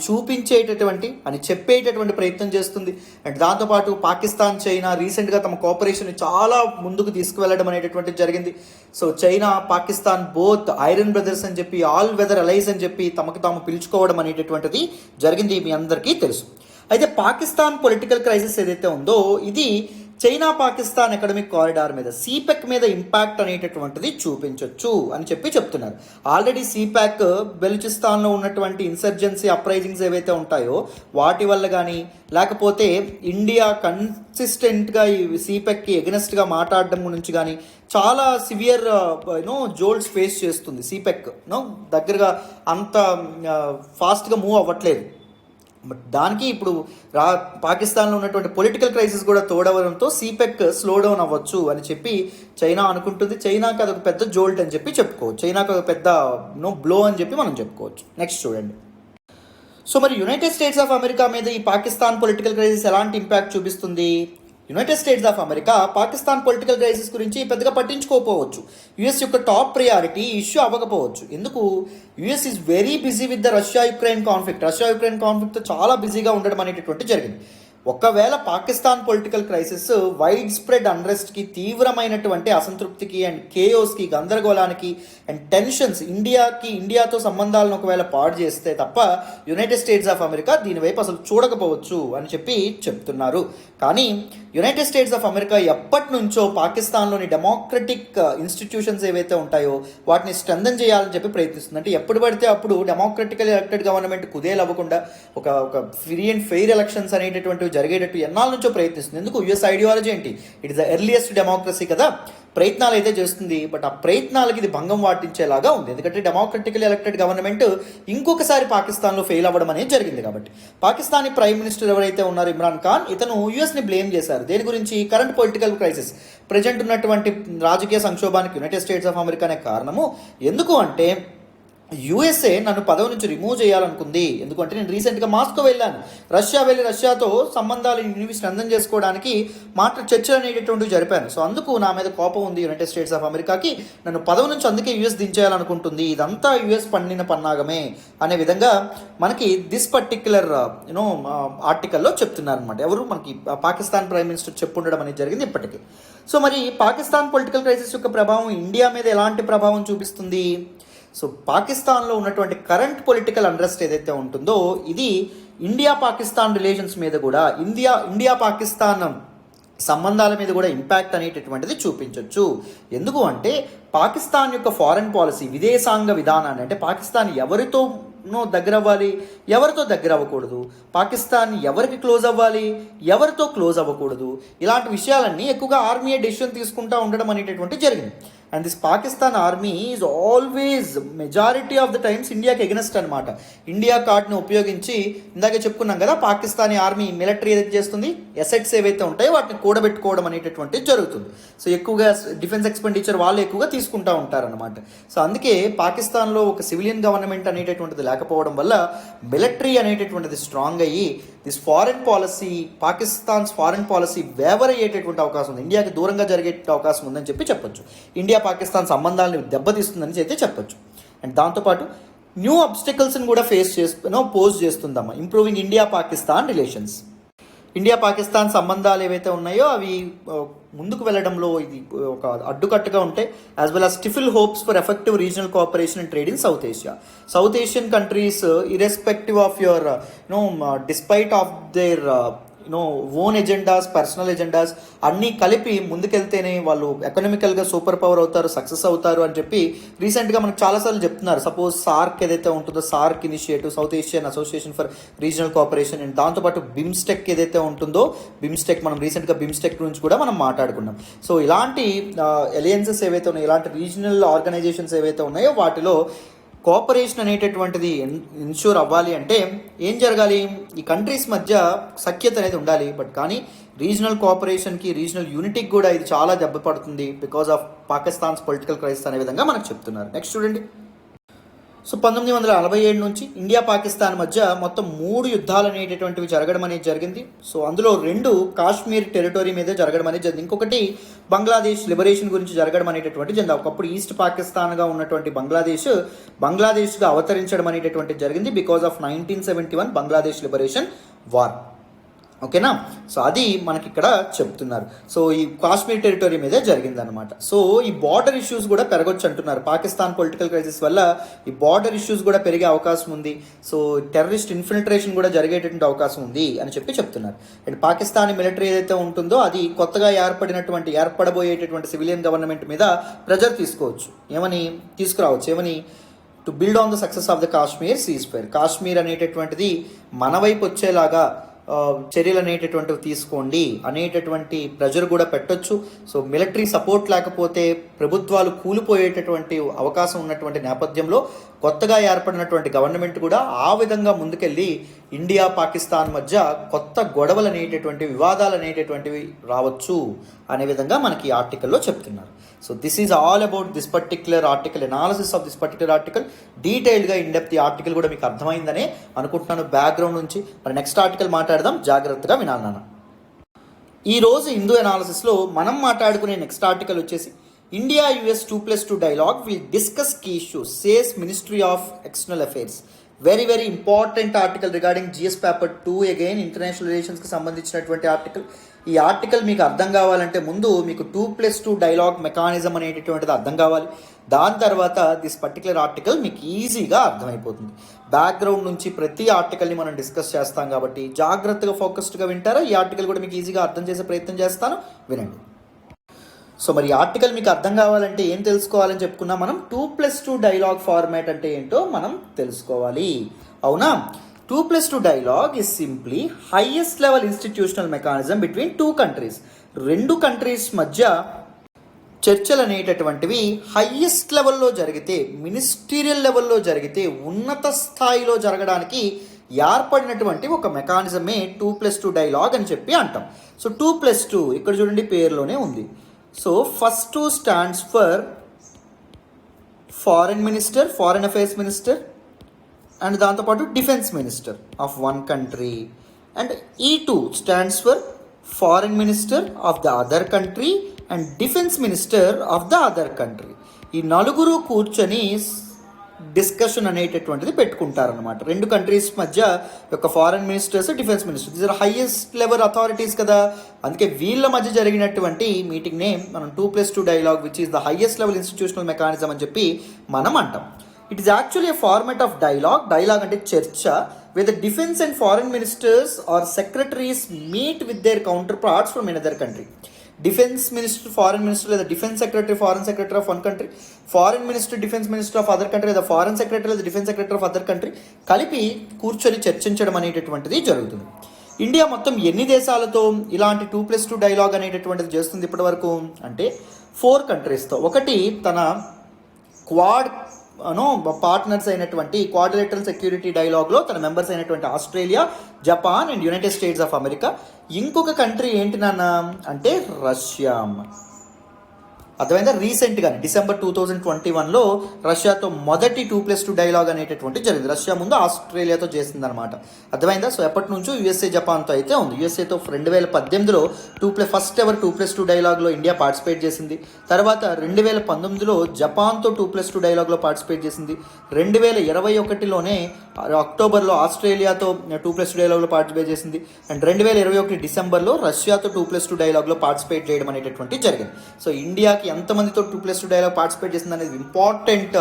చెప్పేటటువంటి ప్రయత్నం చేస్తుంది. అండ్ దాంతోపాటు పాకిస్తాన్ చైనా రీసెంట్గా తమ కోఆపరేషన్ చాలా ముందుకు తీసుకువెళ్ళడం అనేటటువంటిది జరిగింది. So China Pakistan both iron brothers అని చెప్పి, ఆల్ వెదర్ అలైస్ అని చెప్పి తమకు తాము పిలుచుకోవడం అనేటటువంటిది జరిగింది, మీ అందరికీ తెలుసు. అయితే పాకిస్తాన్ పొలిటికల్ క్రైసిస్ ఏదైతే ఉందో ఇది చైనా పాకిస్తాన్ ఎకడమిక్ కారిడార్ మీద, సిపెక్ మీద ఇంపాక్ట్ అనేటటువంటిది చూపించవచ్చు అని చెప్తున్నారు. ఆల్రెడీ సిపెక్ బెలుచిస్తాన్లో ఉన్నటువంటి ఇన్సర్జెన్సీ అప్రైజింగ్స్ ఏవైతే ఉంటాయో వాటి వల్ల కానీ, లేకపోతే ఇండియా కన్సిస్టెంట్గా ఈ సిపెక్కి ఎగనెస్ట్గా మాట్లాడడం గురించి కానీ చాలా సివియర్ జోల్స్ ఫేస్ చేస్తుంది. సిపెక్ దగ్గరగా అంత ఫాస్ట్గా మూవ్ అవ్వట్లేదు. బట్ దానికి ఇప్పుడు పాకిస్తాన్లో ఉన్నటువంటి పొలిటికల్ క్రైసిస్ కూడా తోడవడంతో సిపెక్ స్లో డౌన్ అవ్వచ్చు అని చెప్పి చైనా అనుకుంటుంది. చైనాకి అదొక పెద్ద జోల్ట్ అని చెప్పి చెప్పుకోవచ్చు, చైనాకి ఒక పెద్ద బ్లో అని చెప్పి మనం చెప్పుకోవచ్చు. నెక్స్ట్ చూడండి. సో మరి యునైటెడ్ స్టేట్స్ ఆఫ్ అమెరికా మీద ఈ పాకిస్తాన్ పొలిటికల్ క్రైసిస్ ఎలాంటి ఇంపాక్ట్ చూపిస్తుంది? United States of America Pakistan political crisis గురించి పెద్దగా పట్టించుకోకపోవచ్చు, యుఎస్ యొక్క టాప్ ప్రయారిటీ ఇష్యూ అవ్వకపోవచ్చు. ఎందుకు, US is very busy with the Russia Ukraine కాన్ఫ్లిక్ట్తో చాలా బిజీగా ఉండడం అనేటటువంటి జరిగింది. ఒకవేళ Pakistan political crisis wide spread అన్రెస్ట్కి, తీవ్రమైనటువంటి అసంతృప్తికి అండ్ కేయోస్కి, గందరగోళానికి అండ్ టెన్షన్స్, ఇండియాతో సంబంధాలను ఒకవేళ పాడు చేస్తే తప్ప యునైటెడ్ స్టేట్స్ ఆఫ్ అమెరికా దీనివైపు అసలు చూడకపోవచ్చు అని చెప్తున్నారు. కానీ యునైటెడ్ స్టేట్స్ ఆఫ్ అమెరికా ఎప్పటి నుంచో పాకిస్తాన్లోని డెమోక్రటిక్ ఇన్స్టిట్యూషన్స్ ఏవైతే ఉంటాయో వాటిని స్ట్రెంథన్ చేయాలని చెప్పి ప్రయత్నిస్తుంది. అంటే ఎప్పుడు పడితే అప్పుడు డెమోక్రటికల్ ఎలక్టెడ్ గవర్నమెంట్ కుదేలవ్వకుండా ఒక ఫ్రీ అండ్ ఫెయిర్ ఎలక్షన్స్ అనేటటువంటివి జరిగేటట్టు ఎన్నాళ్ళ నుంచో ప్రయత్నిస్తుంది. ఎందుకు, యుఎస్ ఐడియాలజీ ఏంటి, it is the earliest democracy కదా, ప్రయత్నాలు అయితే చేస్తుంది. బట్ ఆ ప్రయత్నాలకి ఇది భంగం వాటించేలాగా ఉంది. ఎందుకంటే డెమోక్రటికల్ ఎలక్టెడ్ గవర్నమెంట్ ఇంకొకసారి పాకిస్తాన్లో ఫెయిల్ అవ్వడం అనేది జరిగింది. కాబట్టి పాకిస్తానీ ప్రైమ్ మినిస్టర్ ఎవరైతే ఉన్నారో ఇమ్రాన్ ఖాన్, ఇతను యుఎస్ని బ్లేమ్ చేశారు. దేని గురించి? కరెంట్ పొలిటికల్ క్రైసిస్, ప్రజెంట్ ఉన్నటువంటి రాజకీయ సంక్షోభానికి యునైటెడ్ స్టేట్స్ ఆఫ్ అమెరికానే కారణము. ఎందుకు అంటే యుఎస్ఏ నన్ను పదవి నుంచి రిమూవ్ చేయాలనుకుంది. ఎందుకంటే నేను రీసెంట్గా మాస్కో వెళ్ళాను, రష్యాతో సంబంధాలు స్ట్రెంథన్ చేసుకోవడానికి చర్చలు అనేటటువంటివి జరిపాను. సో అందుకు నా మీద కోపం ఉంది యునైటెడ్ స్టేట్స్ ఆఫ్ అమెరికాకి, నన్ను పదవి నుంచి అందుకే యుఎస్ దించేయాలనుకుంటుంది, ఇదంతా యుఎస్ పండిన పన్నాగమే అనే విధంగా మనకి దిస్ పర్టిక్యులర్ ఆర్టికల్లో చెప్తున్నారు అనమాట. ఎవరు, మనకి పాకిస్తాన్ ప్రైమ్ మినిస్టర్ చెప్పుండడం అనేది జరిగింది ఇప్పటికీ. సో మరి పాకిస్తాన్ పొలిటికల్ క్రైసిస్ యొక్క ప్రభావం ఇండియా మీద ఎలాంటి ప్రభావం చూపిస్తుంది? సో పాకిస్తాన్లో ఉన్నటువంటి కరెంట్ పొలిటికల్ అన్రెస్ట్ ఏదైతే ఉంటుందో ఇది ఇండియా పాకిస్తాన్ రిలేషన్స్ మీద కూడా, ఇండియా పాకిస్తాన్ సంబంధాల మీద కూడా ఇంపాక్ట్ అనేటటువంటిది చూపించవచ్చు. ఎందుకు అంటే పాకిస్తాన్ యొక్క ఫారెన్ పాలసీ, విదేశాంగ విధానాన్ని, అంటే పాకిస్తాన్ ఎవరితోనో దగ్గర అవ్వాలి, ఎవరితో దగ్గర అవ్వకూడదు, పాకిస్తాన్ ఎవరికి క్లోజ్ అవ్వాలి, ఎవరితో క్లోజ్ అవ్వకూడదు, ఇలాంటి విషయాలన్నీ ఎక్కువగా ఆర్మీయే డెసిషన్ తీసుకుంటూ ఉండడం అనేటటువంటి జరిగింది. And this Pakistan army is always majority of the times ఇండియాకి ఎగనెస్ట్ అనమాట. ఇండియా కార్డ్ని ఉపయోగించి, ఇందాక చెప్పుకున్నాం కదా, పాకిస్తానీ ఆర్మీ మిలిటరీ ఏదైతే చేస్తుంది, ఎసెట్స్ ఏవైతే ఉంటాయో వాటిని కూడబెట్టుకోవడం అనేటటువంటిది జరుగుతుంది. సో ఎక్కువగా డిఫెన్స్ ఎక్స్పెండిచర్ వాళ్ళు ఎక్కువగా తీసుకుంటూ ఉంటారనమాట. సో అందుకే పాకిస్తాన్లో ఒక సివిలియన్ గవర్నమెంట్ అనేటటువంటిది లేకపోవడం వల్ల మిలిటరీ అనేటటువంటిది స్ట్రాంగ్ అయ్యి this foreign policy, Pakistan's foreign policy waiver అయ్యేటటువంటి అవకాశం ఉంది, ఇండియాకి దూరంగా జరిగే అవకాశం ఉందని చెప్పొచ్చు. ఇండియా పాకిస్తాన్ సంబంధాలను దెబ్బతీస్తుందని అయితే చెప్పొచ్చు. అండ్ దాంతోపాటు న్యూ అబ్స్టికల్స్ని కూడా పోజ్ చేస్తుందమ్మా improving India Pakistan relations. India Pakistan సంబంధాలు ఏవైతే ఉన్నాయో అవి ముందుకు వెళ్ళడంలో ఇది ఒక అడ్డుకట్టుగా ఉంటాయి. As well as stifle hopes for effective regional cooperation and trade in South Asia. South Asian countries, irrespective of your, despite of their own agendas, personal agendas అన్నీ కలిపి ముందుకెళ్తేనే వాళ్ళు ఎకనామికల్గా సూపర్ పవర్ అవుతారు, సక్సెస్ అవుతారు అని చెప్పి రీసెంట్గా మనకు చాలాసార్లు చెప్తున్నారు. సపోజ్ సార్క్ ఏదైతే ఉంటుందో, SAARC initiative, south Asian association for regional cooperation, and దాంతోపాటు బిమ్స్టెక్ ఏదైతే ఉంటుందో, బిమ్స్టెక్, మనం రీసెంట్గా బిమ్స్టెక్ గురించి కూడా మనం మాట్లాడుకున్నాం. సో ఇలాంటి అలయన్సెస్ ఏవైతే ఉన్నాయో, ఇలాంటి రీజనల్ ఆర్గనైజేషన్స్ ఏవైతే ఉన్నాయో వాటిలో కోఆపరేషన్ అనేటటువంటిది ఇన్ష్యూర్ అవ్వాలి అంటే ఏం జరగాలి, ఈ కంట్రీస్ మధ్య సఖ్యత అనేది ఉండాలి. బట్ కానీ రీజనల్ కోఆపరేషన్కి, రీజనల్ యూనిటీకి కూడా ఇది చాలా దెబ్బ పడుతుంది because of Pakistan's political crisis అనే విధంగా మనకు చెప్తున్నారు. నెక్స్ట్ చూడండి. సో 1947 నుంచి ఇండియా పాకిస్తాన్ మధ్య మొత్తం 3 యుద్ధాలు అనేటటువంటివి జరగడం అనేది జరిగింది. సో అందులో 2 కాశ్మీర్ టెరిటరీ మీద జరగడం అనేది జరిగింది, ఇంకొకటి బంగ్లాదేశ్ లిబరేషన్ గురించి జరగడం అనేటటువంటి జరిగింది. ఒకప్పుడు ఈస్ట్ పాకిస్తాన్గా ఉన్నటువంటి బంగ్లాదేశ్గా అవతరించడం అనేటటువంటిది జరిగింది because of 1971 Bangladesh liberation war. ఓకేనా. సో అది మనకి ఇక్కడ చెప్తున్నారు. సో ఈ కాశ్మీర్ టెరిటరీ మీదే జరిగిందనమాట. సో ఈ బార్డర్ ఇష్యూస్ కూడా పెరగొచ్చు అంటున్నారు. పాకిస్తాన్ పొలిటికల్ క్రైసిస్ వల్ల ఈ బార్డర్ ఇష్యూస్ కూడా పెరిగే అవకాశం ఉంది. సో టెర్రరిస్ట్ ఇన్ఫిల్ట్రేషన్ కూడా జరిగేటటువంటి అవకాశం ఉంది అని చెప్తున్నారు. అండ్ పాకిస్తానీ మిలిటరీ ఏదైతే ఉంటుందో అది కొత్తగా ఏర్పడబోయేటటువంటి సివిలియన్ గవర్నమెంట్ మీద ప్రెజర్ తీసుకురావచ్చు. ఏమని to build on the success of the Kashmir cease fire. Kashmir అనేటటువంటిది మన వైపు వచ్చేలాగా చర్యలు అనేటటువంటివి తీసుకోండి అనేటటువంటి ప్రెజర్ కూడా పెట్టొచ్చు. సో మిలిటరీ సపోర్ట్ లేకపోతే ప్రభుత్వాలు కూలిపోయేటటువంటి అవకాశం ఉన్నటువంటి నేపథ్యంలో కొత్తగా ఏర్పడినటువంటి గవర్నమెంట్ కూడా ఆ విధంగా ముందుకెళ్ళి ఇండియా పాకిస్తాన్ మధ్య కొత్త గొడవలు అనేటటువంటి, వివాదాలు అనేటటువంటివి రావచ్చు అనే విధంగా మనకి ఈ ఆర్టికల్లో చెప్తున్నారు. So this is all about this particular article, analysis of this particular article. డీటెయిల్డ్గా ఇన్డెప్త్ ఈ ఆర్టికల్ కూడా మీకు అర్థమైందనే అనుకుంటున్నాను బ్యాక్గ్రౌండ్ నుంచి. మరి నెక్స్ట్ ఆర్టికల్ మాట్లాడదాం, జాగ్రత్తగా వినాలి నాన్న. ఈరోజు హిందూ ఎనాలిసిస్లో మనం మాట్లాడుకునే నెక్స్ట్ ఆర్టికల్ వచ్చేసి India US 2+2 dialogue will discuss key issues says ministry of external affairs. Very very important article regarding GS paper 2 again international రిలేషన్స్కి సంబంధించినటువంటి ఆర్టికల్. ఈ ఆర్టికల్ మీకు అర్థం కావాలంటే ముందు మీకు 2+2 డైలాగ్ మెకానిజం అనేటటువంటిది అర్థం కావాలి. దాని తర్వాత దిస్ పర్టికులర్ ఆర్టికల్ మీకు ఈజీగా అర్థమైపోతుంది. బ్యాక్గ్రౌండ్ నుంచి ప్రతి ఆర్టికల్ని మనం డిస్కస్ చేస్తాం కాబట్టి జాగ్రత్తగా ఫోకస్డ్గా వింటారా. ఈ ఆర్టికల్ కూడా మీకు ఈజీగా అర్థం చేసే ప్రయత్నం చేస్తాను, వినండి. సో మరి ఆర్టికల్ మీకు అర్థం కావాలంటే ఏం తెలుసుకోవాలని చెప్పుకున్నాం మనం, 2+2 డైలాగ్ ఫార్మాట్ అంటే ఏంటో మనం తెలుసుకోవాలి. అవునా. 2+2 dialogue is simply highest level institutional mechanism between 2 countries. 2 countries మధ్య చర్చలు అనేటటువంటివి హైయెస్ట్ లెవెల్లో జరిగితే, మినిస్టీరియల్ లెవెల్లో జరిగితే, ఉన్నత స్థాయిలో జరగడానికి ఏర్పడినటువంటి ఒక మెకానిజమే 2+2 డైలాగ్ అని చెప్పి అంటాం. సో 2+2 ఇక్కడ చూడండి పేరులోనే ఉంది. So first 2 stands for foreign minister, foreign affairs minister, and దాంతోపాటు defence minister of one country. And E2 stands for foreign minister of the other country and defence minister of the other country. ఈ నలుగురు కూర్చొని discussion అనేటటువంటిది పెట్టుకుంటారనమాట. 2 countries మధ్య యొక్క foreign ministers, defence ministers, these are highest level authorities కదా. అందుకే వీళ్ళ మధ్య జరిగినటువంటి మీటింగ్నే మనం 2+2 dialogue which is the highest level institutional mechanism అని చెప్పి మనం అంటాం. It is actually a format of dialogue. Dialogue అంటే చర్చ where the defense and foreign ministers or secretaries meet with their counterparts from another country. Defence minister foreign minister లేదా defence secretary foreign secretary of one country, foreign minister defence minister of other country లేదా foreign secretary లేదా defence secretary of other country కలిపి కూర్చొని చర్చించడం అనేటటువంటిది జరుగుతుంది. India మొత్తం ఎన్ని దేశాలతో ఇలాంటి 2+2 డైలాగ్ అనేటటువంటిది చేస్తుంది ఇప్పటి వరకు అంటే 4 కంట్రీస్తో. ఒకటి తన క్వాడ్ పార్ట్నర్స్ అయినటువంటి క్వాడ్రిలేటరల్ సెక్యూరిటీ డైలాగ్లో తన మెంబర్స్ అయినటువంటి Australia, Japan and United States of America. ఇంకొక కంట్రీ ఏంటి నాన్న అంటే రష్యా. అర్థమైందా? రీసెంట్గా డిసెంబర్ 2021లో రష్యాతో మొదటి 2+2 డైలాగ్ అనేటటువంటి జరిగింది. రష్యా ముందు ఆస్ట్రేలియాతో చేసింది అనమాట. అర్థమైందా? సో ఎప్పటి నుంచో యూఎస్ఏ, జపాన్తో అయితే ఉంది. యూఎస్ఏతో 2018లో ఫస్ట్ ఎవర్ 2+2 డైలాగ్లో ఇండియా పార్టిసిపేట్ చేసింది. తర్వాత 2019లో జపాన్తో 2+2 డైలాగ్లో పార్టిసిపేట్ చేసింది. 2021లోనే అక్టోబర్లో ఆస్ట్రేలియాతో 2+2 డైలాగ్లో పార్టిసిపేట్ చేసింది. అండ్ 2021 డిసెంబర్లో రష్యాతో 2+2 డైలాగ్లో పార్టిసిపేట్ చేయడం అనేటటువంటి జరిగింది. సో ఇండియాకి ఎంతమందితో 2+2 డైలాగ్ పార్టిసిపేట్ చేసింది అనేది ఇంపార్టెంట్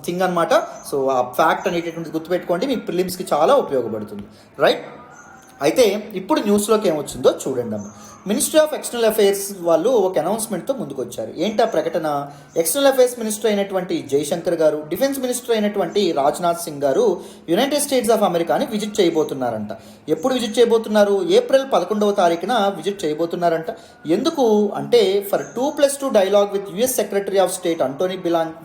థింగ్ అనమాట. సో ఆ ఫ్యాక్ట్ అనేటటువంటి గుర్తుపెట్టుకోండి, మీ ప్రిలిమ్స్కి చాలా ఉపయోగపడుతుంది. రైట్? అయితే ఇప్పుడు న్యూస్లోకి ఏమొచ్చిందో చూడండి అమ్మ. మినిస్ట్రీ ఆఫ్ ఎక్స్టర్నల్ అఫైర్స్ వాళ్ళు ఒక అనౌన్స్మెంట్తో ముందుకు వచ్చారు. ఏంటా ప్రకటన? ఎక్స్టర్నల్ అఫైర్స్ మినిస్టర్ అయినటువంటి జైశంకర్ గారు, డిఫెన్స్ మినిస్టర్ అయినటువంటి రాజ్నాథ్ సింగ్ గారు యునైటెడ్ స్టేట్స్ ఆఫ్ అమెరికాని విజిట్ చేయబోతున్నారంట. ఎప్పుడు విజిట్ చేయబోతున్నారు? ఏప్రిల్ 11వ తారీఖున విజిట్ చేయబోతున్నారంట. ఎందుకు అంటే for 2+2 dialogue with US secretary of state Antony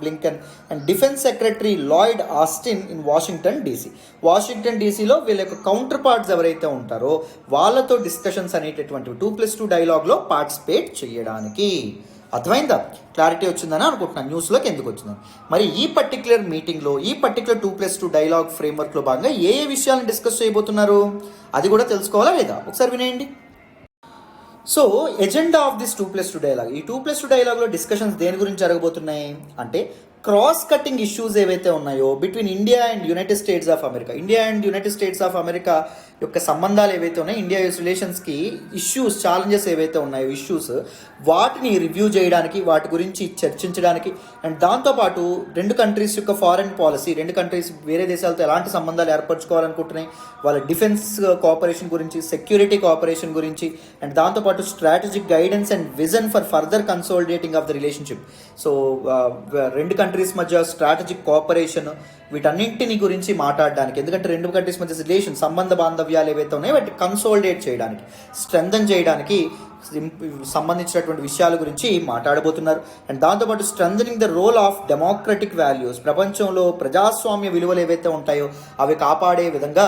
Blinken and defence secretary Lloyd Austin in Washington DC. Washington డీసీలో వీళ్ళ యొక్క కౌంటర్ పార్ట్స్ ఎవరైతే ఉంటారో వాళ్ళతో డిస్కషన్స్ అనేటటువంటి 2+2 డైలాగ్లో పార్టిసిపేట్ చేయడానికి. అర్థమైందా? క్లారిటీ వచ్చిందని అనుకుంటున్నాను. న్యూస్లోకి ఎందుకు వచ్చిందని. మరి ఈ పర్టికులర్ మీటింగ్లో, ఈ పర్టికులర్ 2+2 డైలాగ్ ఫ్రేమ్వర్క్లో భాగంగా ఏ విషయాలను డిస్కస్ చేయబోతున్నారు అది కూడా తెలుసుకోవాలా లేదా? ఒకసారి వినేయండి. So agenda of this 2+2 dialogue, ఈ 2+2 డైలాగ్లో డిస్కషన్స్ దేని గురించి జరగబోతున్నాయి అంటే క్రాస్ కటింగ్ ఇష్యూస్ ఏవైతే ఉన్నాయో between India and United States of America, India and United States of America యొక్క సంబంధాలు ఏవైతే ఉన్నాయో, ఇండియా యూఎస్ రిలేషన్స్కి ఇష్యూస్, ఛాలెంజెస్ ఏవైతే ఉన్నాయో ఇష్యూస్, వాటిని రివ్యూ చేయడానికి, వాటి గురించి చర్చించడానికి అండ్ దాంతోపాటు రెండు కంట్రీస్ యొక్క ఫారెన్ పాలసీ, రెండు కంట్రీస్ వేరే దేశాలతో ఎలాంటి సంబంధాలు ఏర్పరచుకోవాలనుకుంటున్నాయి, వాళ్ళ డిఫెన్స్ కోఆపరేషన్ గురించి, సెక్యూరిటీ కోఆపరేషన్ గురించి అండ్ దాంతోపాటు strategic guidance and vision for further consolidating of the relationship. So రెండు కంట్రీస్ మధ్య స్ట్రాటజిక్ కోఆపరేషన్, వీటన్నింటిని గురించి మాట్లాడడానికి, ఎందుకంటే రెండు కంట్రీస్ మధ్య రిలేషన్, సంబంధ బాంధవ్యాలు ఏవైతే ఉన్నాయో వాటిని కన్సాలిడేట్ చేయడానికి, స్ట్రెంథన్ చేయడానికి సంబంధించినటువంటి విషయాల గురించి మాట్లాడబోతున్నారు. అండ్ దాంతోపాటు strengthening the role of democratic values, ప్రపంచంలో ప్రజాస్వామ్య విలువలు ఏవైతే ఉంటాయో అవి కాపాడే విధంగా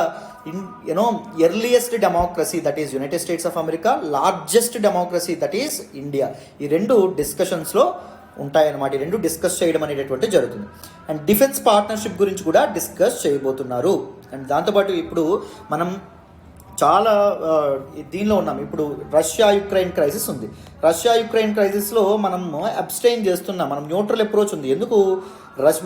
earliest democracy that is United States of America, largest democracy that is India. ఈ రెండు డిస్కషన్స్లో ఉంటాయన్నమాట. ఈ రెండు డిస్కస్ చేయడం అనేటటువంటి జరుగుతుంది. అండ్ డిఫెన్స్ పార్ట్నర్షిప్ గురించి కూడా డిస్కస్ చేయబోతున్నారు. అండ్ దాంతోపాటు ఇప్పుడు మనం చాలా దీనిలో ఉన్నాం. ఇప్పుడు రష్యా యుక్రెయిన్ క్రైసిస్ ఉంది. రష్యా యుక్రెయిన్ క్రైసిస్లో మనం అబ్స్టైన్ చేస్తున్నాం. మనం న్యూట్రల్ అప్రోచ్ ఉంది. ఎందుకు?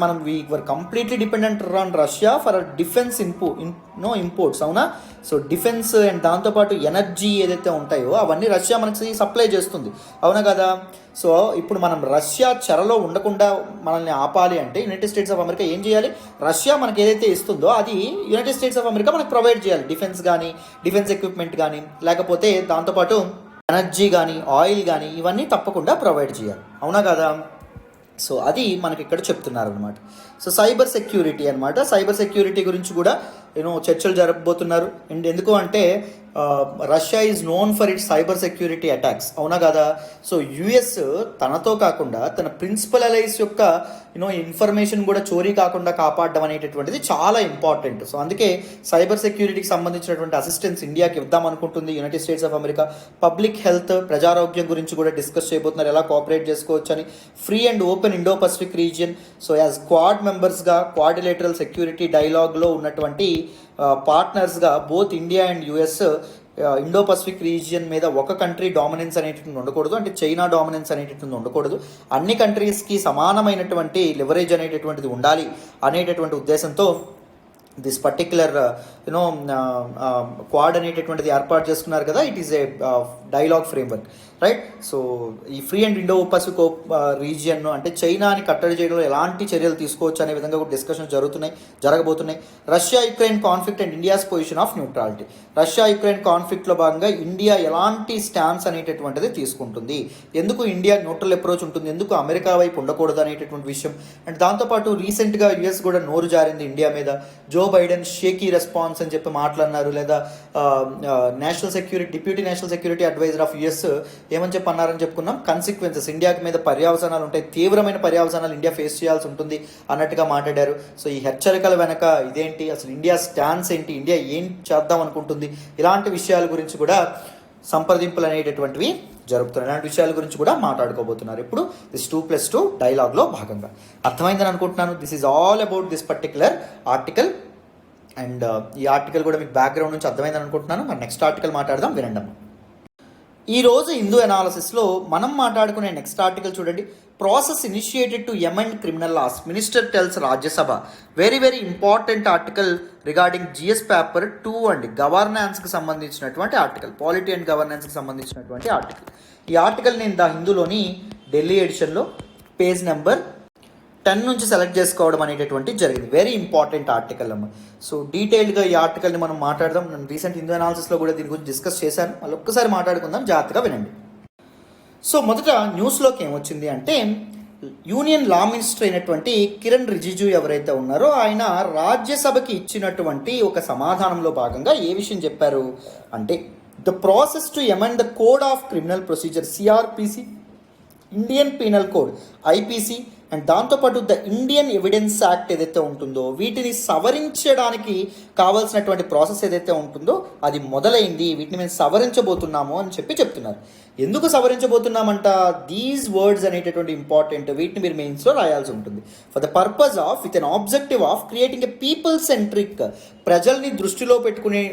మనం we were completely dependent on Russia for defence imports, అవునా? సో డిఫెన్స్ అండ్ దాంతోపాటు ఎనర్జీ ఏదైతే ఉంటాయో అవన్నీ రష్యా మనకి సప్లై చేస్తుంది, అవునా కదా? సో ఇప్పుడు మనం రష్యా చెరలో ఉండకుండా మనల్ని ఆపాలి అంటే యునైటెడ్ స్టేట్స్ ఆఫ్ అమెరికా ఏం చేయాలి? రష్యా మనకి ఏదైతే ఇస్తుందో అది యునైటెడ్ స్టేట్స్ ఆఫ్ అమెరికా మనకు ప్రొవైడ్ చేయాలి. డిఫెన్స్ కానీ, డిఫెన్స్ ఎక్విప్మెంట్ కానీ, లేకపోతే దాంతోపాటు ఎనర్జీ కానీ, ఆయిల్ కానీ, ఇవన్నీ తప్పకుండా ప్రొవైడ్ చేయాలి, అవునా కదా? సో అది మనకి ఇక్కడ చెప్తున్నారు అనమాట. సో సైబర్ సెక్యూరిటీ అనమాట. సైబర్ సెక్యూరిటీ గురించి కూడా చర్చలు జరగబోతున్నారు. అండ్ ఎందుకు అంటే Russia is known for it's cyber security attacks, అవునా కదా? సో యుఎస్ తనతో కాకుండా తన ప్రిన్సిపల్ అలైస్ యొక్క ఇన్ఫర్మేషన్ కూడా చోరీ కాకుండా కాపాడడం అనేటటువంటిది చాలా ఇంపార్టెంట్. సో అందుకే సైబర్ సెక్యూరిటీకి సంబంధించినటువంటి అసిస్టెన్స్ ఇండియాకి ఇద్దాం అనుకుంటుంది United States of America. Public health, ప్రజారోగ్యం గురించి కూడా డిస్కస్ చేయబోతున్నారు, ఎలా కోఆపరేట్ చేసుకోవచ్చు అని. Free and open Indo Pacific region. So as Quad మెంబర్స్గా క్వాడ్రిలేటరల్ సెక్యూరిటీ డైలాగ్లో ఉన్నటువంటి పార్ట్నర్స్గా both India and US Indo Pacific region మీద ఒక కంట్రీ డామినెన్స్ అనేటటువంటి ఉండకూడదు, అంటే చైనా డామినెన్స్ అనేటటువంటి ఉండకూడదు, అన్ని కంట్రీస్కి సమానమైనటువంటి లివరేజ్ అనేటటువంటిది ఉండాలి అనేటటువంటి ఉద్దేశంతో దిస్ పర్టిక్యులర్ క్వాడ్ అనేటటువంటిది ఏర్పాటు చేసుకున్నారు కదా, it is a dialogue framework, right. So ఈ free and Indo Pacific region అంటే చైనాని కట్టడి చేయడంలో ఎలాంటి చర్యలు తీసుకోవచ్చు అనే విధంగా కూడా డిస్కషన్ జరగబోతున్నాయి. Russia Ukraine conflict and India's position of neutrality. Russia Ukraine కాన్ఫ్లిక్ట్లో భాగంగా ఇండియా ఎలాంటి స్టాన్స్ అనేటటువంటిది తీసుకుంటుంది, ఎందుకు ఇండియా న్యూట్రల్ అప్రోచ్ ఉంటుంది, ఎందుకు అమెరికా వైపు ఉండకూడదు అనేటటువంటి విషయం. అండ్ దాంతోపాటు రీసెంట్గా యుఎస్ కూడా నోరు జారింది ఇండియా మీద. జో బైడెన్ షేకీ రెస్పాన్స్ అని చెప్పి మాట్లాడినారు, లేదా deputy national security advisor of US ఏమని చెప్పి అన్నారని చెప్పుకున్నాం. కన్సిక్వెన్సెస్, ఇండియాకి మీద పర్యావసనాలు ఉంటాయి, తీవ్రమైన పర్యావసనాలు ఇండియా ఫేస్ చేయాల్సి ఉంటుంది అన్నట్టుగా మాట్లాడారు. సో ఈ హెచ్చరికల వెనక ఇదేంటి, అసలు ఇండియా స్టాన్స్ ఏంటి, ఇండియా ఏం చేద్దాం అనుకుంటుంది, ఇలాంటి విషయాల గురించి కూడా సంప్రదింపులు అనేటటువంటివి జరుపుతున్నారు. ఇలాంటి విషయాల గురించి కూడా మాట్లాడుకోబోతున్నారు ఇప్పుడు దిస్ 2+2 డైలాగ్లో భాగంగా. అర్థమైందని అనుకుంటున్నాను. This is all about this particular article. And ఈ ఆర్టికల్ కూడా మీకు బ్యాక్గ్రౌండ్ నుంచి అర్థమైందని అనుకుంటున్నాను. మరి నెక్స్ట్ ఆర్టికల్ మాట్లాడదాం, వినండి. ఈరోజు హిందూ అనాలిసిస్లో మనం మాట్లాడుకునే నెక్స్ట్ ఆర్టికల్ చూడండి. Process initiated to amend criminal laws, minister tells Rajya Sabha. Very very important article regarding GS paper 2 అండి, గవర్నెన్స్కి సంబంధించినటువంటి ఆర్టికల్, పాలిటీ అండ్ గవర్నెన్స్కి సంబంధించినటువంటి ఆర్టికల్. ఈ ఆర్టికల్ నేను హిందూలోని ఢిల్లీ ఎడిషన్లో పేజ్ నెంబర్ 10 నుంచి సెలెక్ట్ చేసుకోవడం అనేటటువంటి జరిగింది. వెరీ ఇంపార్టెంట్ ఆర్టికల్ అమ్మ. సో డీటెయిల్గా ఈ ఆర్టికల్ని మనం మాట్లాడదాం. నేను రీసెంట్ హిందూ అనాలిసిస్లో కూడా దీని గురించి డిస్కస్ చేశాను, మళ్ళీ ఒక్కసారి మాట్లాడుకుందాం, జాగ్రత్తగా వినండి. సో మొదట న్యూస్లోకి ఏమొచ్చింది అంటే, యూనియన్ లా మినిస్టర్ అయినటువంటి కిరణ్ రిజిజు ఎవరైతే ఉన్నారో ఆయన రాజ్యసభకి ఇచ్చినటువంటి ఒక సమాధానంలో భాగంగా ఏ విషయం చెప్పారు అంటే, the process to amend the code of criminal procedure CrPC, Indian penal code IPC and దాంతోపాటు ద ఇండియన్ ఎవిడెన్స్ యాక్ట్ ఏదైతే ఉంటుందో వీటిని సవరించడానికి కావాల్సినటువంటి ప్రాసెస్ ఏదైతే ఉంటుందో అది మొదలైంది, వీటిని మేము సవరించబోతున్నాము అని చెప్తున్నారు. ఎందుకు సవరించబోతున్నామంట, దీస్ వర్డ్స్ అనేటటువంటి ఇంపార్టెంట్, వీటిని మీరు మెయిన్స్లో రాయాల్సి ఉంటుంది. For the purpose of with an objective of creating a people centric, ప్రజల్ని దృష్టిలో పెట్టుకుని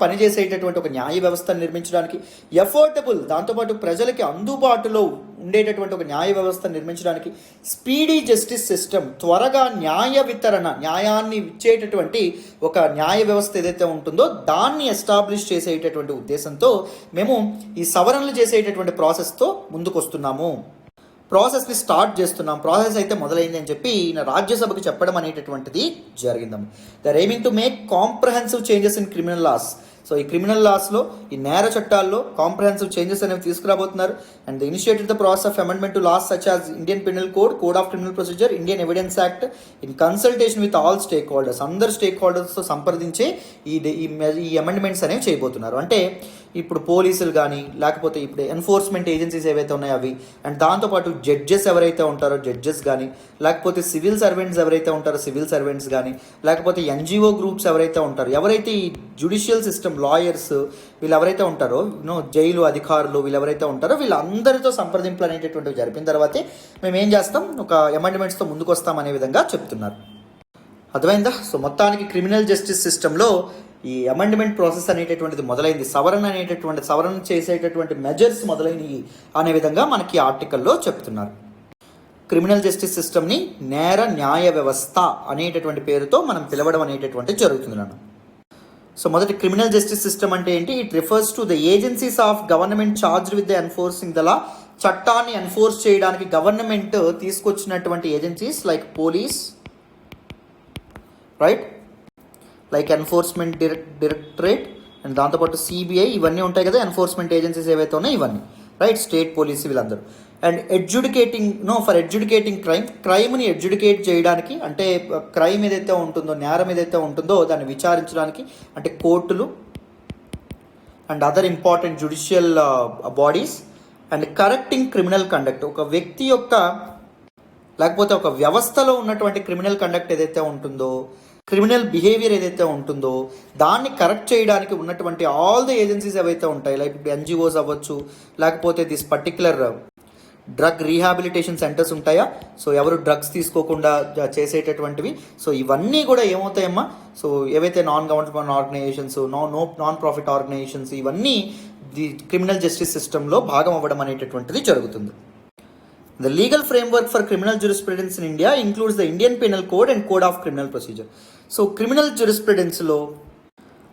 పనిచేసేటటువంటి ఒక న్యాయ వ్యవస్థను నిర్మించడానికి, ఎఫోర్డబుల్ దాంతోపాటు ప్రజలకి అందుబాటులో ఉండేటటువంటి ఒక న్యాయ వ్యవస్థను నిర్మించడానికి, స్పీడీ జస్టిస్ సిస్టమ్, త్వరగా న్యాయాన్ని ఇచ్చేటటువంటి ఒక న్యాయ వ్యవస్థ ఏదైతే ఉంటుందో దాన్ని ఎస్టాబ్లిష్ చేసేటటువంటి ఉద్దేశంతో మేము ఈ సవరణలు చేసేటటువంటి ప్రాసెస్తో ముందుకు వస్తున్నాము, ప్రాసెస్ని స్టార్ట్ చేస్తున్నాం, ప్రాసెస్ అయితే మొదలైంది అని చెప్పి ఈయన రాజ్యసభకు చెప్పడం అనేటటువంటిది జరిగిందమ్మ. They are aiming to make comprehensive changes in criminal laws. So ఈ క్రిమినల్ లాస్లో, ఈ నేర చట్టాల్లో కాంప్రహెన్సివ్ చేంజెస్ అనేవి తీసుకురాబోతున్నారు. And initiated the process of amendment to laws such as Indian penal code, code of criminal procedure, Indian evidence act in consultation with all stakeholders. అందరు స్టేక్ హోల్డర్స్తో సంప్రదించే ఈ అమెండ్మెంట్స్ అనేవి చేయబోతున్నారు. అంటే ఇప్పుడు పోలీసులు కానీ, లేకపోతే ఇప్పుడు ఎన్ఫోర్స్మెంట్ ఏజెన్సీస్ ఏవైతే ఉన్నాయో అవి, అండ్ దాంతోపాటు జడ్జెస్ ఎవరైతే ఉంటారో జడ్జెస్ కానీ, లేకపోతే సివిల్ సర్వెంట్స్ ఎవరైతే ఉంటారో సివిల్ సర్వెంట్స్ కానీ, లేకపోతే ఎన్జిఓ గ్రూప్స్ ఎవరైతే ఉంటారో, ఎవరైతే ఈ జ్యుడిషియల్ సిస్టమ్ లాయర్స్ వీళ్ళు ఎవరైతే ఉంటారో, జైలు అధికారులు వీళ్ళు ఎవరైతే ఉంటారో వీళ్ళందరితో సంప్రదింపులు అనేటటువంటివి జరిపిన తర్వాతే మేము ఏం చేస్తాం, ఒక అమెండ్మెంట్స్తో ముందుకు వస్తాం అనే విధంగా చెప్తున్నారు. అర్థమైందా? సో మొత్తానికి క్రిమినల్ జస్టిస్ సిస్టంలో ఈ అమెండ్మెంట్ ప్రాసెస్ అనేటటువంటిది మొదలైంది, సవరణ చేసేటటువంటి మెజర్స్ మొదలైనవి అనే విధంగా మనకి ఆర్టికల్లో చెప్తున్నారు. క్రిమినల్ జస్టిస్ సిస్టమ్ని న్యాయ వ్యవస్థ అనేటటువంటి పేరుతో మనం పిలవడం అనేటటువంటిది జరుగుతుంది నాన్న. సో మొదటి క్రిమినల్ జస్టిస్ సిస్టమ్ అంటే ఏంటి, it refers to the agencies of government charged with the enforcing the law. చట్టాన్ని ఎన్ఫోర్స్ చేయడానికి గవర్నమెంట్ తీసుకొచ్చినటువంటి agencies like police, right, like enforcement directorate and దాంతోపాటు సిబిఐ, ఇవన్నీ ఉంటాయి కదా ఎన్ఫోర్స్మెంట్ ఏజెన్సీస్ ఏవైతే ఉన్నాయో ఇవన్నీ, రైట్, స్టేట్ పోలీస్ వీళ్ళందరూ. అండ్ ఫర్ ఎడ్యుకేటింగ్ క్రైమ్ని ఎడ్యుకేట్ చేయడానికి, అంటే క్రైమ్ ఏదైతే ఉంటుందో, నేరం ఏదైతే ఉంటుందో దాన్ని విచారించడానికి అంటే కోర్టులు and other important judicial bodies. And correcting criminal conduct, ఒక వ్యక్తి యొక్క లేకపోతే ఒక వ్యవస్థలో ఉన్నటువంటి క్రిమినల్ కండక్ట్ ఏదైతే ఉంటుందో, క్రిమినల్ బిహేవియర్ ఏదైతే ఉంటుందో దాన్ని కరెక్ట్ చేయడానికి ఉన్నటువంటి ఆల్ ద ఏజెన్సీస్ ఏవైతే ఉంటాయి, లైక్ ఎన్జిఓస్ అవ్వచ్చు, లేకపోతే this particular drug rehabilitation centers ఉంటాయా, సో ఎవరు డ్రగ్స్ తీసుకోకుండా చేసేటటువంటివి. సో ఇవన్నీ కూడా ఏమవుతాయమ్మా, సో ఏవైతే non government organizations, non profit organizations, ఇవన్నీ ది క్రిమినల్ జస్టిస్ సిస్టంలో భాగం అవ్వడం అనేటటువంటిది జరుగుతుంది. The legal framework for criminal jurisprudence in India includes the Indian Penal Code and Code of Criminal Procedure. So criminal జ్యూరిస్ప్రుడెన్స్లో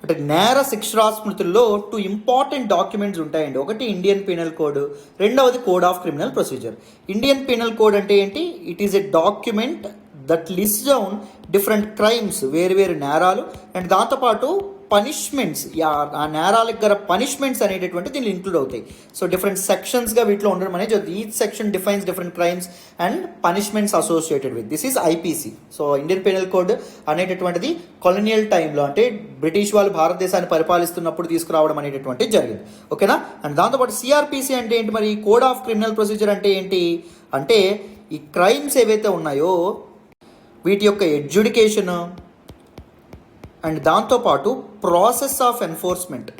అంటే నేర శిక్షా స్మృతుల్లో 2 ఇంపార్టెంట్ డాక్యుమెంట్స్ ఉంటాయండి. ఒకటి ఇండియన్ పీనల్ కోడ్, రెండవది code of criminal procedure. Indian penal code అంటే ఏంటి? It is a document that list down different crimes, వేరు నేరాలు, అండ్ దాంతోపాటు పనిష్మెంట్స్, ఆ నేరాలకు గల పనిష్మెంట్స్ అనేటటువంటి దీనిలో ఇంక్లూడ్ అవుతాయి. సో డిఫరెంట్ సెక్షన్స్గా వీటిలో ఉండడం అనేది each section defines different crimes and punishments associated with this is IPC. So Indian penal code అనేటటువంటిది కొలోనియల్ టైంలో అంటే బ్రిటిష్ వాళ్ళు భారతదేశాన్ని పరిపాలిస్తున్నప్పుడు తీసుకురావడం అనేటటువంటిది జరిగింది. ఓకేనా? అండ్ దాంతోపాటు సిఆర్పిసి అంటే ఏంటి? మరి కోడ్ ఆఫ్ క్రిమినల్ ప్రొసీజర్ అంటే ఏంటి? అంటే ఈ క్రైమ్స్ ఏవైతే ఉన్నాయో వీటి యొక్క ఎడ్యుడికేషన్ అండ్ దాంతోపాటు ప్రాసెస్ ఆఫ్ ఎన్ఫోర్స్మెంట్,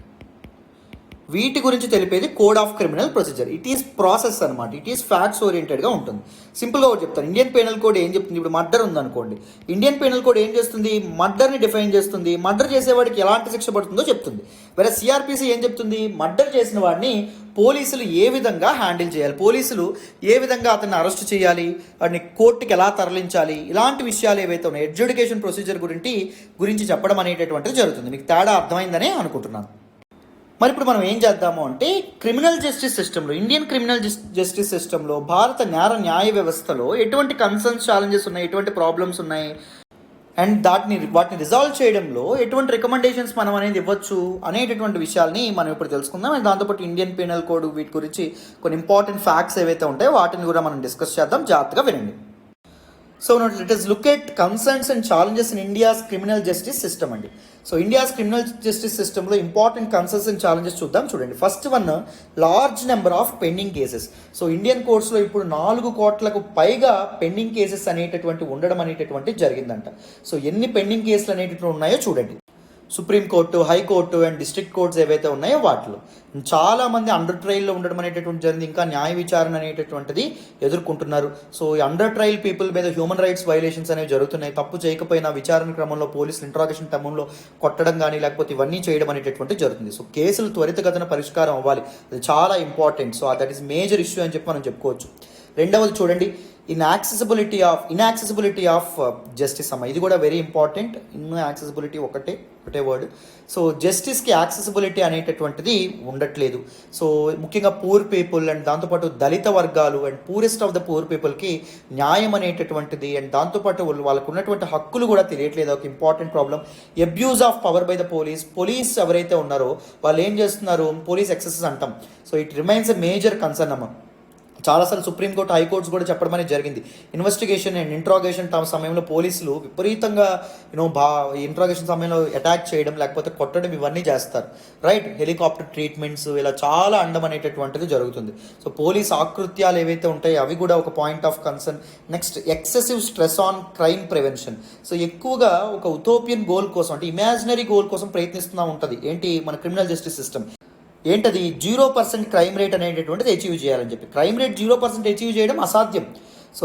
వీటి గురించి తెలిపేది code of criminal procedure. It is process అనమాట. ఇట్ ఈస్ ఫ్యాక్ట్స్ ఓరియంటెడ్గా ఉంటుంది. సింపుల్గా ఒకటి చెప్తాను. ఇండియన్ పీనల్ కోడ్ ఏం చెప్తుంది? ఇప్పుడు మర్డర్ ఉందనుకోండి, ఇండియన్ పీనల్ కోడ్ ఏం చేస్తుంది? మర్డర్ని డిఫైన్ చేస్తుంది. మర్డర్ చేసేవాడికి ఎలాంటి శిక్ష పడుతుందో చెప్తుంది. వేరే సిఆర్పిసి ఏం చెప్తుంది? మర్డర్ చేసిన వాడిని పోలీసులు ఏ విధంగా హ్యాండిల్ చేయాలి, పోలీసులు ఏ విధంగా అతన్ని అరెస్ట్ చేయాలి, వాడిని కోర్టుకి ఎలా తరలించాలి, ఇలాంటి విషయాలు ఏవైతే ఉన్నాయో ఎడ్యుకేషన్ ప్రొసీజర్ గురించి చెప్పడం అనేటటువంటిది జరుగుతుంది. మీకు తేడా అర్థమైందని అనుకుంటున్నాను. మరి ఇప్పుడు మనం ఏం చేద్దాము అంటే క్రిమినల్ జస్టిస్ సిస్టంలో, ఇండియన్ క్రిమినల్ జస్టిస్ సిస్టంలో, భారత న్యాయ వ్యవస్థలో ఎటువంటి కన్సర్న్స్, ఛాలెంజెస్ ఉన్నాయి, ఎటువంటి ప్రాబ్లమ్స్ ఉన్నాయి, అండ్ వాటిని రిజాల్వ్ చేయడంలో ఎటువంటి రికమెండేషన్స్ మనం అనేది ఇవ్వచ్చు అనేటటువంటి విషయాల్ని మనం ఇప్పుడు తెలుసుకుందాం. అండ్ దాంతోపాటు ఇండియన్ పీనల్ కోడ్ వీటి గురించి కొన్ని ఇంపార్టెంట్ ఫ్యాక్ట్స్ ఏవైతే ఉంటాయో వాటిని కూడా మనం డిస్కస్ చేద్దాం. జాగ్రత్తగా వినండి. So let us look at concerns and challenges in India's criminal justice system అండి. సో ఇండియాస్ క్రిమినల్ జస్టిస్ సిస్టంలో ఇంపార్టెంట్ కన్సర్న్స్ అండ్ ఛాలెంజెస్ చూద్దాం. చూడండి, first one large number of pending cases. So Indian కోర్ట్స్లో ఇప్పుడు 4 కోట్లకు పైగా పెండింగ్ కేసెస్ అనేటటువంటి ఉండడం అనేటటువంటి జరిగిందంట. సో ఎన్ని పెండింగ్ కేసులు అనేటటువంటి ఉన్నాయో చూడండి. Supreme court, high court and district courts ఏవైతే ఉన్నాయో వాటిలో చాలామంది అండర్ ట్రయల్లో ఉండడం అనేటటువంటి జరిగింది. ఇంకా న్యాయ విచారణ అనేటటువంటిది ఎదుర్కొంటున్నారు. సో ఈ అండర్ ట్రయల్ పీపుల్ మీద హ్యూమన్ రైట్స్ వైలేషన్స్ అనేవి జరుగుతున్నాయి. తప్పు చేయకపోయినా విచారణ క్రమంలో పోలీసులు ఇంట్రాగేషన్ క్రమంలో కొట్టడం కానీ లేకపోతే ఇవన్నీ చేయడం అనేటటువంటి జరుగుతుంది. సో కేసులు త్వరితగతిన పరిష్కారం అవ్వాలి, అది చాలా important. So that is major issue అని చెప్పి మనం చెప్పుకోవచ్చు. రెండవది చూడండి, ఇన్యాక్సెసిబిలిటీ ఆఫ్ జస్టిస్ అమ్మ, ఇది కూడా వెరీ ఇంపార్టెంట్. ఇన్యాక్సెసిబిలిటీ ఒకటే వర్డ్. సో జస్టిస్కి యాక్సెసిబిలిటీ అనేటటువంటిది ఉండట్లేదు. సో ముఖ్యంగా పూర్ పీపుల్ అండ్ దాంతోపాటు దళిత వర్గాలు and poorest of the poor పీపుల్కి న్యాయం అనేటటువంటిది అండ్ దాంతోపాటు వాళ్ళకు ఉన్నటువంటి హక్కులు కూడా తెలియట్లేదు. ఒక important problem. Abuse of power by the police ఎవరైతే ఉన్నారో వాళ్ళు ఏం చేస్తున్నారు? పోలీస్ ఎక్సెసెస్ అంటాం. So it remains a major concern అమ్మ. చాలాసార్లు సుప్రీంకోర్టు, హైకోర్ట్స్ కూడా చెప్పడం అనేది జరిగింది. ఇన్వెస్టిగేషన్ అండ్ ఇంట్రాగేషన్ సమయంలో పోలీసులు విపరీతంగా ఇంట్రాగేషన్ సమయంలో అటాక్ చేయడం లేకపోతే కొట్టడం ఇవన్నీ చేస్తారు. రైట్, హెలికాప్టర్ ట్రీట్మెంట్స్ ఇలా చాలా అండం అనేటటువంటిది జరుగుతుంది. సో పోలీస్ ఆకృత్యాలు ఏవైతే ఉంటాయో అవి కూడా ఒక point of concern. Next, excessive stress on crime prevention. So ఎక్కువగా ఒక ఉటోపియన్ గోల్ కోసం అంటే ఇమాజినరీ గోల్ కోసం ప్రయత్నిస్తూ ఉంటుంది. ఏంటి? మన క్రిమినల్ జస్టిస్ సిస్టమ్ ఏంటది? 0% క్రైమ్ రేట్ అనేటటువంటిది అచీవ్ చేయాలని చెప్పి. క్రైమ్ రేట్ 0% అచీవ్ చేయడం అసాధ్యం. సో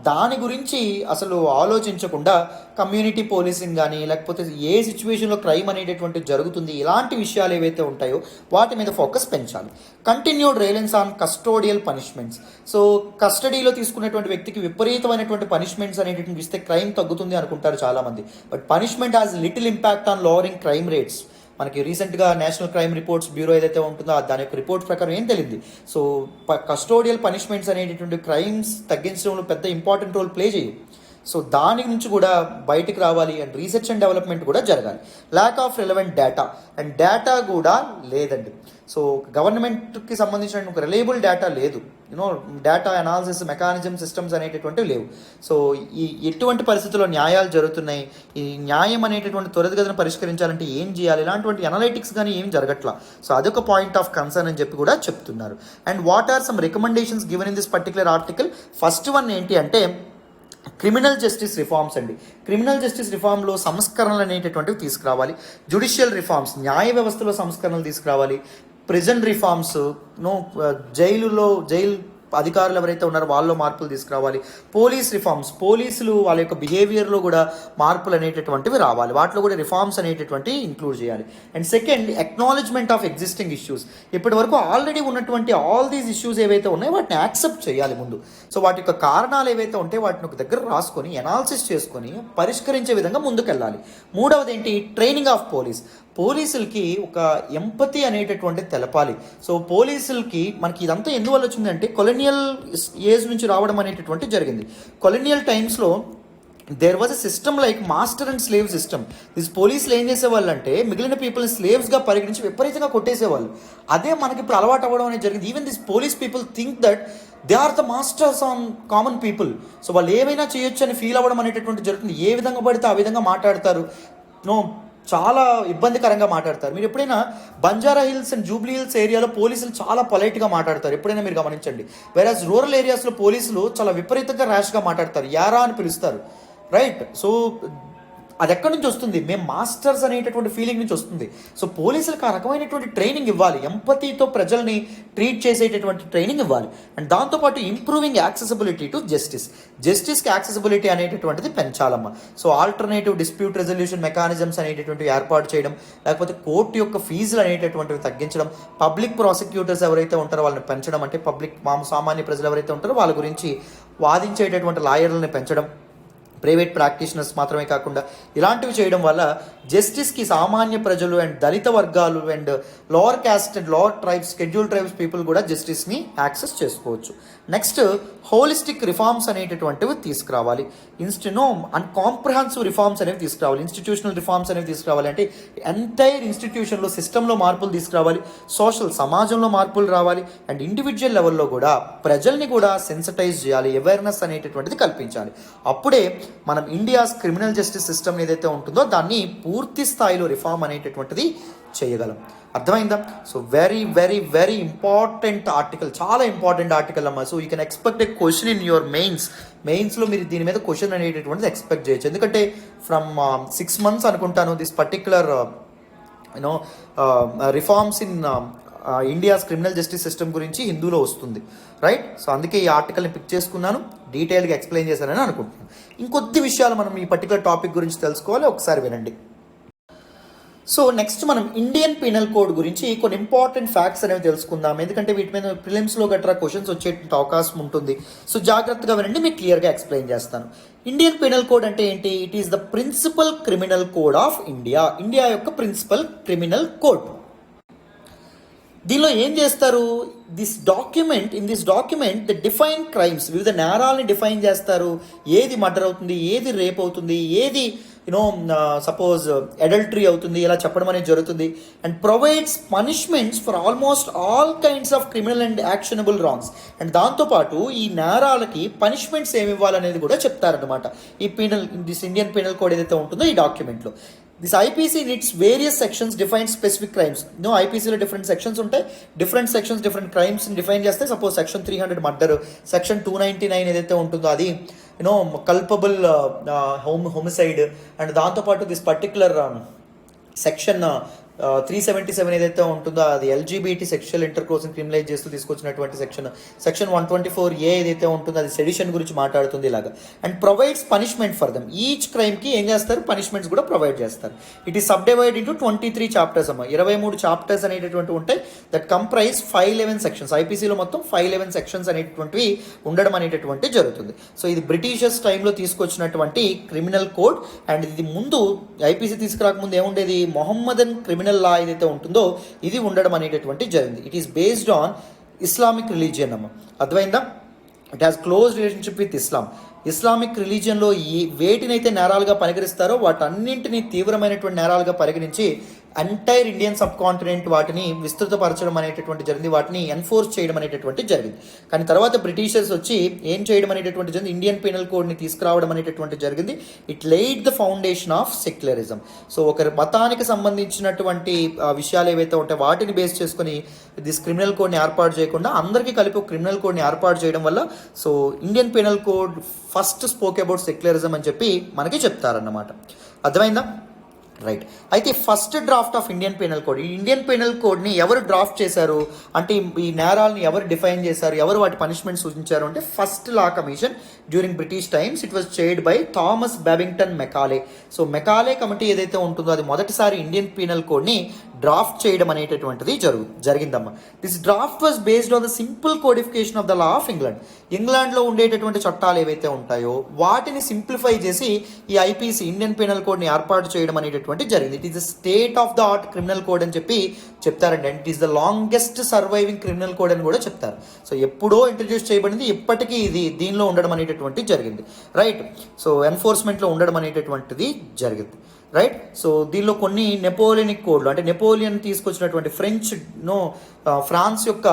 దాని గురించి అసలు ఆలోచించకుండా కమ్యూనిటీ పోలీసింగ్ కానీ లేకపోతే ఏ సిచ్యువేషన్లో క్రైమ్ అనేటటువంటిది జరుగుతుంది, ఇలాంటి విషయాలు ఏవైతే ఉంటాయో వాటి మీద ఫోకస్ పెంచాలి. Continued Reliance on custodial punishments. So కస్టడీలో తీసుకునేటువంటి వ్యక్తికి విపరీతమైనటువంటి పనిష్మెంట్స్ అనేటటువంటి ఇస్తే క్రైమ్ తగ్గుతుంది అనుకుంటారు చాలామంది. But punishment has little impact on lowering crime rates. మనకి రీసెంట్గా నేషనల్ క్రైమ్ రిపోర్ట్స్ బ్యూరో ఏదైతే ఉంటుందో దాని యొక్క రిపోర్ట్ ప్రకారం ఏం తెలియదు. సో కస్టోడియల్ పనిష్మెంట్స్ అనేటటువంటి క్రైమ్స్ తగ్గించడంలో పెద్ద ఇంపార్టెంట్ రోల్ ప్లే చేయవు. సో దాని నుంచి కూడా బయటకు రావాలి అండ్ రీసెర్చ్ అండ్ డెవలప్మెంట్ కూడా జరగాలి. ల్యాక్ ఆఫ్ రిలవెంట్ డేటా కూడా లేదండి. సో గవర్నమెంట్కి సంబంధించిన ఒక రిలయబుల్ డేటా లేదు. డేటా అనాలిసిస్ మెకానిజం సిస్టమ్స్ అనేటటువంటివి లేవు. సో ఎటువంటి పరిస్థితుల్లో న్యాయాలు జరుగుతున్నాయి, ఈ న్యాయం అనేటటువంటి త్వరితగతిన పరిష్కరించాలంటే ఏం చేయాలి, ఇలాంటి అనలైటిక్స్ కానీ ఏం జరగట్లా. సో అదొక పాయింట్ ఆఫ్ కన్సర్న్ అని చెప్పి కూడా చెప్తున్నారు. And what are some recommendations given in this particular article? First one ఏంటి అంటే క్రిమినల్ జస్టిస్ రిఫార్మ్స్ అండి. క్రిమినల్ జస్టిస్ రిఫార్మ్లో సంస్కరణలు అనేటటువంటివి తీసుకురావాలి. జ్యుడిషియల్ రిఫార్మ్స్, న్యాయ వ్యవస్థలో సంస్కరణలు తీసుకురావాలి. ప్రిజన్ రిఫార్మ్స్, జైలు అధికారులు ఎవరైతే ఉన్నారో వాళ్ళలో మార్పులు తీసుకురావాలి. పోలీస్ రిఫార్మ్స్, పోలీసులు వాళ్ళ యొక్క బిహేవియర్లో కూడా మార్పులు అనేటటువంటివి రావాలి, వాటిలో కూడా రిఫార్మ్స్ అనేటటువంటివి ఇంక్లూడ్ చేయాలి. And second, acknowledgement of existing issues. ఇప్పటి వరకు ఆల్రెడీ ఉన్నటువంటి ఆల్ దీస్ ఇష్యూస్ ఏవైతే ఉన్నాయో వాటిని యాక్సెప్ట్ చేయాలి ముందు. సో వాటి యొక్క కారణాలు ఏవైతే ఉంటే వాటిని ఒక దగ్గర రాసుకొని ఎనాలిసిస్ చేసుకొని పరిష్కరించే విధంగా ముందుకెళ్ళాలి. మూడవది ఏంటి, ట్రైనింగ్ ఆఫ్ పోలీసులకి ఒక ఎంపతి అనేటటువంటిది తెలపాలి. సో పోలీసులకి మనకి ఇదంతా ఎందువల్ల వచ్చిందంటే కొలోనియల్ ఏజ్ నుంచి రావడం అనేటటువంటి జరిగింది. కొలోనియల్ టైమ్స్లో there was a system like master and slave system. This పోలీసులు ఏం చేసేవాళ్ళు అంటే మిగిలిన పీపుల్ని స్లేవ్స్గా పరిగణించి విపరీతంగా కొట్టేసేవాళ్ళు. అదే మనకి ఇప్పుడు అలవాటు అవ్వడం అనేది జరిగింది. Even this police people think that they are the masters on common people. So వాళ్ళు ఏమైనా చేయొచ్చు అని ఫీల్ అవ్వడం అనేటటువంటి జరుగుతుంది. ఏ విధంగా పడితే ఆ విధంగా మాట్లాడతారు, చాలా ఇబ్బందికరంగా మాట్లాడతారు. మీరు ఎప్పుడైనా Banjara hills and Jubilee hills ఏరియాలో పోలీసులు చాలా పొలైట్గా మాట్లాడతారు, ఎప్పుడైనా మీరు గమనించండి. వేరాజ్ రూరల్ ఏరియాస్లో పోలీసులు చాలా విపరీతంగా ర్యాష్గా మాట్లాడతారు, యారా అని పిలుస్తారు, రైట్? సో అది ఎక్కడి నుంచి వస్తుంది? మేము మాస్టర్స్ అనేటటువంటి ఫీలింగ్ నుంచి వస్తుంది. సో పోలీసులకు ఆ రకమైనటువంటి ట్రైనింగ్ ఇవ్వాలి, ఎంపతితో ప్రజల్ని ట్రీట్ చేసేటటువంటి ట్రైనింగ్ ఇవ్వాలి. అండ్ దాంతోపాటు ఇంప్రూవింగ్ యాక్సెసిబిలిటీ టు జస్టిస్కి యాక్సెసిబిలిటీ అనేటటువంటిది పెంచాలమ్మా. So alternative dispute resolution mechanisms అనేటటువంటివి ఏర్పాటు చేయడం, లేకపోతే కోర్టు యొక్క ఫీజులు అనేటటువంటివి తగ్గించడం, పబ్లిక్ ప్రాసిక్యూటర్స్ ఎవరైతే ఉంటారో వాళ్ళని పెంచడం, అంటే పబ్లిక్ సామాన్య ప్రజలు ఎవరైతే ఉంటారో వాళ్ళ గురించి వాదించేటటువంటి లాయర్లని పెంచడం, ప్రైవేట్ ప్రాక్టీషనర్స్ మాత్రమే కాకుండా ఇలాంటివి చేయడం వల్ల జస్టిస్కి సామాన్య ప్రజలు అండ్ దళిత వర్గాలు and lower caste and lower tribes, schedule tribes people కూడా జస్టిస్ని యాక్సెస్ చేసుకోవచ్చు. నెక్స్ట్, హోలిస్టిక్ రిఫార్మ్స్ అనేటటువంటివి తీసుకురావాలి. అండ్ కాంప్రహెన్సివ్ రిఫార్మ్స్ అనేవి తీసుకురావాలి. ఇన్స్టిట్యూషనల్ రిఫార్మ్స్ అనేవి తీసుకురావాలి, అంటే ఎంటైర్ ఇన్స్టిట్యూషన్లో సిస్టంలో మార్పులు తీసుకురావాలి, సోషల్ సమాజంలో మార్పులు రావాలి, అండ్ ఇండివిజువల్ లెవెల్లో కూడా ప్రజల్ని కూడా సెన్సిటైజ్ చేయాలి, అవేర్నెస్ అనేటటువంటిది కల్పించాలి. అప్పుడే మనం ఇండియాస్ క్రిమినల్ జస్టిస్ సిస్టమ్ ఏదైతే ఉంటుందో దాన్ని పూర్తి స్థాయిలో రిఫార్మ్ అనేటటువంటిది చేయగలం. అర్థమైందా? So very very very important article, చాలా ఇంపార్టెంట్ ఆర్టికల్ అమ్మా. So you can expect a question in your మెయిన్స్లో మీరు దీని మీద క్వశ్చన్ అనేటటువంటిది ఎక్స్పెక్ట్ చేయొచ్చు. ఎందుకంటే ఫ్రమ్ 6 months అనుకుంటాను this particular reforms in India's criminal justice system గురించి హిందూలో వస్తుంది, రైట్? సో అందుకే ఈ ఆర్టికల్ని పిక్ చేసుకున్నాను, డీటెయిల్గా ఎక్స్ప్లెయిన్ చేశానని అనుకుంటున్నాను. ఇంకొద్ది విషయాలు మనం ఈ పర్టికులర్ టాపిక్ గురించి తెలుసుకోవాలి, ఒకసారి వినండి. సో నెక్స్ట్ మనం ఇండియన్ పీనల్ కోడ్ గురించి కొన్ని ఇంపార్టెంట్ ఫ్యాక్ట్స్ అనేవి తెలుసుకుందాం, ఎందుకంటే వీటి మీద ప్రిలిమ్స్లో గట్రా క్వశ్చన్స్ వచ్చేటువంటి అవకాశం ఉంటుంది. సో జాగ్రత్తగా వినండి, మీకు క్లియర్గా ఎక్స్ప్లెయిన్ చేస్తాను. ఇండియన్ పీనల్ కోడ్ అంటే ఏంటి? It is the principal criminal code of India యొక్క ప్రిన్సిపల్ క్రిమినల్ కోడ్. దీనిలో ఏం చేస్తారు? In this document the define crimes, వివిధ నేరాలని డిఫైన్ చేస్తారు. ఏది మర్డర్ అవుతుంది, ఏది రేప్ అవుతుంది, ఏది సపోజ్ అడల్టరీ అవుతుంది, ఇలా చెప్పడం అనేది జరుగుతుంది. And provides punishments for almost all kinds of criminal and actionable wrongs. And దాంతోపాటు ఈ నేరాలకి పనిష్మెంట్స్ ఏమి ఇవ్వాలనేది కూడా చెప్తారనమాట. దిస్ ఇండియన్ పీనల్ కోడ్ ఏదైతే ఉంటుందో ఈ డాక్యుమెంట్లో. This IPC in its various sections define specific crimes. ఐపీసీలో డిఫరెంట్ సెక్షన్స్ ఉంటాయి, different sections different crimes define చేస్తే, సపోజ్ సెక్షన్ 300 మర్డర్, సెక్షన్ 299 ఏదైతే ఉంటుందో అది కల్పబుల్ హోమిసైడ్. అండ్ దాంతోపాటు దిస్ పర్టిక్యులర్ సెక్షన్ 377 ఏదైతే ఉంటుందో అది ఎల్జీబీటీ సెక్షువల్ ఇంటర్కోర్స్ని క్రిమినలైజ్ చేస్తూ తీసుకొచ్చినటువంటి సెక్షన్ 124A ఏదైతే ఉంటుందో అది సెడిషన్ గురించి మాట్లాడుతుంది ఇలాగా. And provides punishment for them. Each క్రైమ్కి ఏం చేస్తారు? పనిష్మెంట్స్ కూడా ప్రొవైడ్ చేస్తారు. It is subdivided into 23 chapters అమ్మ. 23 చాప్టర్స్ అనేటటువంటి ఉంటాయి దట్ కంప్రైజ్ 511 సెక్షన్స్. ఐపీసీలో మొత్తం 511 సెక్షన్స్ అనేటటువంటివి ఉండడం అనేటటువంటి జరుగుతుంది. సో ఇది బ్రిటిషర్స్ టైంలో తీసుకొచ్చినటువంటి క్రిమినల్ కోడ్. అండ్ ఇది ముందు ఐపీసీ తీసుకురాకముందు ఏముండేది? మొహమ్మదన్ క్రిమినల్ లా ఏదైతే ఉంటుందో ఇది ఉండడం అనేటటువంటి జరిగింది. It is based on Islamic religion అమ్మ. అర్థమైందా? It has close relationship with Islamic రిలీజియన్లో వేటినైతే నేరాలుగా పరిగణిస్తారో వాటన్నింటినీ తీవ్రమైనటువంటి నేరాలుగా పరిగణించి ఎంటైర్ ఇండియన్ సబ్ కాంటినెంట్ వాటిని విస్తృతపరచడం అనేటటువంటి జరిగింది, వాటిని ఎన్ఫోర్స్ చేయడం అనేటటువంటి జరిగింది. కానీ తర్వాత బ్రిటిషర్స్ వచ్చి ఏం చేయడం అనేటటువంటి జరిగింది? ఇండియన్ పీనల్ కోడ్ని తీసుకురావడం అనేటటువంటి జరిగింది. It laid the foundation of secularism. So ఒక మతానికి సంబంధించినటువంటి విషయాలు ఏవైతే ఉంటాయో వాటిని బేస్ చేసుకొని దిస్ క్రిమినల్ కోడ్ని ఏర్పాటు చేయకుండా అందరికీ కలిపి ఒక క్రిమినల్ కోడ్ని ఏర్పాటు చేయడం వల్ల so Indian penal code first spoke about secularism అని చెప్పి మనకి చెప్తారన్నమాట. అర్థమైందా? రైట్. అయితే first draft of Indian penal code, ఈ ఇండియన్ పీనల్ కోడ్ని ఎవరు డ్రాఫ్ట్ చేశారు అంటే ఈ నేరాలని ఎవరు డిఫైన్ చేశారు, ఎవరు వాటి పనిష్మెంట్ సూచించారు అంటే first law commission during British times it was chaired by Thomas Babington Macaulay. So Macaulay committee ఏదైతే ఉంటుందో అది మొదటిసారి ఇండియన్ పీనల్ కోడ్ని డ్రాఫ్ట్ చేయడం అనేటటువంటిది జరిగిందమ్మా. This draft was based on the simple codification of the law of England. ఇంగ్లాండ్లో ఉండేటటువంటి చట్టాలు ఏవైతే ఉంటాయో వాటిని సింప్లిఫై చేసి ఈ ఐపీసీ ఇండియన్ పీనల్ కోడ్ని ఏర్పాటు చేయడం అనేటటువంటి జరిగింది. It is the state of the art criminal code అని చెప్పి చెప్తారండి. And it is the longest surviving criminal code అని కూడా చెప్తారు. సో ఎప్పుడో ఇంట్రడ్యూస్ చేయబడింది, ఇప్పటికీ ఇది దీనిలో ఉండడం అనేటటువంటిది జరిగింది. రైట్. సో ఎన్ఫోర్స్మెంట్లో ఉండడం అనేటటువంటిది జరిగింది. రైట్. సో దీనిలో కొన్ని నెపోలియనిక్ కోడ్లు అంటే నెపోలియన్ తీసుకొచ్చినటువంటి ఫ్రాన్స్ యొక్క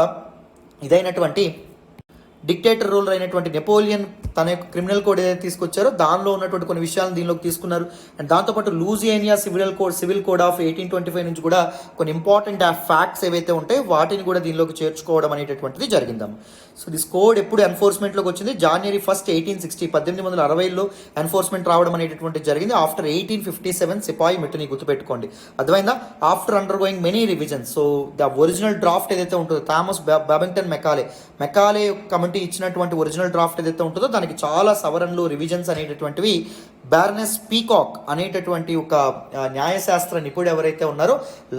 ఇదైనటువంటి డిక్టేటర్ రూలర్ అయినటువంటి నెపోలియన్ తన యొక్క క్రిమినల్ కోడ్ ఏదైతే తీసుకొచ్చారో దానిలో ఉన్నటువంటి కొన్ని విషయాలను దీనిలోకి తీసుకున్నారు. అండ్ దాంతోపాటు లూజియానియా సివిల్ కోడ్ ఆఫ్ 1825 నుంచి కూడా కొన్ని ఇంపార్టెంట్ ఫ్యాక్ట్స్ ఏవైతే ఉంటాయో వాటిని కూడా దీనిలోకి చేర్చుకోవడం అనేటటువంటిది జరిగిందమ్మ. సో దిస్ కోడ్ ఎప్పుడు ఎన్ఫోర్స్మెంట్లోకి వచ్చింది? January 1, 1860 1860లో ఎన్ఫోర్స్మెంట్ రావడం అనేటటువంటిది జరిగింది. ఆఫ్టర్ 1857 సిపాయి మిట్టుని గుర్తుపెట్టుకోండి, అర్థమైందా? After under going many revisions. So the original draft ఏదైతే ఉంటుందో థామస్ బాబింగ్టన్ మెకాలే కమిటీ ఇచ్చినటువంటి ఒరిజినల్ డ్రాఫ్ట్ ఏదైతే ఉంటుందో దానికి చాలా సవరణలు రివిజన్స్ అనేటటువంటివి బార్నెస్ పీకాక్ అనేటటువంటి ఒక న్యాయశాస్త్ర నిపుణుడు ఎవరైతే ఉన్నారో,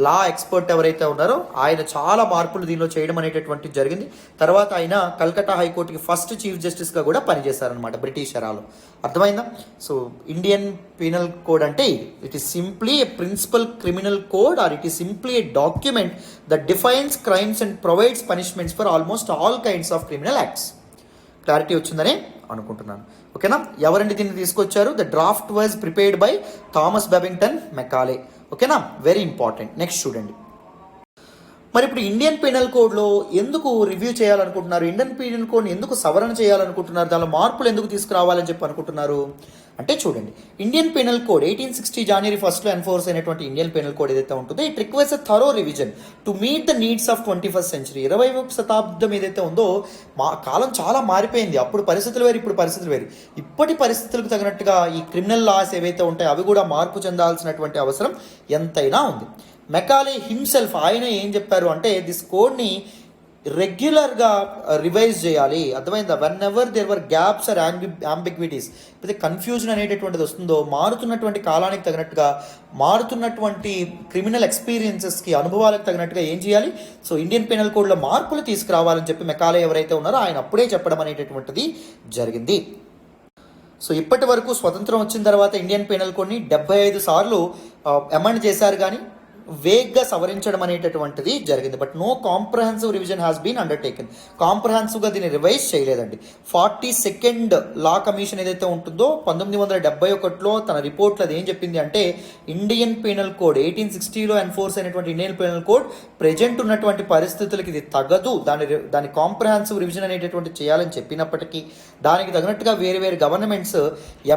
లా ఎక్స్పర్ట్ ఎవరైతే ఉన్నారో ఆయన చాలా మార్పులు దీనిలో చేయడం అనేటటువంటిది జరిగింది. తర్వాత ఆయన కల్కట్టా హైకోర్టుకి ఫస్ట్ చీఫ్ జస్టిస్గా కూడా పనిచేశారనమాట బ్రిటిష్ ఎరాలో. అర్థమైందా? సో ఇండియన్ పీనల్ కోడ్ అంటే it is simply a principal criminal code or it is simply a document that defines crimes and provides punishments for almost all kinds of criminal acts. Clarity వచ్చిందని అనుకుంటున్నాను. ఓకేనా? ఎవరండి దీన్ని తీసుకొచ్చారు? The draft was prepared by Thomas Babington Macaulay. ఓకేనా? Very important. Next చూడండి. మరి ఇప్పుడు ఇండియన్ పీనల్ కోడ్లో ఎందుకు రివ్యూ చేయాలనుకుంటున్నారు? ఇండియన్ పీనల్ కోడ్ని ఎందుకు సవరణ చేయాలనుకుంటున్నారు? దానిలో మార్పులు ఎందుకు తీసుకురావాలని చెప్పి అనుకుంటున్నారు అంటే చూడండి, Indian penal code 1860 January 1 enforce అయినటువంటి ఇండియన్ పీనల్ కోడ్ ఏదైతే ఉంటుందో it requires a thorough revision to meet the needs of 21st century. 20వ శతాబ్దం ఏదైతే ఉందో కాలం చాలా మారిపోయింది. అప్పుడు పరిస్థితులు వేరు, ఇప్పుడు పరిస్థితులు వేరు. ఇప్పటి పరిస్థితులకు తగినట్టుగా ఈ క్రిమినల్ లాస్ ఏవైతే ఉంటాయో అవి కూడా మార్పు చెందాల్సినటువంటి అవసరం ఎంతైనా ఉంది. మెకాలే హిమ్సెల్ఫ్ ఆయన ఏం చెప్పారు అంటే దిస్ కోడ్ని రెగ్యులర్గా రివైజ్ చేయాలి. అర్థమైందా? Whenever there were gaps or ambiguities, అయితే కన్ఫ్యూజన్ అనేటటువంటిది వస్తుందో మారుతున్నటువంటి కాలానికి తగినట్టుగా మారుతున్నటువంటి క్రిమినల్ ఎక్స్పీరియన్సెస్కి అనుభవాలకు తగినట్టుగా ఏం చేయాలి? సో ఇండియన్ పీనల్ కోడ్లో మార్పులు తీసుకురావాలని చెప్పి మెకాలే ఎవరైతే ఉన్నారో ఆయన అప్పుడే చెప్పడం అనేటటువంటిది జరిగింది. సో ఇప్పటి వరకు స్వతంత్రం వచ్చిన తర్వాత ఇండియన్ పీనల్ కోడ్ని 75 సార్లు అమెండ్ చేశారు, కానీ వేగ్గా సవరించడం అనేటటువంటిది జరిగింది. But no comprehensive revision has been undertaken. కాంప్రహెన్సివ్గా దీన్ని రివైజ్ చేయలేదండి. 42nd లా కమిషన్ ఏదైతే ఉంటుందో 1971లో తన రిపోర్ట్లో అది ఏం చెప్పింది అంటే ఇండియన్ పీనల్ కోడ్ 1860లో ఎన్ఫోర్స్ అయినటువంటి ఇండియన్ పీనల్ కోడ్ ప్రజెంట్ ఉన్నటువంటి పరిస్థితులకి ఇది తగదు, దాని కాంప్రహెన్సివ్ రివిజన్ అనేటటువంటి చేయాలని చెప్పినప్పటికీ దానికి తగినట్టుగా వేరే వేరే గవర్నమెంట్స్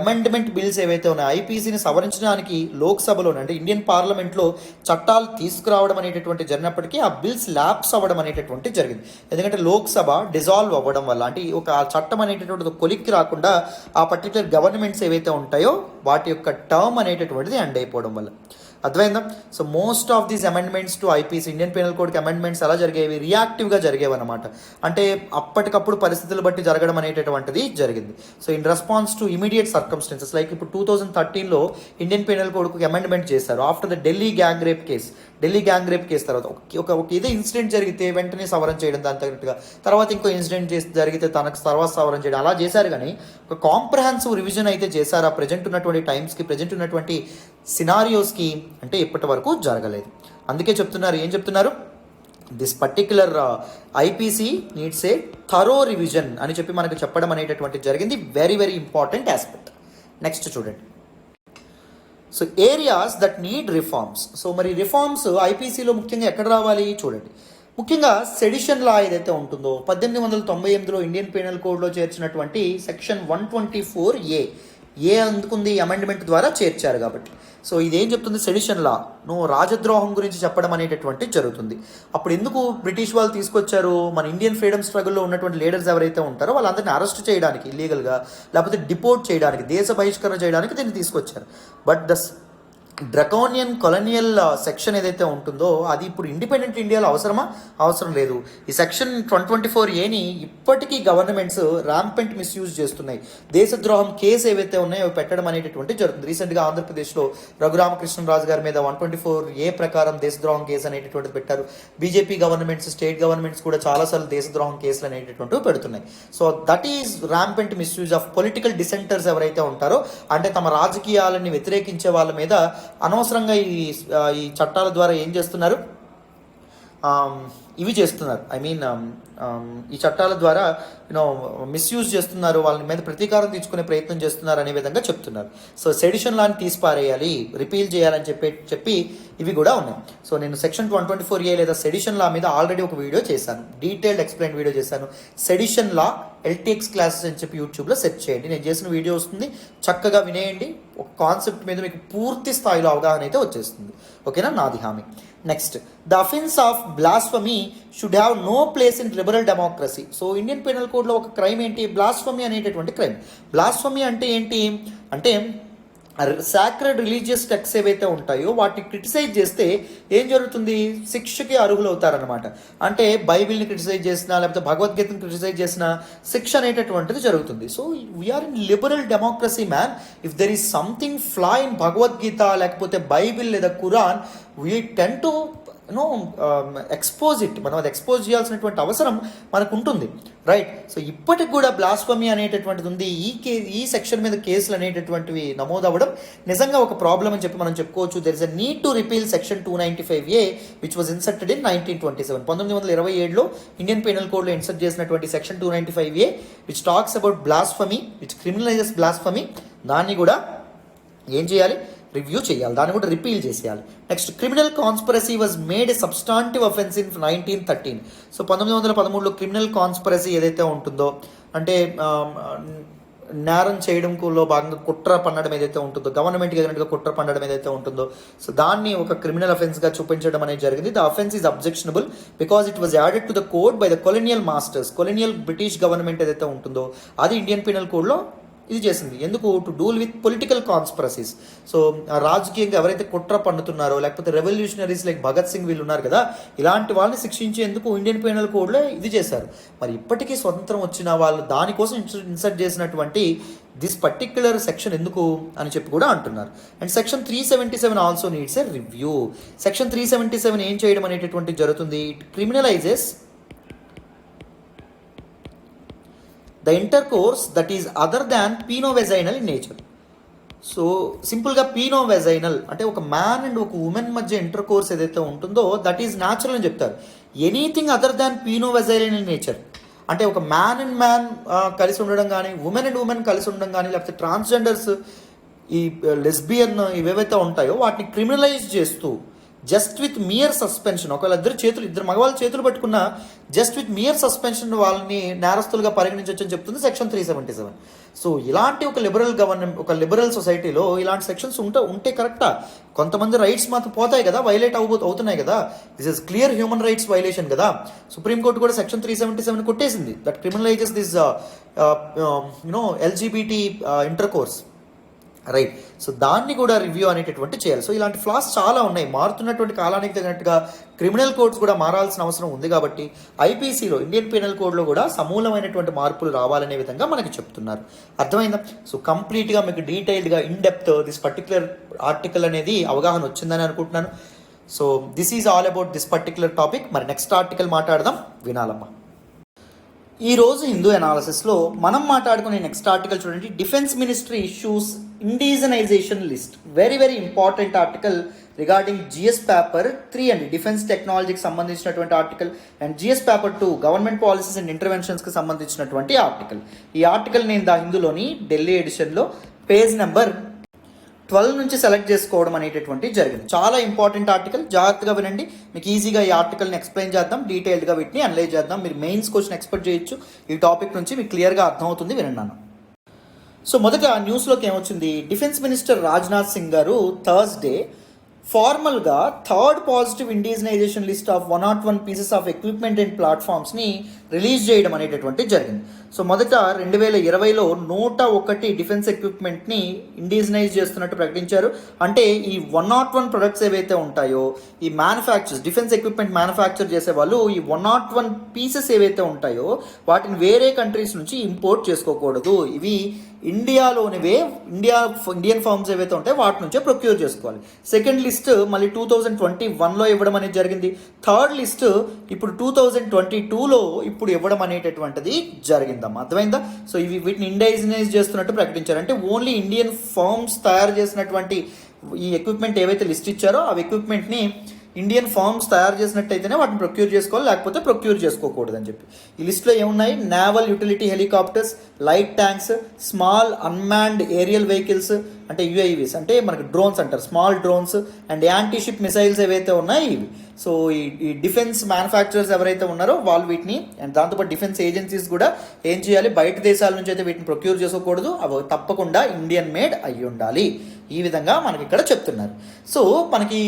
అమెండ్మెంట్ బిల్స్ ఏవైతే ఉన్నాయో ఐపీసీని సవరించడానికి లోక్సభలోనే అంటే ఇండియన్ పార్లమెంట్లో చట్టాలు తీసుకురావడం అనేటటువంటి జరిగినప్పటికీ ఆ బిల్స్ ల్యాప్స్ అవ్వడం అనేటటువంటి జరిగింది. ఎందుకంటే లోక్సభ డిజాల్వ్ అవ్వడం వల్ల అంటే ఒక చట్టం అనేటటువంటి కొలిక్కి రాకుండా ఆ పర్టికులర్ గవర్నమెంట్స్ ఏవైతే ఉంటాయో వాటి యొక్క టర్మ్ అనేటటువంటిది ఎండ్ అయిపోవడం వల్ల. అర్థమైందా? So most of these amendments to IPC Indian penal కోడ్కి అమెండ్మెంట్స్ ఎలా జరిగేవి? రియాక్టివ్గా జరిగేవి అనమాట. అంటే అప్పటికప్పుడు పరిస్థితులు బట్టి జరగడం అనేటటువంటిది జరిగింది. So in response to immediate circumstances like ఇప్పుడు 2013లో ఇండియన్ పీనల్ కోడ్కి అమెండ్మెంట్ చేశారు after the Delhi gang rape case తర్వాత ఒక ఇదే ఇన్సిడెంట్ జరిగితే వెంటనే సవరణ చేయడం, దాని తగినట్టుగా తర్వాత ఇంకో ఇన్సిడెంట్ జరిగితే తనకు తర్వాత సవరణ చేయడం అలా చేశారు. కానీ ఒక కాంప్రహెన్సివ్ రివిజన్ అయితే చేశారు ఆ ప్రజెంట్ ఉన్నటువంటి టైమ్స్కి ప్రజెంట్ ఉన్నటువంటి సినారియోస్కి అంటే ఇప్పటి వరకు జరగలేదు. అందుకే చెప్తున్నారు, ఏం చెప్తున్నారు? This particular IPC needs a thorough revision అని చెప్పి మనకు చెప్పడం అనేటటువంటి జరిగింది. Very very important aspect. Next చూడండి. So areas that need reforms. So మరి రిఫార్మ్స్ ఐపీసీలో ముఖ్యంగా ఎక్కడ రావాలి చూడండి. ముఖ్యంగా సెడిషన్ లా ఏదైతే ఉంటుందో 1898లో ఇండియన్ పీనల్ కోడ్లో చేర్చినటువంటి సెక్షన్ 124A అందుకుంది అమెండ్మెంట్ ద్వారా చేర్చారు కాబట్టి. సో ఇదేం చెప్తుంది? సెడిషన్ లా రాజద్రోహం గురించి చెప్పడం అనేటటువంటి జరుగుతుంది. అప్పుడు ఎందుకు బ్రిటిష్ వాళ్ళు తీసుకొచ్చారు? మన ఇండియన్ ఫ్రీడమ్ స్ట్రగుల్లో ఉన్నటువంటి లీడర్స్ ఎవరైతే ఉంటారో వాళ్ళందరినీ అరెస్ట్ చేయడానికి ఇల్లీగల్గా లేకపోతే డిపోర్ట్ చేయడానికి దేశ బహిష్కరణ చేయడానికి దీన్ని తీసుకొచ్చారు. బట్ డ్రకోనియన్ కొలోనియల్ సెక్షన్ ఏదైతే ఉంటుందో అది ఇప్పుడు ఇండిపెండెంట్ ఇండియాలో అవసరమా? అవసరం లేదు. ఈ సెక్షన్ 124Aని ఇప్పటికీ గవర్నమెంట్స్ ర్యాంపెంట్ మిస్యూజ్ చేస్తున్నాయి. దేశద్రోహం కేసు ఏవైతే ఉన్నాయో అవి పెట్టడం అనేటటువంటి జరుగుతుంది. రీసెంట్గా ఆంధ్రప్రదేశ్లో రఘురామకృష్ణరాజు గారి మీద 124A ప్రకారం దేశద్రోహం కేసు అనేటటువంటిది పెట్టారు. బీజేపీ గవర్నమెంట్స్, స్టేట్ గవర్నమెంట్స్ కూడా చాలాసార్లు దేశద్రోహం కేసులు అనేటటువంటివి పెడుతున్నాయి. So that is rampant misuse of political డిసెంటర్స్ ఎవరైతే ఉంటారో, అంటే తమ రాజకీయాలని వ్యతిరేకించే వాళ్ళ మీద అనవసరంగా ఈ చట్టాల ద్వారా ఏం చేస్తున్నారు, ఇవి చేస్తున్నారు. ఐ మీన్ ఈ చట్టాల ద్వారా మిస్యూజ్ చేస్తున్నారు, వాళ్ళ మీద ప్రతీకారం తీర్చుకునే ప్రయత్నం చేస్తున్నారు అనే విధంగా చెప్తున్నారు. సో సెడిషన్ లాని తీసిపారేయాలి, రిపీల్ చేయాలని చెప్పి ఇవి కూడా ఉన్నాయి. సో నేను సెక్షన్ 124A లేదా సెడిషన్ లా మీద ఆల్రెడీ ఒక వీడియో చేశాను, డీటెయిల్డ్ ఎక్స్ప్లెయిన్ వీడియో చేశాను. సెడిషన్ లా LTX క్లాసెస్ అని చెప్పి యూట్యూబ్లో సెర్చ్ చేయండి, నేను చేసిన వీడియో వస్తుంది, చక్కగా వినేయండి. ఒక కాన్సెప్ట్ మీద మీకు పూర్తి స్థాయిలో అవగాహన అయితే వచ్చేస్తుంది. ఓకేనా, నాది హామీ. Next, the offence of blasphemy should have no place in liberal democracy. So Indian penal కోడ్లో ఒక క్రైమ్ ఏంటి? బ్లాస్ఫమీ అనేటటువంటి క్రైమ్. బ్లాస్ఫమీ అంటే ఏంటి అంటే సాక్రెడ్ రిలీజియస్ టెక్స్ ఏవైతే ఉంటాయో వాటిని క్రిటిసైజ్ చేస్తే ఏం జరుగుతుంది? శిక్షకి అర్హులు అవుతారనమాట. అంటే బైబిల్ని క్రిటిసైజ్ చేసినా లేకపోతే భగవద్గీతను క్రిటిసైజ్ చేసినా శిక్ష అనేటటువంటిది జరుగుతుంది. So we are in liberal democracy man. If there is something flaw in Bhagavad Gita లేకపోతే బైబిల్ లేదా Quran, we tend to expose it. మనం అది ఎక్స్పోజ్ చేయాల్సినటువంటి అవసరం మనకు ఉంటుంది, రైట్? సో ఇప్పటికి కూడా బ్లాస్ఫమీ అనేటటువంటిది ఉంది. ఈ సెక్షన్ మీద కేసులు అనేటటువంటివి నమోదవ్వడం నిజంగా ఒక ప్రాబ్లం అని చెప్పి మనం చెప్పుకోవచ్చు. There is a need to repeal section 295A which was inserted in 1927. 1927లో ఇండియన్ పీనల్ కోడ్లో ఇన్సర్ట్ చేసినటువంటి section 295A which talks about blasphemy, which criminalises blasphemy, దాన్ని కూడా ఏం చేయాలి? రివ్యూ చేయాలి, దాన్ని కూడా రిపీల్ చేసేయాలి. Next, criminal conspiracy was made a substantive offence in 1913. So 1913లో క్రిమినల్ కాన్స్పిరసీ ఏదైతే ఉంటుందో, అంటే నేరం చేయడంలో భాగంగా కుట్ర పన్నడం ఏదైతే ఉంటుందో, గవర్నమెంట్కి ఎదురుగా కుట్ర పన్నడం ఏదైతే ఉంటుందో, సో దాన్ని ఒక క్రిమినల్ అఫెన్స్గా చూపించడం అనేది జరిగింది. The offence is objectionable because it was added to the code by the colonial masters. Colonial British government ఏదైతే ఉంటుందో అది ఇండియన్ పీనల్ కోడ్లో ఇది చేసింది. ఎందుకు? To డూల్ with political conspiracies. So రాజకీయంగా ఎవరైతే కుట్ర పన్నుతున్నారో లేకపోతే రెవల్యూషనరీస్ లైక్ భగత్ సింగ్ వీళ్ళు ఉన్నారు కదా, ఇలాంటి వాళ్ళని శిక్షించేందుకు ఇండియన్ పీనల్ కోడ్లో ఇది చేశారు. మరి ఇప్పటికీ స్వతంత్రం వచ్చిన వాళ్ళు దానికోసం ఇన్సర్ట్ చేసినటువంటి దిస్ పర్టిక్యులర్ సెక్షన్ ఎందుకు అని చెప్పి కూడా అంటున్నారు. And section 377 also needs a review. Section 377 ఏం చేయడం అనేటటువంటి జరుగుతుంది? It criminalises the intercourse that is other than penovaginal in nature. So సింపుల్గా పీనోవెజైనల్ అంటే ఒక మ్యాన్ అండ్ ఒక ఉమెన్ మధ్య ఇంటర్కోర్స్ ఏదైతే ఉంటుందో దట్ ఈజ్ న్యాచురల్ అని చెప్తారు. Anything other than penovaginal in nature అంటే ఒక మ్యాన్ అండ్ మ్యాన్ కలిసి ఉండడం కానీ, ఉమెన్ అండ్ ఉమెన్ కలిసి ఉండడం కానీ, లేకపోతే ట్రాన్స్జెండర్స్, ఈ లెస్బియన్ ఇవేవైతే ఉంటాయో వాటిని క్రిమినలైజ్ చేస్తూ జస్ట్ విత్ మియర్ సస్పెన్షన్, ఒకవేళ ఇద్దరు మగవాళ్ళ చేతులు పట్టుకున్న జస్ట్ విత్ మియర్ సస్పెన్షన్ వాళ్ళని నేరస్తులుగా పరిగణించవచ్చు అని చెప్తుంది సెక్షన్ 377. సో ఇలాంటి ఒక లిబరల్ సొసైటీలో ఇలాంటి సెక్షన్స్ ఉంటే కరెక్టా? కొంతమంది రైట్స్ మాత్రం పోతాయి కదా, వైలేట్ అవుతున్నాయి కదా. This is clear human rights violation కదా. సుప్రీంకోర్టు కూడా సెక్షన్ 377 కొట్టేసింది, that criminalises this LGBT intercourse, right? So దాన్ని కూడా రివ్యూ అనేటటువంటి చేయాలి. సో ఇలాంటి ఫ్లాస్ చాలా ఉన్నాయి. మారుతున్నటువంటి కాలానికి తగినట్టుగా క్రిమినల్ కోడ్స్ కూడా మారాల్సిన అవసరం ఉంది. కాబట్టి IPCలో ఇండియన్ పీనల్ కోడ్లో కూడా సమూలమైనటువంటి మార్పులు రావాలనే విధంగా మనకి చెప్తున్నారు. అర్థమైందా? సో కంప్లీట్గా మీకు డీటెయిల్డ్గా in depth this particular article అనేది అవగాహన వచ్చిందని అనుకుంటున్నాను. So this is all about this particular topic. మరి నెక్స్ట్ ఆర్టికల్ మాట్లాడదాం, వినాలమ్మా. ఈరోజు హిందూ అనాలిసిస్లో మనం మాట్లాడుకునే నెక్స్ట్ ఆర్టికల్ చూడండి. Defence ministry issues indigenisation list. Very very important article regarding GS paper 3 అండి, డిఫెన్స్ టెక్నాలజీకి సంబంధించినటువంటి article. And GS paper 2 government policies and ఇంటర్వెన్షన్స్కి సంబంధించినటువంటి ఆర్టికల్. ఈ ఆర్టికల్ నేను ద హిందూలోని ఢిల్లీ ఎడిషన్లో పేజ్ నెంబర్ 12 నుంచి సెలెక్ట్ చేసుకోవడం అనేటటువంటి జరిగింది. చాలా ఇంపార్టెంట్ ఆర్టికల్, జాగ్రత్తగా వినండి. మీకు ఈజీగా ఈ ఆర్టికల్ని ఎక్స్ప్లెయిన్ చేద్దాం, డీటెయిల్డ్గా వీటిని అనలైజ్ చేద్దాం. మీరు మెయిన్స్ క్వశ్చన్ ఎక్స్పెక్ట్ చేయొచ్చు ఈ టాపిక్ నుంచి, మీకు క్లియర్గా అర్థమవుతుంది, వినండి అన్న. సో మొదట న్యూస్లోకి ఏమొచ్చింది? డిఫెన్స్ మినిస్టర్ రాజ్నాథ్ సింగ్ గారు థర్స్డే ఫార్మల్గా third positive indigenisation list of 101 pieces of equipment and ప్లాట్ఫామ్స్ని రిలీజ్ చేయడం అనేటటువంటి జరిగింది. సో మొదట 2020లో 101 డిఫెన్స్ ఎక్విప్మెంట్ని ఇండిజినైజ్ చేస్తున్నట్టు ప్రకటించారు. అంటే ఈ 101 ప్రొడక్ట్స్ ఏవైతే ఉంటాయో ఈ డిఫెన్స్ ఎక్విప్మెంట్ మ్యానుఫ్యాక్చర్ చేసే వాళ్ళు ఈ 101 పీసెస్ ఏవైతే ఉంటాయో వాటిని వేరే కంట్రీస్ నుంచి ఇంపోర్ట్ చేసుకోకూడదు. ఇవి ఇండియాలోనివే ఇండియన్ ఫార్మ్స్ ఏవైతే ఉంటాయో వాటి నుంచే ప్రొక్యూర్ చేసుకోవాలి. సెకండ్ లిస్ట్ మళ్ళీ 2021లో ఇవ్వడం అనేది జరిగింది. థర్డ్ లిస్ట్ ఇప్పుడు 2022లో ఇప్పుడు ఇవ్వడం అనేటటువంటిది జరిగిందమ్మా. అర్థమైందా? సో వీటిని ఇండిజినైజ్ చేస్తున్నట్టు ప్రకటించారు. అంటే ఓన్లీ ఇండియన్ ఫార్మ్స్ తయారు చేసినటువంటి ఈ ఎక్విప్మెంట్ ఏవైతే లిస్ట్ ఇచ్చారో ఆ ఎక్విప్మెంట్ని ఇండియన్ ఫార్మ్స్ తయారు చేసినట్టయితేనే వాటిని ప్రొక్యూర్ చేసుకోవాలి, లేకపోతే ప్రొక్యూర్ చేసుకోకూడదు అని చెప్పి. ఈ లిస్ట్లో ఏమున్నాయి? Naval utility helicopters, light tanks, small unmanned aerial vehicles అంటే యుఐవిస్ అంటే మనకి డ్రోన్స్ అంటారు, small drones and anti ship missiles ఏవైతే ఉన్నాయి ఇవి. సో ఈ డిఫెన్స్ మ్యానుఫ్యాక్చరర్స్ ఎవరైతే ఉన్నారో వాళ్ళు వీటిని అండ్ దాంతోపాటు డిఫెన్స్ ఏజెన్సీస్ కూడా ఏం చేయాలి? బయట దేశాల నుంచి అయితే వీటిని ప్రొక్యూర్ చేసుకోకూడదు, అవి తప్పకుండా ఇండియన్ మేడ్ అయ్యి ఉండాలి. ఈ విధంగా మనకి ఇక్కడ చెప్తున్నారు. సో మనకి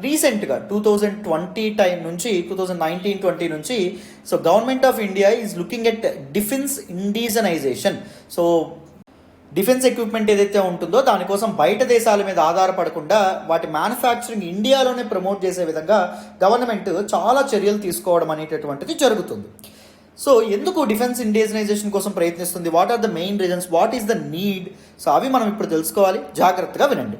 రీసెంట్గా 2020 టైం నుంచి 2019-20 నుంచి so government of India is looking at defence indigenisation. So defence equipment ఏదైతే ఉంటుందో దానికోసం బయట దేశాల మీద ఆధారపడకుండా వాటి మ్యానుఫ్యాక్చరింగ్ ఇండియాలోనే ప్రమోట్ చేసే విధంగా గవర్నమెంట్ చాలా చర్యలు తీసుకోవడం అనేటటువంటిది జరుగుతుంది. సో ఎందుకు డిఫెన్స్ ఇండిజినైజేషన్ కోసం ప్రయత్నిస్తుంది? What are the main reasons? What is the need? So అవి మనం ఇప్పుడు తెలుసుకోవాలి. జాగ్రత్తగా వినండి.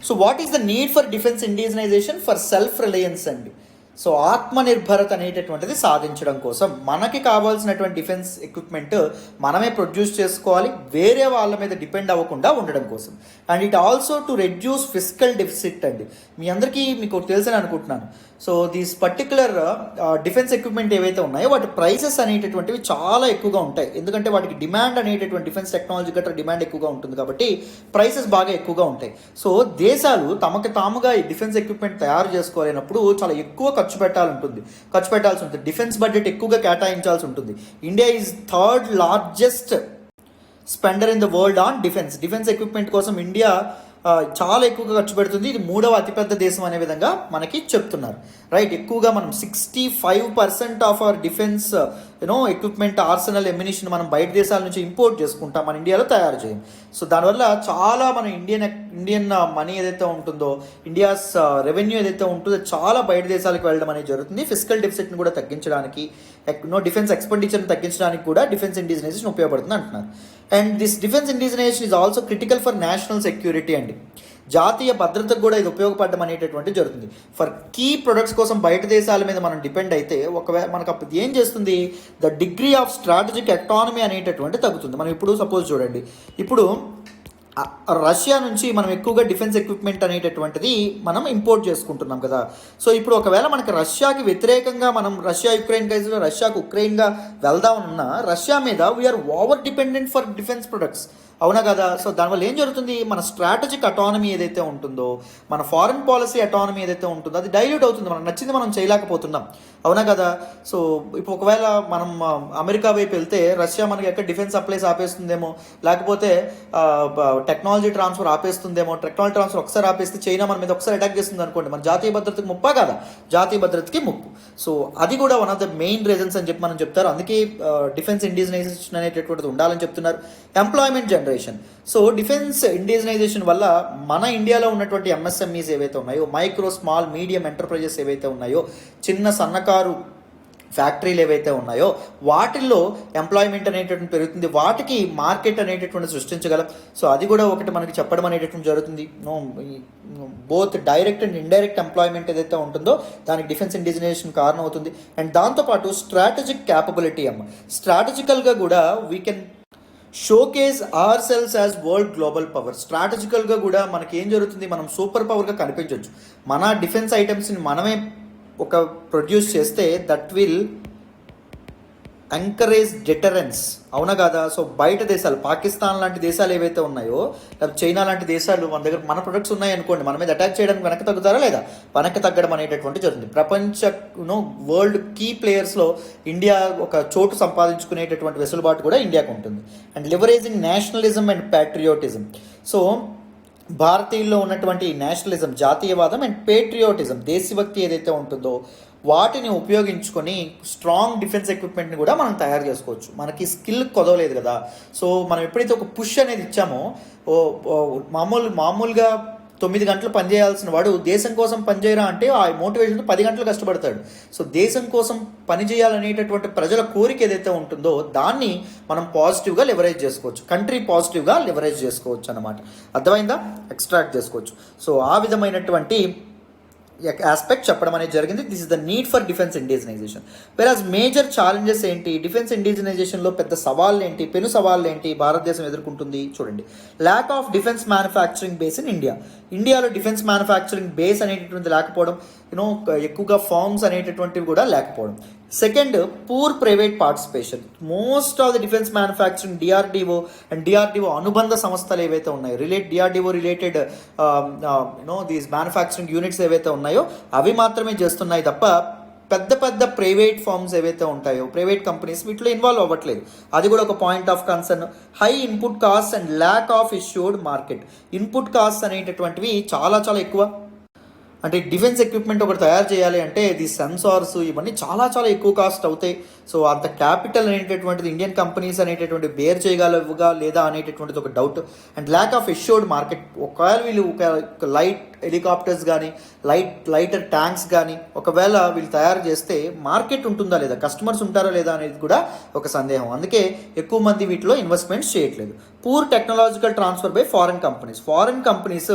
So what is the need for defence indigenisation? For self reliance అండి. సో ఆత్మనిర్భరత అనేటటువంటిది సాధించడం కోసం మనకి కావాల్సినటువంటి డిఫెన్స్ ఎక్విప్మెంట్ మనమే ప్రొడ్యూస్ చేసుకోవాలి, వేరే వాళ్ళ మీద డిపెండ్ అవ్వకుండా ఉండడం కోసం. And it also to reduce fiscal deficit అండి. మీ అందరికీ మీకు తెలుసని అనుకుంటున్నాను. So these particular defence equipment ఏవైతే ఉన్నాయో వాటి ప్రైసెస్ అనేటటువంటివి చాలా ఎక్కువగా ఉంటాయి. ఎందుకంటే వాటికి డిమాండ్ అనేటటువంటి డిఫెన్స్ టెక్నాలజీ గట్రా డిమాండ్ ఎక్కువగా ఉంటుంది కాబట్టి ప్రైసెస్ బాగా ఎక్కువగా ఉంటాయి. సో దేశాలు తమకు తాముగా ఈ డిఫెన్స్ ఎక్విప్మెంట్ తయారు చేసుకోలేనప్పుడు చాలా ఎక్కువ ఖర్చు పెట్టాల్సి ఉంటుంది. డిఫెన్స్ బడ్జెట్ ఎక్కువగా కేటాయించాల్సి ఉంటుంది. India is third largest Splendor in the world on defence equipment కోసం ఇండియా చాలా ఎక్కువగా ఖర్చు పెడుతుంది. ఇది 3వ అతిపెద్ద దేశం అనే విధంగా మనకి చెప్తున్నారు. రైట్, ఎక్కువగా మనం 65% of our defence equipment arsenal ammunition మనం బయట దేశాల నుంచి ఇంపోర్ట్ చేసుకుంటాం, మన ఇండియాలో తయారు చేయం. సో దానివల్ల చాలా మన ఇండియన్ మనీ ఏదైతే ఉంటుందో, ఇండియాస్ రెవెన్యూ ఏదైతే ఉంటుందో చాలా బయట దేశాలకు వెళ్ళడం అనేది జరుగుతుంది. ఫిస్కల్ డెఫిసిట్ని కూడా తగ్గించడానికి, డిఫెన్స్ ఎక్స్పెండిచర్ని తగ్గించడానికి కూడా డిఫెన్స్ ఇండిజినైజేషన్ ఉపయోగపడుతుంది అంటున్నారు. And this defence indigenisation is also critical for national security అండి. జాతీయ భద్రతకు కూడా ఇది ఉపయోగపడడం అనేటటువంటి జరుగుతుంది. ఫర్ కీ ప్రొడక్ట్స్ కోసం బయట దేశాల మీద మనం డిపెండ్ అయితే ఒకవేళ మనకు అప్పుడు ఏం చేస్తుంది? The degree of strategic economy అనేటటువంటి తగ్గుతుంది. మనం ఇప్పుడు సపోజ్ చూడండి, ఇప్పుడు రష్యా నుంచి మనం ఎక్కువగా డిఫెన్స్ ఎక్విప్మెంట్ అనేటటువంటిది మనం ఇంపోర్ట్ చేసుకుంటున్నాం కదా. సో ఇప్పుడు ఒకవేళ మనకి రష్యాకి వ్యతిరేకంగా మనం రష్యాకు ఉక్రెయిన్గా వెళ్దామన్నా రష్యా మీద we're over dependent for defence products, అవునా కదా. సో దానివల్ల ఏం జరుగుతుంది? మన స్ట్రాటజిక్ అటానమీ ఏదైతే ఉంటుందో, మన ఫారెన్ పాలసీ అటానమీ ఏదైతే ఉంటుందో అది డైల్యూట్ అవుతుంది. మనకు నచ్చింది మనం చేయలేకపోతున్నాం, అవునా కదా. సో ఇప్పుడు ఒకవేళ మనం అమెరికా వైపు వెళ్తే రష్యా మనకి ఎక్కడ డిఫెన్స్ సప్లైస్ ఆపేస్తుందేమో, లేకపోతే టెక్నాలజీ ట్రాన్స్ఫర్ ఆపేస్తుందేమో. టెక్నాలజీ ట్రాన్స్ఫర్ ఒకసారి ఆపేస్తే చైనా మన మీద ఒకసారి అటాక్ చేస్తుంది అనుకోండి, మన జాతీయ భద్రతకి ముప్పా కదా, జాతీయ భద్రతకి ముప్పు. సో అది కూడా one of the main reasons అని చెప్పి మనం చెప్తారు. అందుకే డిఫెన్స్ ఇండిజినైజేషన్ అనేటటువంటిది ఉండాలని చెప్తున్నారు. Employment generation. So defence indigenisation వల్ల మన ఇండియాలో ఉన్నటువంటి ఎంఎస్ఎంఈస్ ఏవైతే ఉన్నాయో, మైక్రో స్మాల్ మీడియం ఎంటర్ప్రైజెస్ ఏవైతే ఉన్నాయో, చిన్న సన్నకారు ఫ్యాక్టరీలు ఏవైతే ఉన్నాయో వాటిల్లో ఎంప్లాయ్మెంట్ అనేటటువంటి పెరుగుతుంది, వాటికి మార్కెట్ అనేటటువంటి సృష్టించగలం. సో అది కూడా ఒకటి మనకి చెప్పడం అనేటటువంటి జరుగుతుంది. Both direct and indirect employment ఏదైతే ఉంటుందో దానికి డిఫెన్స్ ఇండిజినైజేషన్ కారణం అవుతుంది. అండ్ దాంతోపాటు స్ట్రాటజిక్ క్యాపబిలిటీ స్ట్రాటజికల్గా కూడా we can showcase our selves as world global power. స్ట్రాటజికల్గా కూడా మనకి ఏం జరుగుతుంది? మనం సూపర్ పవర్గా కనిపించవచ్చు. మన డిఫెన్స్ ఐటమ్స్ని మనమే ఒక ప్రొడ్యూస్ చేస్తే దట్ విల్ ఎంకరేజ్ డెటరెన్స్, అవునా కదా. సో బయట దేశాలు, పాకిస్తాన్ లాంటి దేశాలు ఏవైతే ఉన్నాయో, చైనా లాంటి దేశాలు మన దగ్గర మన ప్రొడక్ట్స్ ఉన్నాయి అనుకోండి, మన మీద అటాక్ చేయడానికి వెనక్కి తగ్గుతారా లేదా? వెనక్కి తగ్గడం అనేటటువంటి జరుగుతుంది. ప్రపంచ వరల్డ్ కీ ప్లేయర్స్లో ఇండియా ఒక చోటు సంపాదించుకునేటటువంటి వెసులుబాటు కూడా ఇండియాకు ఉంటుంది. And leveraging nationalism and patriotism. So భారతీయుల్లో ఉన్నటువంటి నేషనలిజం, జాతీయవాదం అండ్ పేట్రియోటిజం, దేశభక్తి ఏదైతే ఉంటుందో వాటిని ఉపయోగించుకొని స్ట్రాంగ్ డిఫెన్స్ ఎక్విప్మెంట్ని కూడా మనం తయారు చేసుకోవచ్చు. మనకి స్కిల్ కొదవలేదు కదా. సో మనం ఎప్పుడైతే ఒక పుష్ అనేది ఇచ్చామో, మామూలుగా 9 గంటలు పనిచేయాల్సిన వాడు దేశం కోసం పనిచేయరా అంటే ఆ మోటివేషన్ 10 గంటలు కష్టపడతాడు. సో దేశం కోసం పనిచేయాలనేటటువంటి ప్రజల కోరిక ఏదైతే ఉంటుందో దాన్ని మనం పాజిటివ్గా లివరేజ్ చేసుకోవచ్చు, కంట్రీ పాజిటివ్గా లివరేజ్ చేసుకోవచ్చు అన్నమాట. అర్థమైందా? ఎక్స్ట్రాక్ట్ చేసుకోవచ్చు. సో ఆ విధమైనటువంటి ఆస్పెక్ట్ చెప్పడం అనేది జరిగింది. This is the need for defence indigenisation. వెరాజ్ మేజర్ ఛాలెంజెస్ ఏంటి, డిఫెన్స్ ఇండిజినైజేషన్లో పెద్ద సవాళ్ళు ఏంటి, పెను సవాళ్ళు ఏంటి భారతదేశం ఎదుర్కొంటుంది చూడండి. Lack of defence manufacturing base in India. ఇండియాలో డిఫెన్స్ మ్యానుఫ్యాక్చరింగ్ బేస్ అనేటటువంటి లేకపోవడం, ఎక్కువగా ఫార్మ్స్ అనేటటువంటివి కూడా లేకపోవడం. Second, poor private participation. Most of the defence manufacturing DRDO and DRDO అనుబంధ సంస్థలు ఏవైతే ఉన్నాయో, DRDO related these manufacturing units ఏవైతే ఉన్నాయో అవి మాత్రమే చేస్తున్నాయి తప్ప పెద్ద పెద్ద ప్రైవేట్ ఫార్మ్స్ ఏవైతే ఉంటాయో, ప్రైవేట్ కంపెనీస్ వీటిలో ఇన్వాల్వ్ అవ్వట్లేదు. అది కూడా ఒక point of concern. High input cost and lack of issued market. Input cost అనేటటువంటివి చాలా చాలా ఎక్కువ. అంటే డిఫెన్స్ ఎక్విప్మెంట్ ఒకటి తయారు చేయాలి అంటే ఇది సెన్సార్స్ ఇవన్నీ చాలా చాలా ఎక్కువ కాస్ట్ అవుతాయి. సో అంత క్యాపిటల్ అనేటటువంటిది ఇండియన్ కంపెనీస్ అనేటటువంటి బేర్ చేయగలవుగా లేదా అనేటటువంటిది ఒక doubt. And lack of assured market. ఒకవేళ వీళ్ళు ఒక లైట్ హెలికాప్టర్స్ కానీ లైటర్ ట్యాంక్స్ కానీ ఒకవేళ వీళ్ళు తయారు చేస్తే మార్కెట్ ఉంటుందా లేదా, కస్టమర్స్ ఉంటారా లేదా అనేది కూడా ఒక సందేహం. అందుకే ఎక్కువ మంది వీటిలో ఇన్వెస్ట్మెంట్స్ చేయట్లేదు. Poor technological transfer by foreign companies. Foreign companies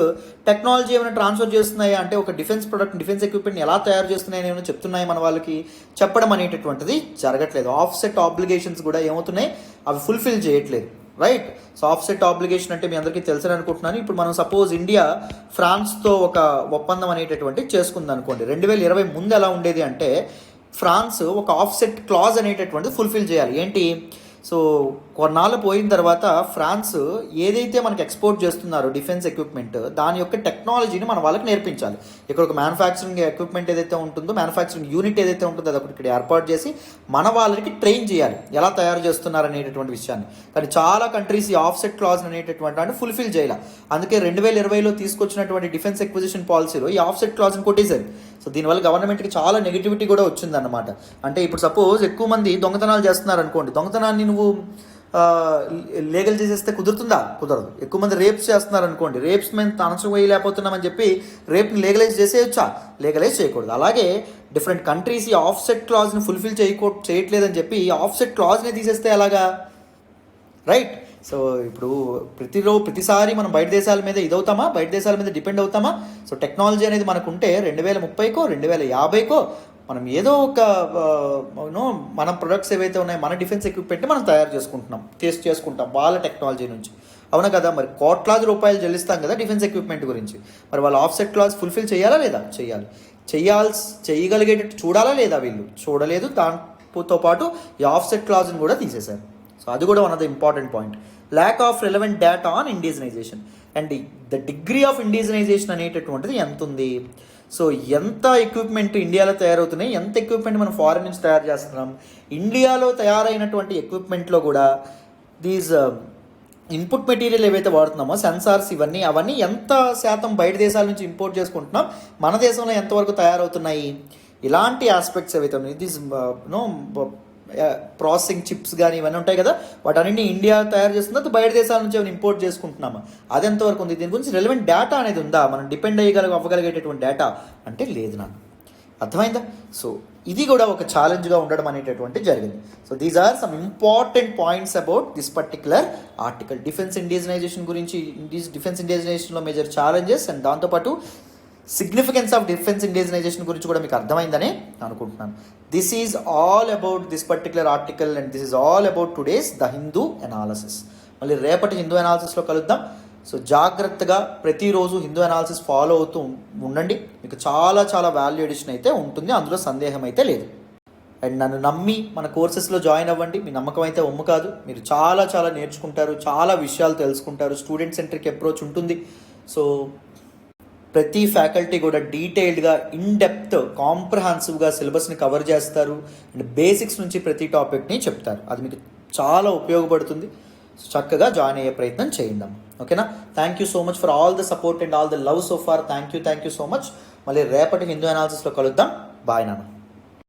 technology ఏమైనా ట్రాన్స్ఫర్ చేస్తున్నాయా అంటే ఒక డిఫెన్స్ ప్రొడక్ట్, డిఫెన్స్ ఎక్విప్మెంట్ ఎలా తయారు చేస్తున్నాయని ఏమైనా చెప్తున్నాయి మన వాళ్ళకి, చెప్పడం అనేటటువంటిది జరగట్లేదు. ఆఫ్సెట్ ఆబ్లిగేషన్స్ కూడా ఏమవుతున్నాయి, అవి ఫుల్ఫిల్ చేయట్లేదు. రైట్. సో ఆఫ్సెట్ ఆబ్లిగేషన్ అంటే మీ అందరికీ తెలుసని అనుకుంటున్నాను. ఇప్పుడు మనం సపోజ్ ఇండియా ఫ్రాన్స్తో ఒక ఒప్పందం అనేటటువంటి చేసుకుంది అనుకోండి. 2020 ముందు ఎలా ఉండేది అంటే ఫ్రాన్స్ ఒక ఆఫ్సెట్ క్లాజ్ అనేటటువంటిది ఫుల్ఫిల్ చేయాలి. ఏంటి, సో కొన్నాళ్ళు పోయిన తర్వాత ఫ్రాన్స్ ఏదైతే మనకి ఎక్స్పోర్ట్ చేస్తున్నారో డిఫెన్స్ ఎక్విప్మెంట్ దాని యొక్క టెక్నాలజీని మన వాళ్ళకి నేర్పించాలి. ఇక్కడ ఒక మ్యానుఫ్యాక్చరింగ్ ఎక్విప్మెంట్ ఏదైతే ఉంటుందో, మ్యానుఫ్యాక్చరింగ్ యూనిట్ ఏదైతే ఉంటుందో అది ఒకటి ఇక్కడ ఏర్పాటు చేసి మన వాళ్ళకి ట్రైన్ చేయాలి ఎలా తయారు చేస్తున్నారు అనేటటువంటి విషయాన్ని. కానీ చాలా కంట్రీస్ ఈ ఆఫ్సెట్ క్లాజ్ అనేటటువంటి అంటే ఫుల్ఫిల్ చేయాలి. అందుకే 2020లో తీసుకొచ్చినటువంటి డిఫెన్స్ ఎక్విజిషన్ పాలసీలో ఈ ఆఫ్సెట్ క్లాజ్ని కొట్టేశారు. సో దీనివల్ల గవర్నమెంట్కి చాలా నెగిటివిటీ కూడా వచ్చిందన్నమాట. అంటే ఇప్పుడు సపోజ్ ఎక్కువ మంది దొంగతనాలు చేస్తున్నారు అనుకోండి, దొంగతనాన్ని నువ్వు లీగల్ చేసేస్తే కుదురుతుందా? కుదరదు. ఎక్కువ మంది రేప్స్ చేస్తున్నారు అనుకోండి, రేప్స్ మేము తనసు వేయలేకపోతున్నామని చెప్పి రేప్ని లీగలైజ్ చేసేయచ్చా? లీగలైజ్ చేయకూడదు. అలాగే డిఫరెంట్ కంట్రీస్ ఈ ఆఫ్సెట్ క్లాజ్ని ఫుల్ఫిల్ చేయట్లేదని చెప్పి ఈ ఆఫ్సెట్ క్లాజ్ని తీసేస్తే ఎలాగా? రైట్. సో ఇప్పుడు ప్రతిసారి మనం బయట దేశాల మీద ఇదవుతామా, బయట దేశాల మీద డిపెండ్ అవుతామా? సో టెక్నాలజీ అనేది మనకు ఉంటే 2030కో 2050కో మనం ఏదో ఒక మన ప్రొడక్ట్స్ ఏవైతే ఉన్నాయో మన డిఫెన్స్ ఎక్విప్మెంట్ని మనం తయారు చేసుకుంటాం వాళ్ళ టెక్నాలజీ నుంచి. అవునా కదా? మరి కోట్లాది రూపాయలు చెల్లిస్తాం కదా డిఫెన్స్ ఎక్విప్మెంట్ గురించి. మరి వాళ్ళ ఆఫ్సెట్ క్లాజ్ ఫుల్ఫిల్ చేయాలా లేదా? చేయగలిగేటట్టు చూడాలా లేదా? వీళ్ళు చూడలేదు. దాంతో పాటు ఈ ఆఫ్సెట్ క్లాజ్ని కూడా తీసేశారు. సో అది కూడా one of the important point. Lack of relevant data on indigenisation. And the degree of indigenisation అనేటటువంటిది ఎంత ఉంది? సో ఎంత ఎక్విప్మెంట్ ఇండియాలో తయారవుతున్నాయి, ఎంత ఎక్విప్మెంట్ మనం ఫారెన్ నుంచి తయారు చేస్తున్నాం, ఇండియాలో తయారైనటువంటి ఎక్విప్మెంట్లో కూడా దీస్ ఇన్పుట్ మెటీరియల్ ఏవైతే వాడుతున్నామో సెన్సార్స్ అవన్నీ ఎంత శాతం బయట దేశాల నుంచి ఇంపోర్ట్ చేసుకుంటున్నాం, మన దేశంలో ఎంతవరకు తయారవుతున్నాయి, ఇలాంటి ఆస్పెక్ట్స్ ఏవైతే ఉన్నాయి. దిస్ ప్రాసెసింగ్ చిప్స్ కానీ ఇవన్నీ ఉంటాయి కదా, వాటన్నింటినీ ఇండియా తయారు చేస్తుందా బయట దేశాల నుంచి ఏమైనా ఇంపోర్ట్ చేసుకుంటున్నామా, అది ఎంతవరకు ఉంది, దీని గురించి రెలవెంట్ డేటా అనేది ఉందా, మనం డిపెండ్ అవ్వగలిగేటటువంటి డేటా అంటే లేదు నాకు. అర్థమైందా? సో ఇది కూడా ఒక ఛాలెంజ్గా ఉండడం అనేటటువంటి జరిగింది. So these are some important points about this particular article. Defence indigenisation గురించి, డిఫెన్స్ ఇండిజినైజేషన్లో మేజర్ ఛాలెంజెస్ అండ్ దాంతోపాటు సిగ్నిఫికెన్స్ ఆఫ్ డిఫెన్స్ ఇండిజినైజేషన్ గురించి కూడా మీకు అర్థమైందని అనుకుంటున్నాను. This is all about this particular article and this is all about today's the Hindu analysis. మళ్ళీ రేపటి హిందూ అనాలిసిస్లో కలుద్దాం. సో జాగ్రత్తగా ప్రతిరోజు హిందూ అనాలిసిస్ ఫాలో అవుతూ ఉండండి. మీకు చాలా చాలా వాల్యూ ఎడిషన్ అయితే ఉంటుంది, అందులో సందేహం అయితే లేదు. అండ్ నన్ను నమ్మి మన కోర్సెస్లో జాయిన్ అవ్వండి. మీ నమ్మకం అయితే ఒమ్ము కాదు. మీరు చాలా చాలా నేర్చుకుంటారు, చాలా విషయాలు తెలుసుకుంటారు. స్టూడెంట్ సెంట్రిక్ అప్రోచ్ ఉంటుంది. సో ప్రతి ఫ్యాకల్టీ కూడా డీటెయిల్డ్గా ఇన్డెప్త్ కాంప్రహెన్సివ్గా సిలబస్ని కవర్ చేస్తారు అండ్ బేసిక్స్ నుంచి ప్రతి టాపిక్ని చెప్తారు. అది మీకు చాలా ఉపయోగపడుతుంది. చక్కగా జాయిన్ అయ్యే ప్రయత్నం చేయండి. ఓకేనా? Thank you so much for all the support and all the love so far. Thank you so much. మళ్ళీ రేపటి హిందూ అనాలిసిస్లో కలుద్దాం. బాయ్ నాన్న.